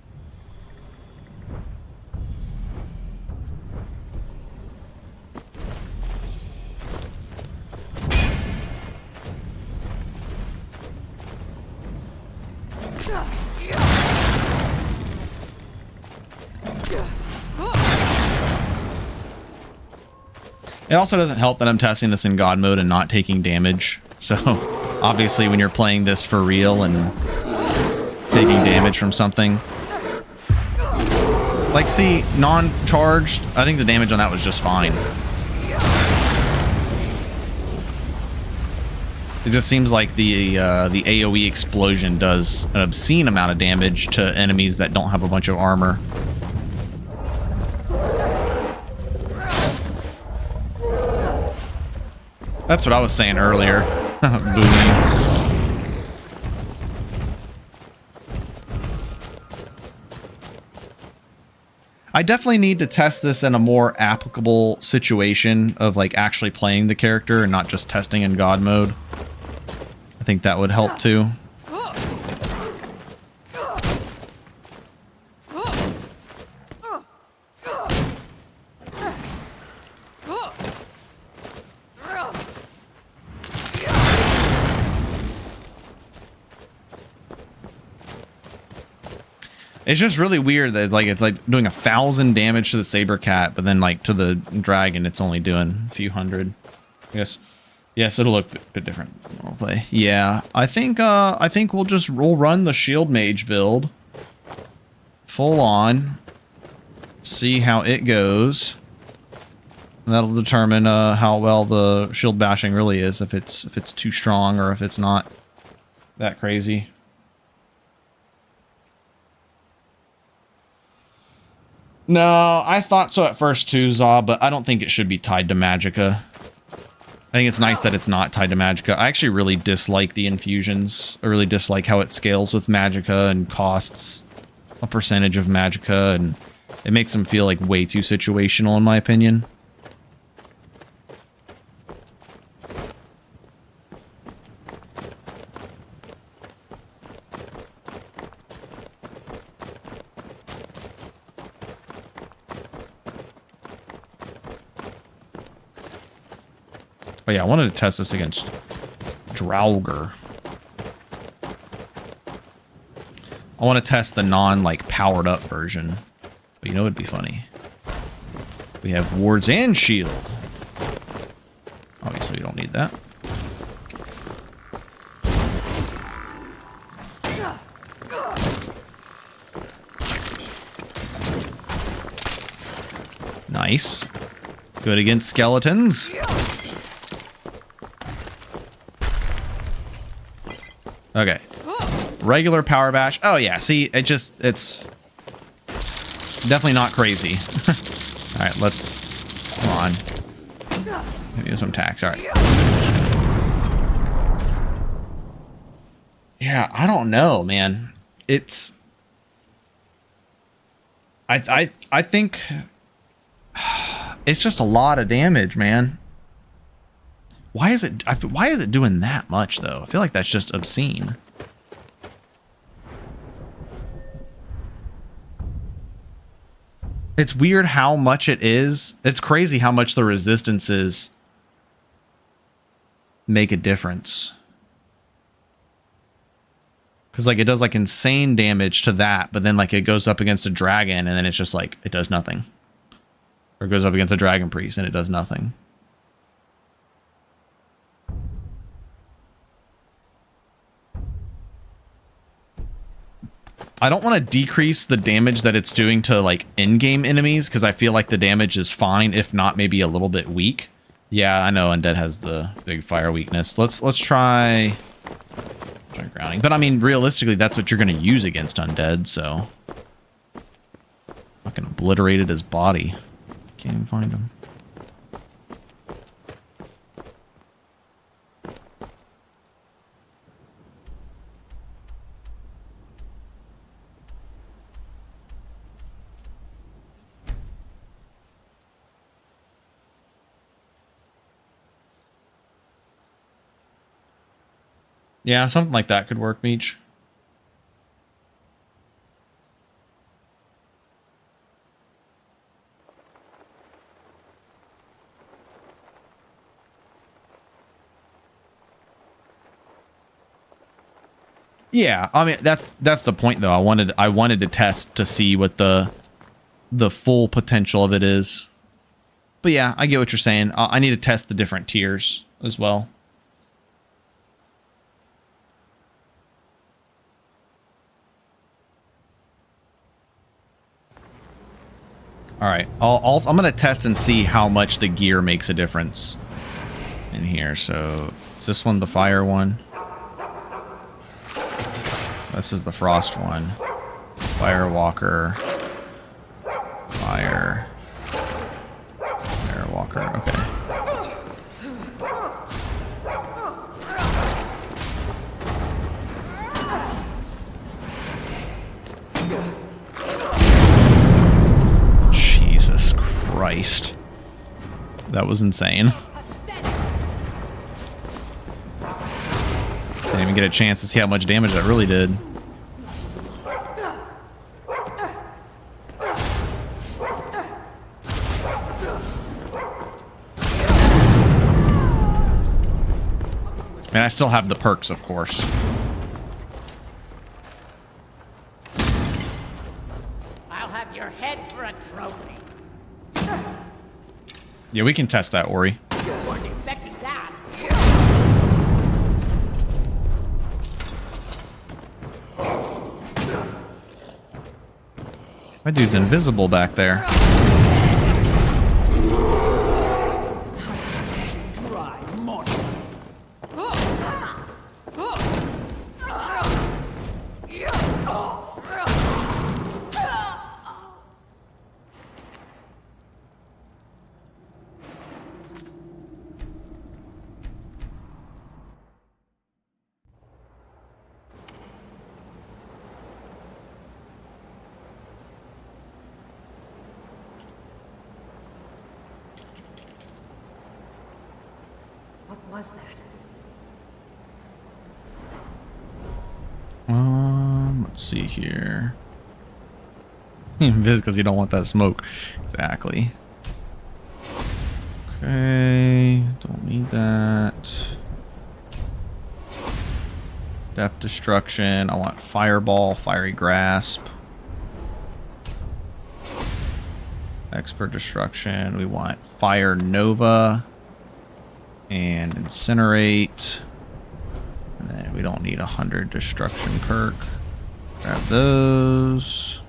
It also doesn't help that I'm testing this in God mode and not taking damage. So, obviously, when you're playing this for real and taking damage from something... Like, see, non-charged, I think the damage on that was just fine. It just seems like the AoE explosion does an obscene amount of damage to enemies that don't have a bunch of armor. That's what I was saying earlier. Booming. I definitely need to test this in a more applicable situation of like actually playing the character and not just testing in God mode. I think that would help too. It's just really weird that it's like doing 1,000 damage to the saber cat, but then like to the dragon, it's only doing a few hundred. Yes, it'll look a bit different. I'll play. Yeah, I think we'll run the shield mage build full on, see how it goes. And that'll determine how well the shield bashing really is, if it's too strong or if it's not that crazy. No, I thought so at first too, Zaw, but I don't think it should be tied to Magicka. I think it's nice that it's not tied to Magicka. I actually really dislike the infusions. I really dislike how it scales with Magicka and costs a percentage of Magicka, and it makes them feel like way too situational in my opinion. But yeah, I wanted to test this against Draugr. I want to test the non-like powered up version. But you know it'd be funny. We have wards and shield. Obviously we don't need that. Nice. Good against skeletons. Okay. Regular power bash. Oh yeah, see, it's definitely not crazy. Alright, let's come on. Maybe some attacks. Alright. Yeah, I don't know, man. It's I think it's just a lot of damage, man. Why is it doing that much though? I feel like that's just obscene. It's weird how much it is. It's crazy how much the resistances make a difference. Because like it does like insane damage to that, but then like it goes up against a dragon and then it's just like it does nothing. Or it goes up against a dragon priest and it does nothing. I don't want to decrease the damage that it's doing to like in-game enemies because I feel like the damage is fine, if not maybe a little bit weak. Yeah, I know Undead has the big fire weakness. Let's try grounding. But I mean, realistically, that's what you're going to use against Undead, so fucking obliterated his body. Can't even find him. Yeah, something like that could work, Meech. Yeah, I mean that's the point though. I wanted to test to see what the full potential of it is. But yeah, I get what you're saying. I need to test the different tiers as well. All right, I'm gonna test and see how much the gear makes a difference in here. So is this one the fire one? This is the frost one. Fire walker. Fire walker. Okay. Jesus Christ. That was insane. Didn't even get a chance to see how much damage that really did. And I still have the perks, of course. I'll have your head for a trophy. Yeah, we can test that, Ori. You weren't expecting that. My dude's invisible back there. What was that? Let's see here. Invis because you don't want that smoke. Exactly. Okay, don't need that. Depth destruction. I want fireball, fiery grasp. Expert destruction. We want fire nova and incinerate. And then we don't need 100 destruction perk. Grab those.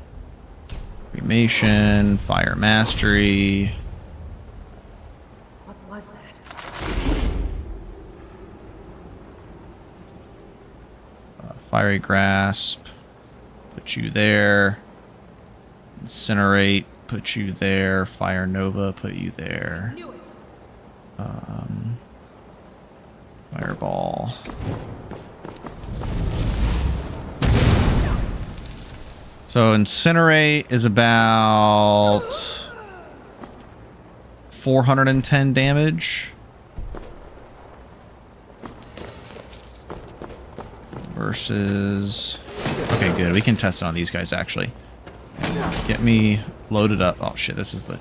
Cremation, fire mastery. What was that? Fiery grasp. Put you there. Incinerate. Put you there. Fire nova. Put you there. Fireball. So incinerate is about 410 damage. Versus... Okay, good. We can test it on these guys, actually. Get me loaded up. Oh, shit. This is the...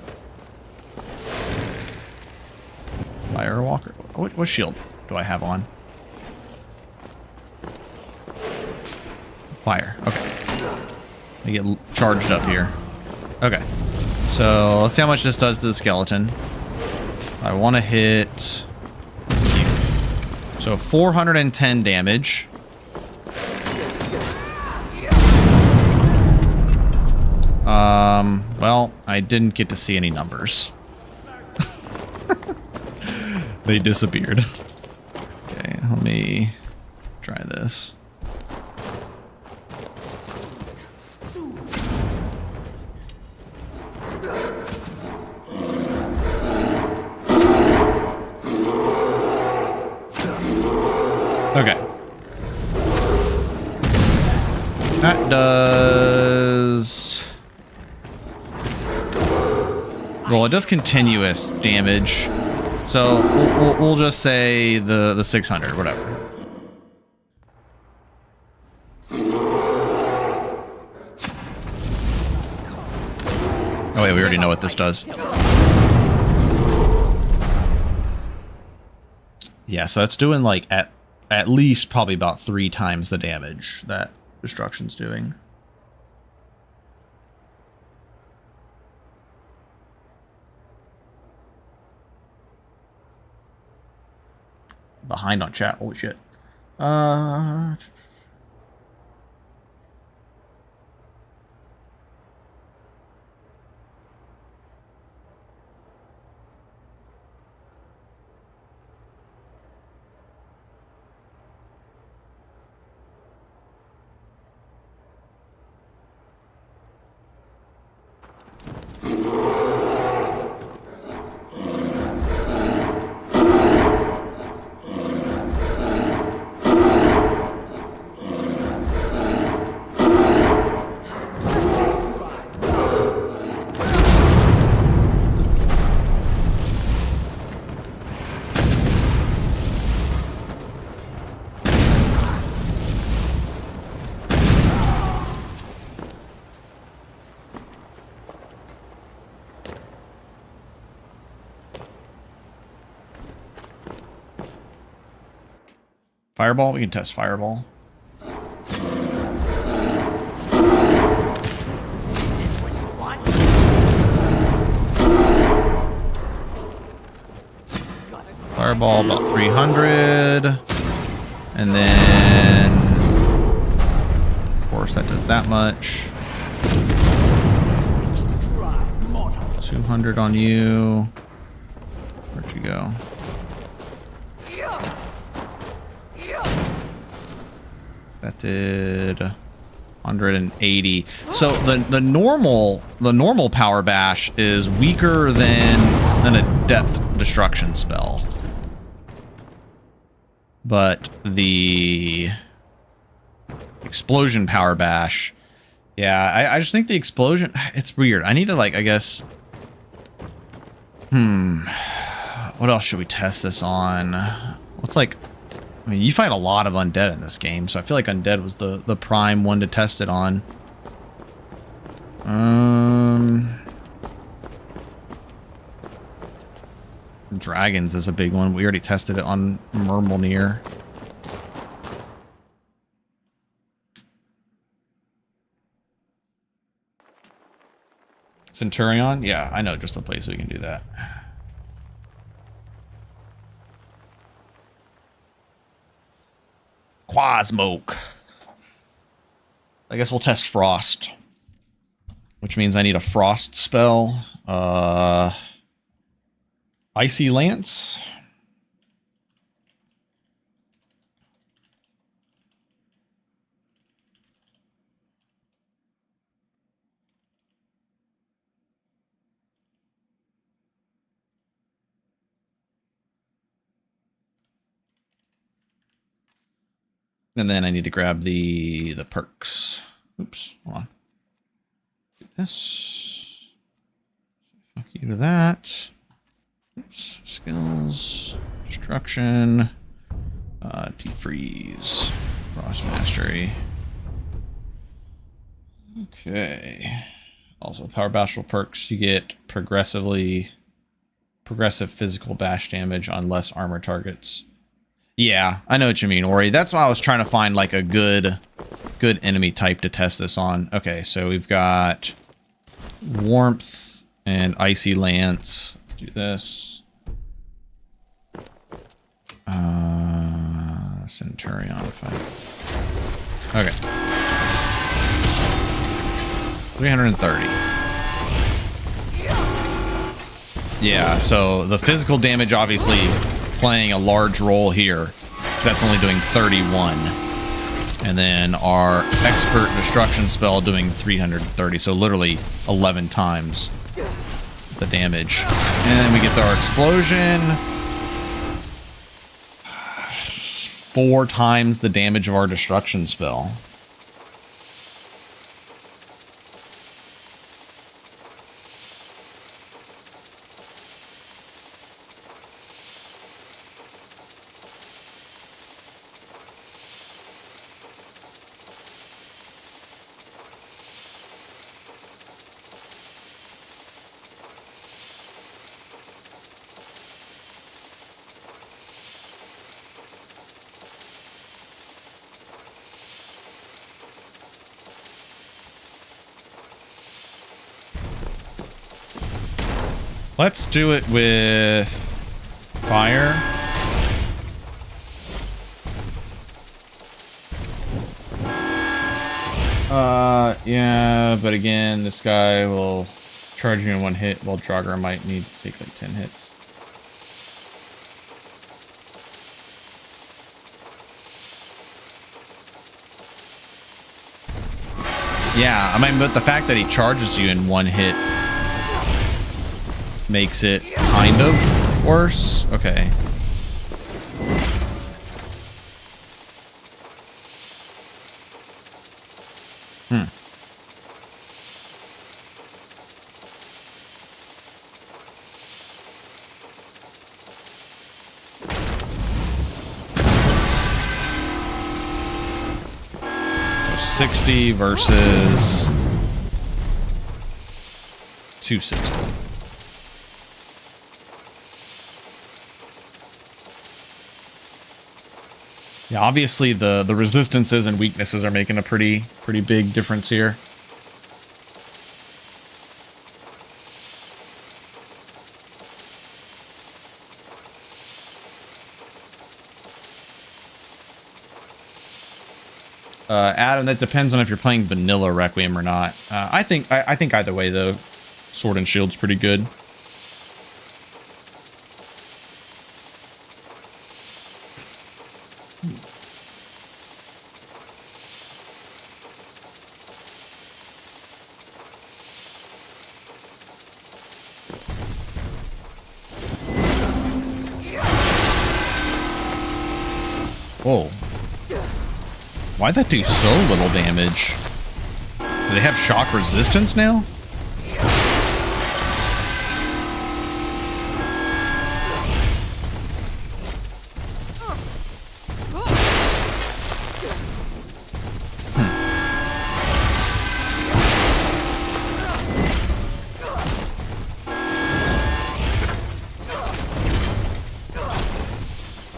Firewalker. What shield do I have on? Fire. Okay. I get charged up here. Okay. So, let's see how much this does to the skeleton. I want to hit... you. So, 410 damage. Well, I didn't get to see any numbers. They disappeared. Okay, let me try this. Okay. That does... Well, it does continuous damage. So, we'll just say the 600, whatever. Oh wait, we already know what this does. Yeah, so that's doing like at least probably about 3 times the damage that destruction's doing. Behind on chat, holy shit. Fireball? We can test Fireball. Fireball about 300. And then... Of course, that does that much. 200 on you. Where'd you go? That did 180. So the normal power bash is weaker than an adept destruction spell. But the explosion power bash, yeah, I just think the explosion, it's weird. I need to, like, I guess, what else should we test this on? What's like, I mean, you fight a lot of undead in this game, so I feel like undead was the prime one to test it on. Dragons is a big one. We already tested it on Murmulnir. Centurion? Yeah, I know just the place we can do that. Quasmoke. I guess we'll test Frost. Which means I need a Frost spell. Icy Lance. And then I need to grab the perks. Oops, hold on. Do this. Fuck you to that. Oops, skills, destruction, deep freeze, frost mastery. Okay. Also, power bashful perks. You get progressive physical bash damage on less armor targets. Yeah, I know what you mean, Ori. That's why I was trying to find like a good enemy type to test this on. Okay, so we've got warmth and icy lance. Let's do this. Centurion fight. Okay. 330. Yeah, so the physical damage obviously playing a large role here. That's only doing 31. And then our expert destruction spell doing 330. So literally 11 times the damage. And then we get our explosion. 4 times the damage of our destruction spell. Let's do it with fire. Yeah, but again, this guy will charge you in 1 hit, while Draugr might need to take like 10 hits. Yeah, I mean, but the fact that he charges you in 1 hit makes it kind of worse. Okay. So 60 versus 260. Yeah, obviously the resistances and weaknesses are making a pretty big difference here. Adam, that depends on if you're playing vanilla Requiem or not. I think either way though, Sword and Shield's pretty good. Whoa. Why'd that do so little damage? Do they have shock resistance now?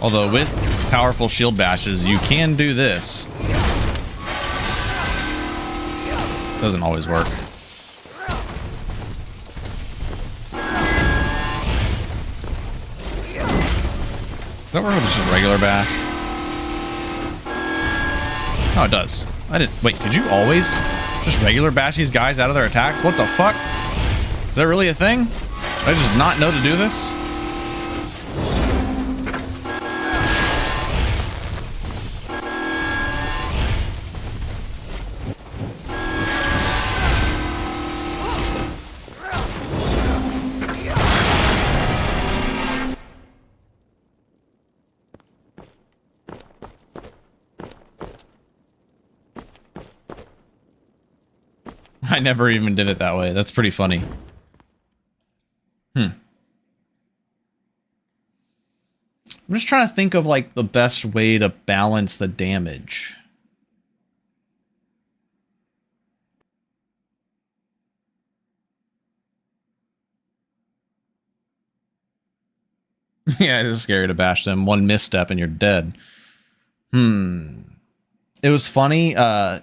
Although with powerful shield bashes, you can do this. Doesn't always work. Does that work with just a regular bash? Oh, it does. I didn't. Wait, could you always just regular bash these guys out of their attacks? What the fuck? Is that really a thing? Did I just not know to do this? I never even did it that way. That's pretty funny. I'm just trying to think of like the best way to balance the damage. Yeah, it is scary to bash them. One misstep and you're dead. It was funny.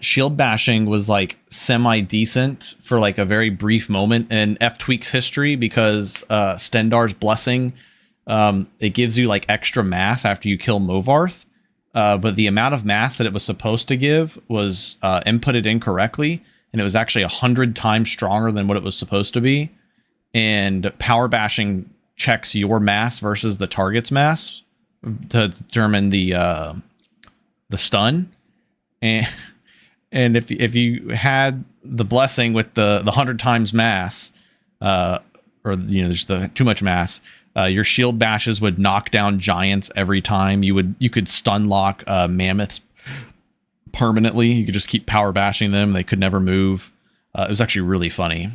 Shield bashing was like semi-decent for like a very brief moment in ftweaks history because Stendarr's Blessing, it gives you like extra mass after you kill Movarth. But the amount of mass that it was supposed to give was inputted incorrectly, and it was actually 100 times stronger than what it was supposed to be. And power bashing checks your mass versus the target's mass to determine the stun. And if you had the blessing with the 100 times mass, or you know, there's too much mass, your shield bashes would knock down giants every time. You could stun lock mammoths permanently. You could just keep power bashing them; they could never move. It was actually really funny.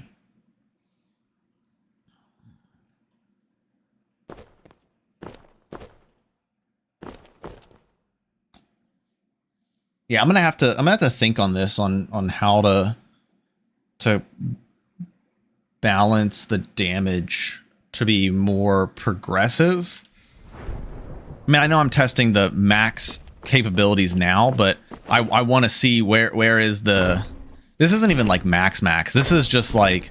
Yeah, I'm gonna have to think on this on how to balance the damage to be more progressive. I mean, I know I'm testing the max capabilities now, but I want to see where is the. This isn't even like max. This is just like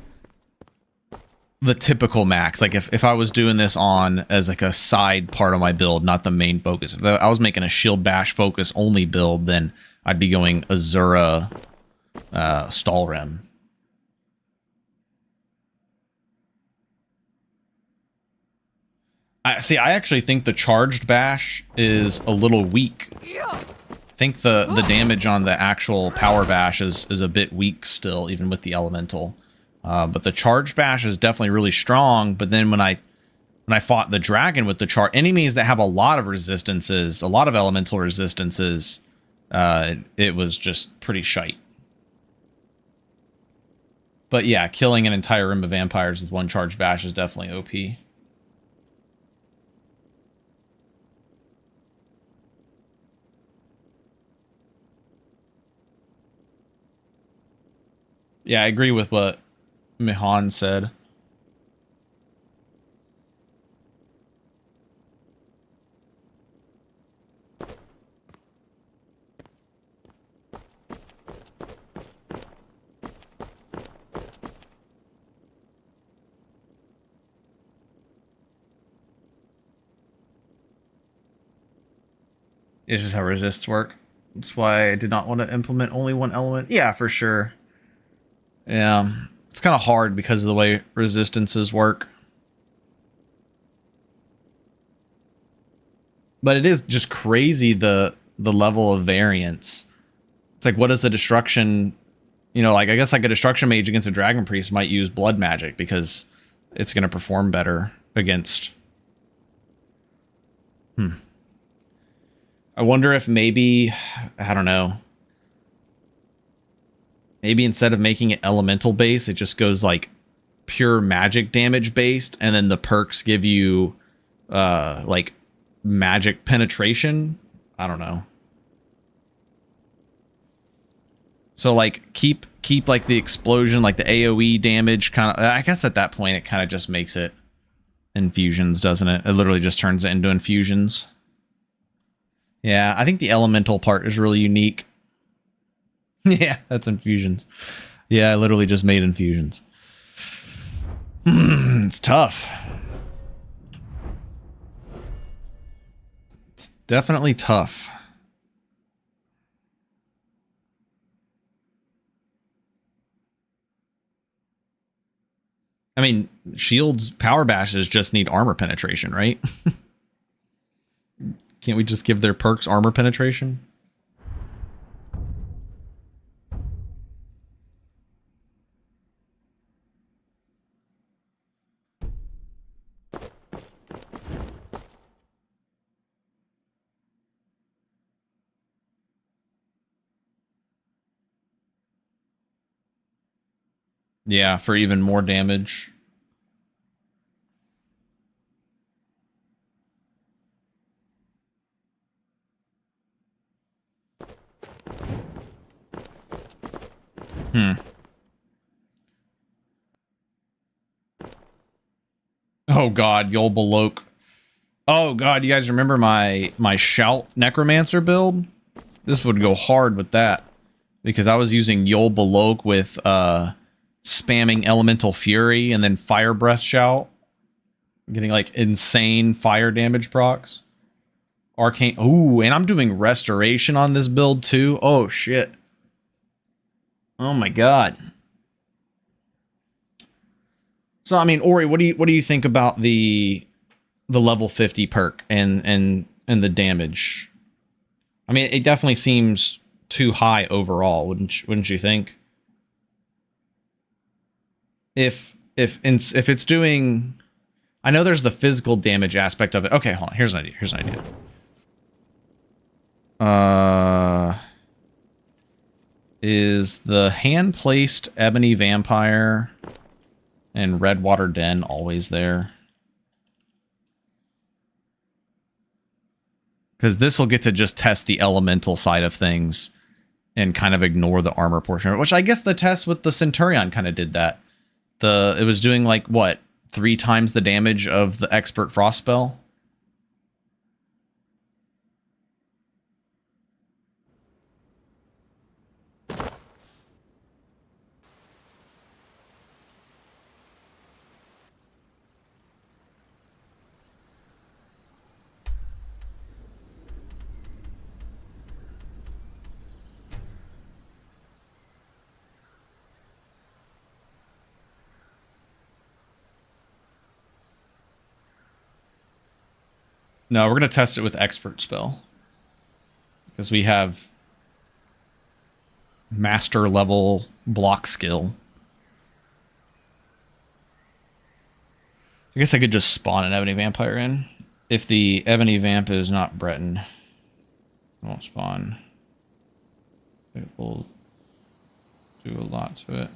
the typical max. Like if I was doing this on as like a side part of my build, not the main focus. If I was making a shield bash focus only build, then I'd be going Azura Stalrim. I actually think the charged bash is a little weak. I think the damage on the actual power bash is a bit weak still, even with the elemental. But the charged bash is definitely really strong. But then when I fought the dragon with the enemies that have a lot of resistances, a lot of elemental resistances, it was just pretty shite. But yeah, killing an entire room of vampires with one charged bash is definitely OP. Yeah, I agree with what Mihan said. It's just how resists work. That's why I did not want to implement only one element. Yeah, for sure. Yeah, it's kind of hard because of the way resistances work. But it is just crazy the level of variance. It's like, what is a destruction? You know, like I guess like a destruction mage against a dragon priest might use blood magic because it's going to perform better against. I wonder if maybe, I don't know. Maybe instead of making it elemental based, it just goes like pure magic damage based, and then the perks give you like magic penetration. I don't know. So like keep like the explosion, like the AoE damage kind of. I guess at that point it kind of just makes it infusions, doesn't it? It literally just turns it into infusions. Yeah, I think the elemental part is really unique. Yeah, that's infusions. Yeah, I literally just made infusions. It's tough. definitely tough. I mean, shields, power bashes just need armor penetration, right? Can't we just give their perks armor penetration? Yeah, for even more damage. Oh god, Yol Balok. Oh god, you guys remember my Shout Necromancer build? This would go hard with that. Because I was using Yol Balok with spamming Elemental Fury and then Fire Breath Shout. Getting like insane fire damage procs. Arcane. Ooh, and I'm doing Restoration on this build too. Oh shit. Oh my god. So I mean, Ori, what do you think about the level 50 perk and the damage? I mean, it definitely seems too high overall, wouldn't you think? If it's doing, I know there's the physical damage aspect of it. Okay, hold on. Here's an idea. Is the hand-placed Ebony Vampire and Redwater Den always there? Because this will get to just test the elemental side of things and kind of ignore the armor portion of it, which I guess the test with the Centurion kind of did that. It was doing like, what, 3 times the damage of the Expert Frost spell? No, we're going to test it with Expert Spell. Because we have Master level block skill. I guess I could just spawn an Ebony Vampire in. If the Ebony Vamp is not Breton, it won't spawn. It will do a lot to it.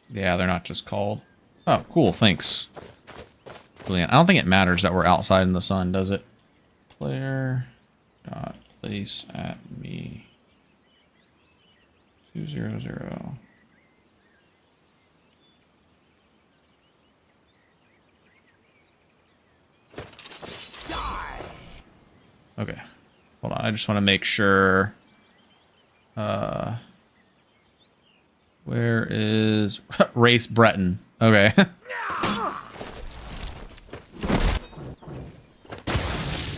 Yeah, they're not just called. Oh, cool. Thanks. Brilliant. I don't think it matters that we're outside in the sun, does it? Player dot place at me 200. Okay. Hold on. I just want to make sure. Where is Race Breton? Okay. He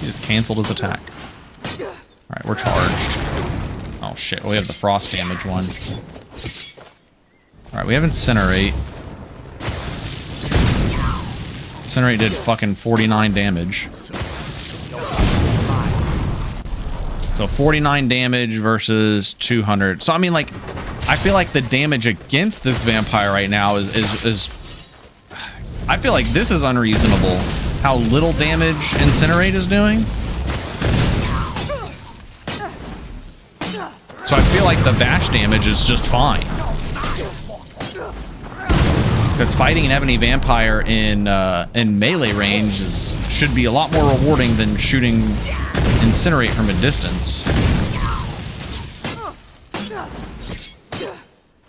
just canceled his attack. Alright, we're charged. Oh shit, we have the frost damage one. Alright, we have Incinerate. Incinerate did fucking 49 damage. So 49 damage versus 200. So I mean, like, I feel like the damage against this vampire right now is I feel like this is unreasonable. How little damage Incinerate is doing. So I feel like the bash damage is just fine. Because fighting an ebony vampire in melee range should be a lot more rewarding than shooting incinerate from a distance.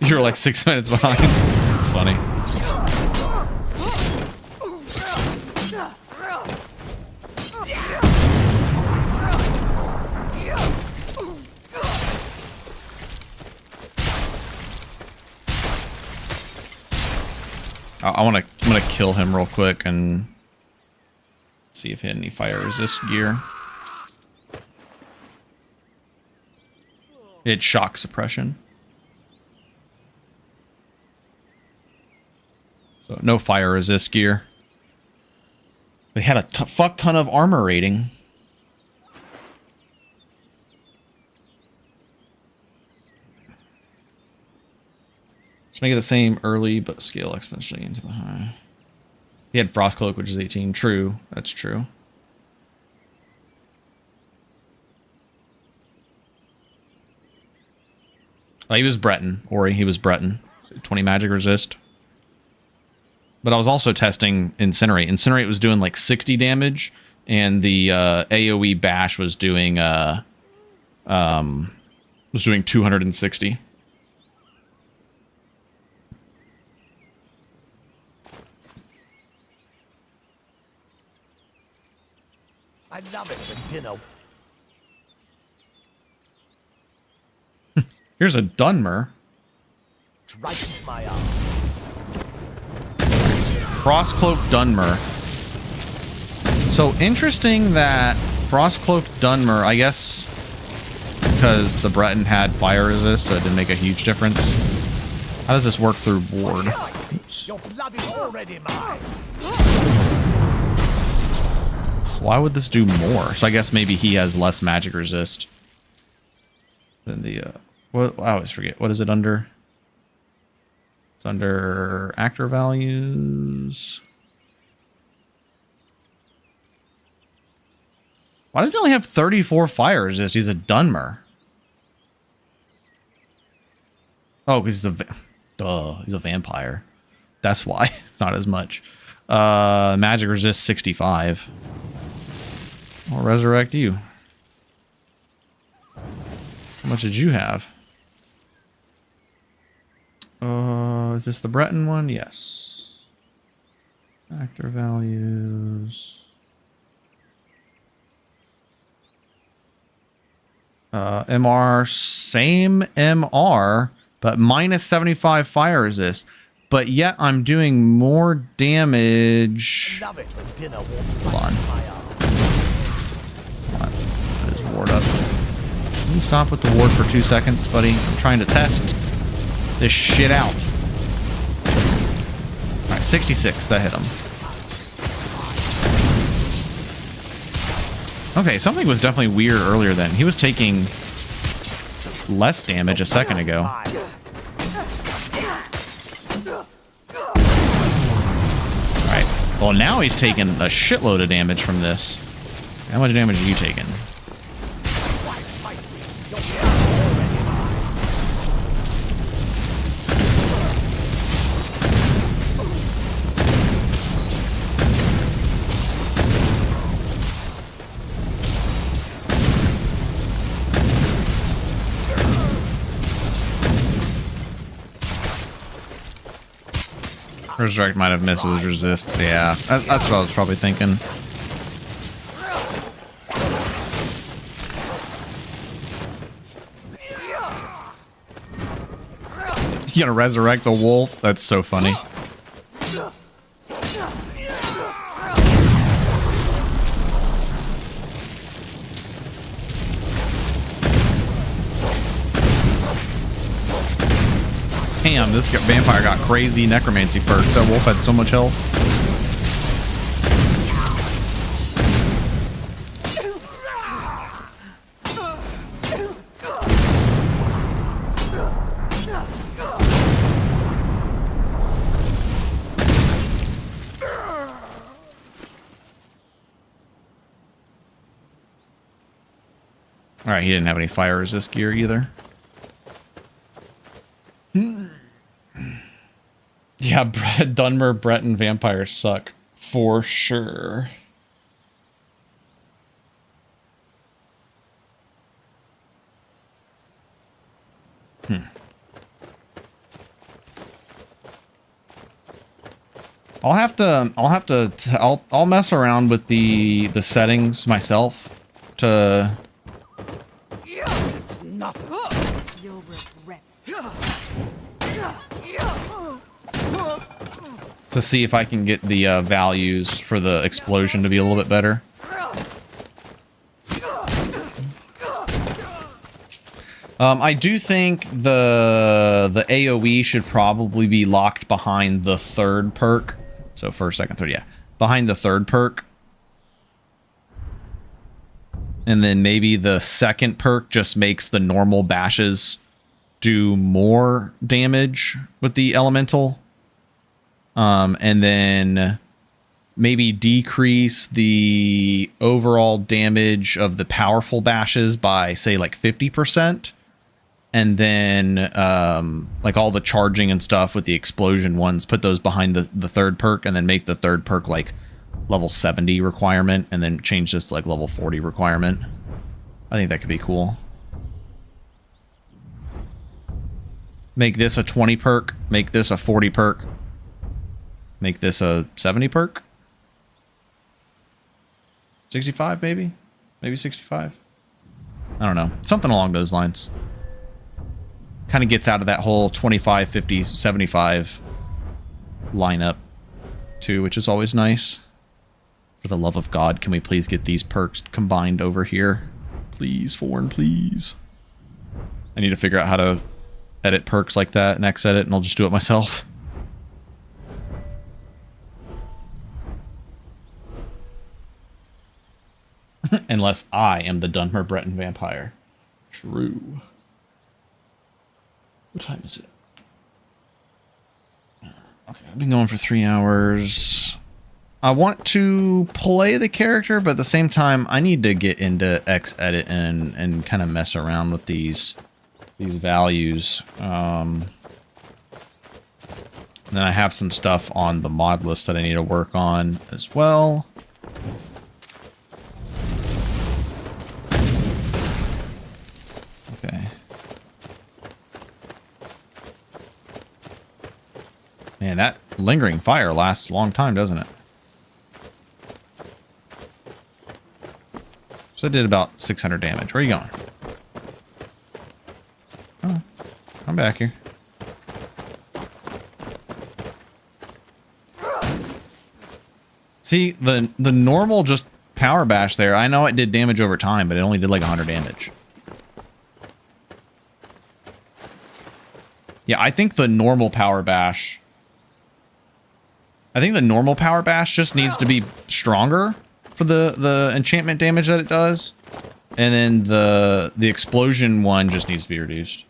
You're like 6 minutes behind. It's funny. I'm gonna kill him real quick and see if he had any fire resist gear. He had shock suppression. So no fire resist gear. They had a fuck ton of armor rating. Let's make it the same early, but scale exponentially into the high. He had Frost Cloak, which is 18. True. That's true. Oh, he was Breton. Ori, he was Breton. 20 magic resist. But I was also testing Incinerate. Incinerate was doing like 60 damage, and the AoE Bash was doing 260. I love it for dinner. Here's a Dunmer. It's right into my arm. Frostcloak Dunmer. So interesting that Frostcloak Dunmer, I guess because the Breton had fire resist, so it didn't make a huge difference. How does this work through ward? Oops. You're bloody already mine. Why would this do more? So I guess maybe he has less magic resist than the what, I always forget. What is it under? It's under actor values. Why does he only have 34 fire resist? He's a Dunmer. Oh, because he's a vampire. That's why it's not as much. Magic resist 65. I'll resurrect you. How much did you have? Is this the Breton one? Yes. Actor values. MR, same MR, but minus 75 fire resist. But yet I'm doing more damage. Love it when dinner Hold on. Put his ward up. Can you stop with the ward for 2 seconds, buddy? I'm trying to test this shit out. Alright, 66. That hit him. Okay, something was definitely weird earlier then. He was taking less damage a second ago. Alright. Well, now he's taking a shitload of damage from this. How much damage are you taking? Resurrect might have missed with his resists. Yeah, that's what I was probably thinking. You gonna resurrect the wolf? That's so funny. Damn, this vampire got crazy necromancy perks. That wolf had so much health. Alright, he didn't have any fire resist gear either. Yeah, Dunmer, Brett, and vampires suck. For sure. I'll mess around with the settings myself to It's nothing. You'll regret. to see if I can get the values for the explosion to be a little bit better. I do think the AoE should probably be locked behind the third perk. So first, second, third, yeah. Behind the third perk. And then maybe the second perk just makes the normal bashes do more damage with the elemental. And then maybe decrease the overall damage of the powerful bashes by, say, like 50%. And then like all the charging and stuff with the explosion ones, put those behind the third perk, and then make the third perk like level 70 requirement, and then change this to like level 40 requirement. I think that could be cool. Make this a 20 perk, make this a 40 perk, make this a 70 perk. 65 maybe? Maybe 65? I don't know. Something along those lines. Kind of gets out of that whole 25, 50, 75 lineup too, which is always nice. For the love of God, can we please get these perks combined over here? Please, Foreign, please. I need to figure out how to edit perks like that in Xedit, and I'll just do it myself. Unless I am the Dunmer Breton vampire. True. What time is it? Okay, I've been going for 3 hours. I want to play the character, but at the same time, I need to get into Xedit and kind of mess around with these values. Then I have some stuff on the mod list that I need to work on as well. Okay. Man, that lingering fire lasts a long time, doesn't it? So it did about 600 damage. Where are you going? Oh, I'm back here. See, the normal just power bash there, I know it did damage over time, but it only did like 100 damage. Yeah, I think the normal power bash... just needs to be stronger for the enchantment damage that it does. And then the explosion one just needs to be reduced.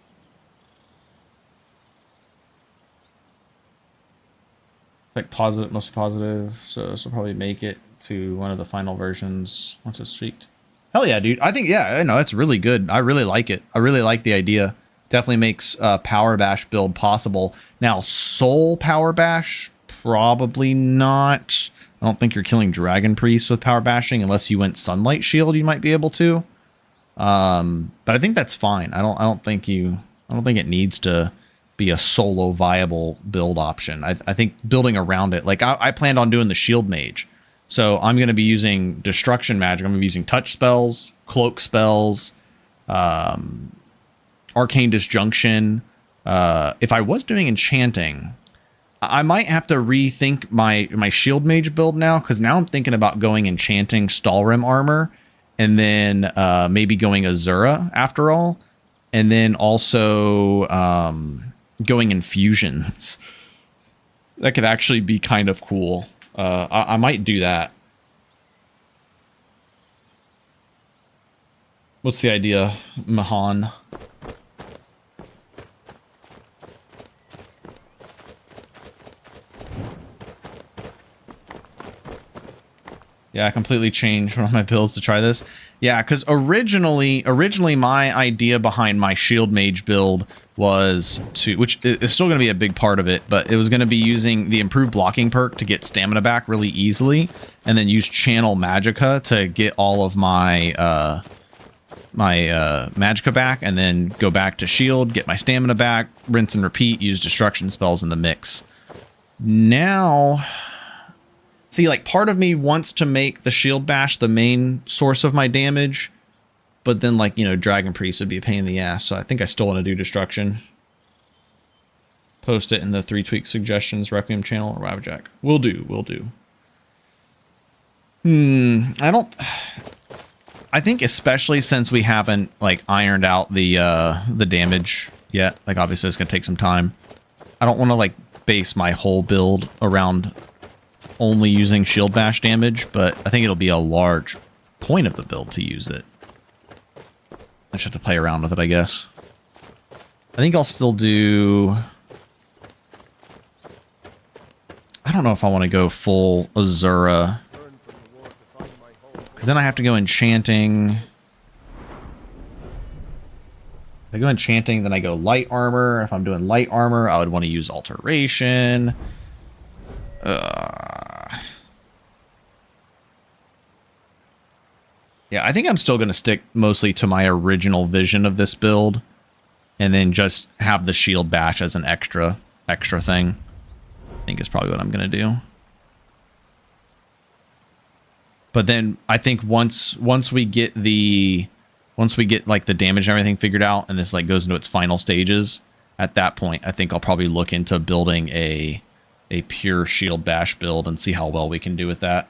It's like positive, mostly positive, so this will probably make it to one of the final versions once it's streaked. Hell yeah, dude. I think, yeah, I know, it's really good. I really like it. I really like the idea. Definitely makes Power Bash build possible. Now, Soul Power Bash, probably not. I don't think you're killing Dragon Priests with Power Bashing unless you went Sunlight Shield. You might be able to, but I think that's fine. I don't think it needs to be a solo viable build option. I think building around it, like I planned on doing the Shield Mage, so I'm going to be using Destruction Magic. I'm going to be using Touch spells, Cloak spells, Arcane Disjunction. If I was doing Enchanting, I might have to rethink my Shield Mage build now, because now I'm thinking about going Enchanting Stalrim Armor, and then maybe going Azura after all, and then also going Infusions. That could actually be kind of cool. I might do that. What's the idea, Mahan? Yeah, I completely changed one of my builds to try this. Yeah, because originally my idea behind my Shield Mage build was to, which is still going to be a big part of it, but it was going to be using the improved blocking perk to get stamina back really easily, and then use Channel Magicka to get all of my Magicka back, and then go back to shield, get my stamina back, rinse and repeat, use destruction spells in the mix. Now, see, like, part of me wants to make the shield bash the main source of my damage, but then, like, you know, Dragon Priest would be a pain in the ass, so I think I still want to do destruction. Post it in the 3 tweak suggestions, Requiem channel, or Wabjack. Will do, will do. I think especially since we haven't, like, ironed out the damage yet, like, obviously it's going to take some time. I don't want to, like, base my whole build around only using shield bash damage, but I think it'll be a large point of the build to use it. I just have to play around with it, I guess. I think I'll still do... I don't know if I want to go full Azura. Because then I have to go enchanting. If I go enchanting, then I go light armor. If I'm doing light armor, I would want to use alteration. Yeah, I think I'm still going to stick mostly to my original vision of this build, and then just have the shield bash as an extra thing. I think is probably what I'm going to do. But then I think once we get like the damage and everything figured out, and this like goes into its final stages, at that point I think I'll probably look into building a pure shield bash build and see how well we can do with that.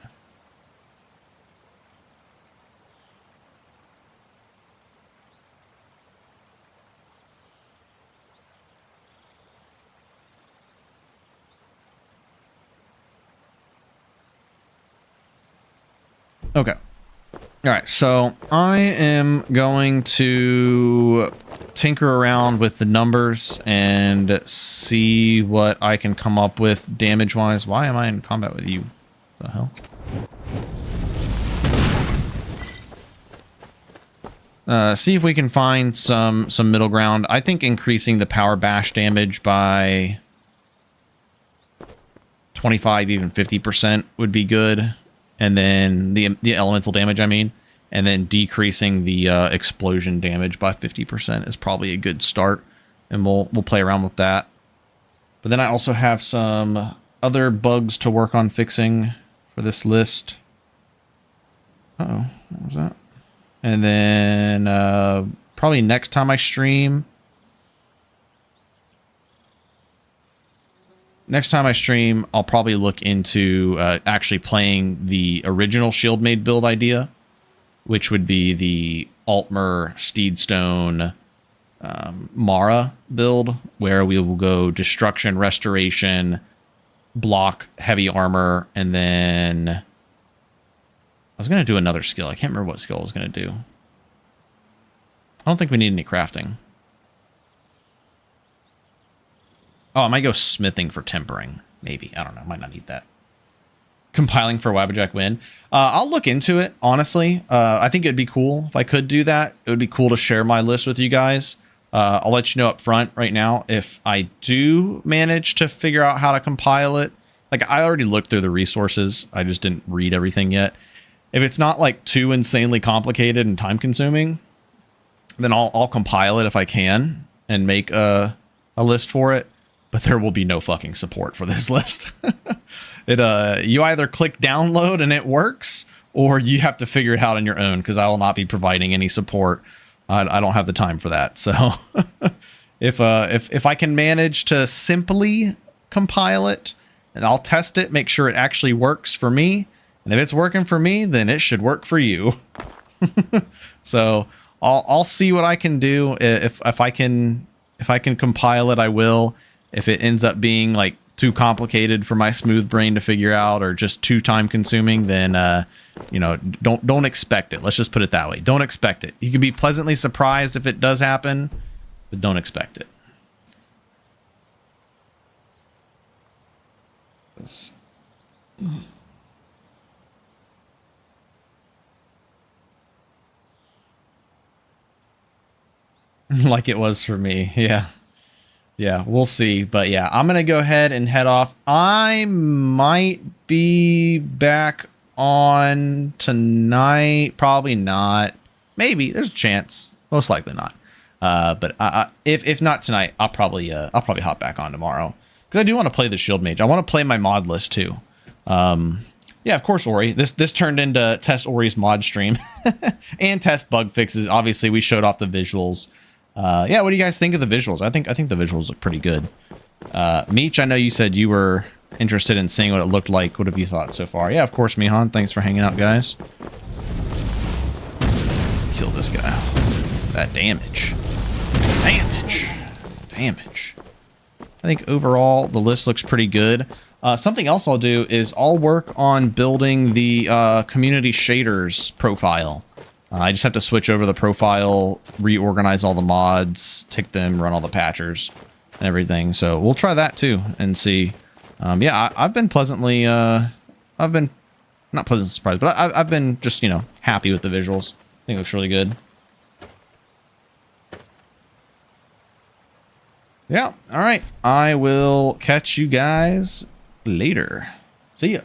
Okay. All right, so I am going to tinker around with the numbers and see what I can come up with damage-wise. Why am I in combat with you? The hell? See if we can find some middle ground. I think increasing the power bash damage by 25, even 50% would be good. And then the elemental damage, I mean, and then decreasing the explosion damage by 50% is probably a good start, and we'll play around with that. But then I also have some other bugs to work on fixing for this list. Uh-oh, what was that? And then probably next time I stream. Next time I stream, I'll probably look into actually playing the original Shieldmaid build idea, which would be the Altmer Steedstone Mara build, where we will go Destruction, Restoration, block, heavy armor, and then I was going to do another skill. I can't remember what skill I was going to do. I don't think we need any crafting. Oh, I might go smithing for tempering. Maybe. I don't know. Might not need that. Compiling for Wabbajack Win. I'll look into it, honestly. I think it'd be cool if I could do that. It would be cool to share my list with you guys. I'll let you know up front right now if I do manage to figure out how to compile it. Like, I already looked through the resources. I just didn't read everything yet. If it's not, like, too insanely complicated and time-consuming, then I'll compile it if I can and make a list for it. But there will be no fucking support for this list. You either click download and it works, or you have to figure it out on your own, because I will not be providing any support. I don't have the time for that. So if I can manage to simply compile it, and I'll test it, make sure it actually works for me. And if it's working for me, then it should work for you. So I'll see what I can do. If I can compile it, I will. If it ends up being like too complicated for my smooth brain to figure out, or just too time consuming, then you know, don't expect it. Let's just put it that way. Don't expect it. You can be pleasantly surprised if it does happen, but don't expect it. Like it was for me, yeah. Yeah, we'll see. But yeah, I'm going to go ahead and head off. I might be back on tonight. Probably not. Maybe. There's a chance. Most likely not. But if not tonight, I'll probably hop back on tomorrow. Because I do want to play the Shield Mage. I want to play my mod list too. Yeah, of course, Ori. This turned into test Ori's mod stream and test bug fixes. Obviously, we showed off the visuals. Yeah, what do you guys think of the visuals? I think the visuals look pretty good. Meech, I know you said you were interested in seeing what it looked like. What have you thought so far? Yeah, of course, Mihan. Thanks for hanging out, guys. Kill this guy. That damage. Damage. I think overall the list looks pretty good. Something else I'll do is I'll work on building the community shaders profile. I just have to switch over the profile, reorganize all the mods, tick them, run all the patchers and everything. So we'll try that too and see. Yeah, I've been pleasantly, I've been not pleasantly surprised, but I've been just, you know, happy with the visuals. I think it looks really good. Yeah. All right. I will catch you guys later. See ya.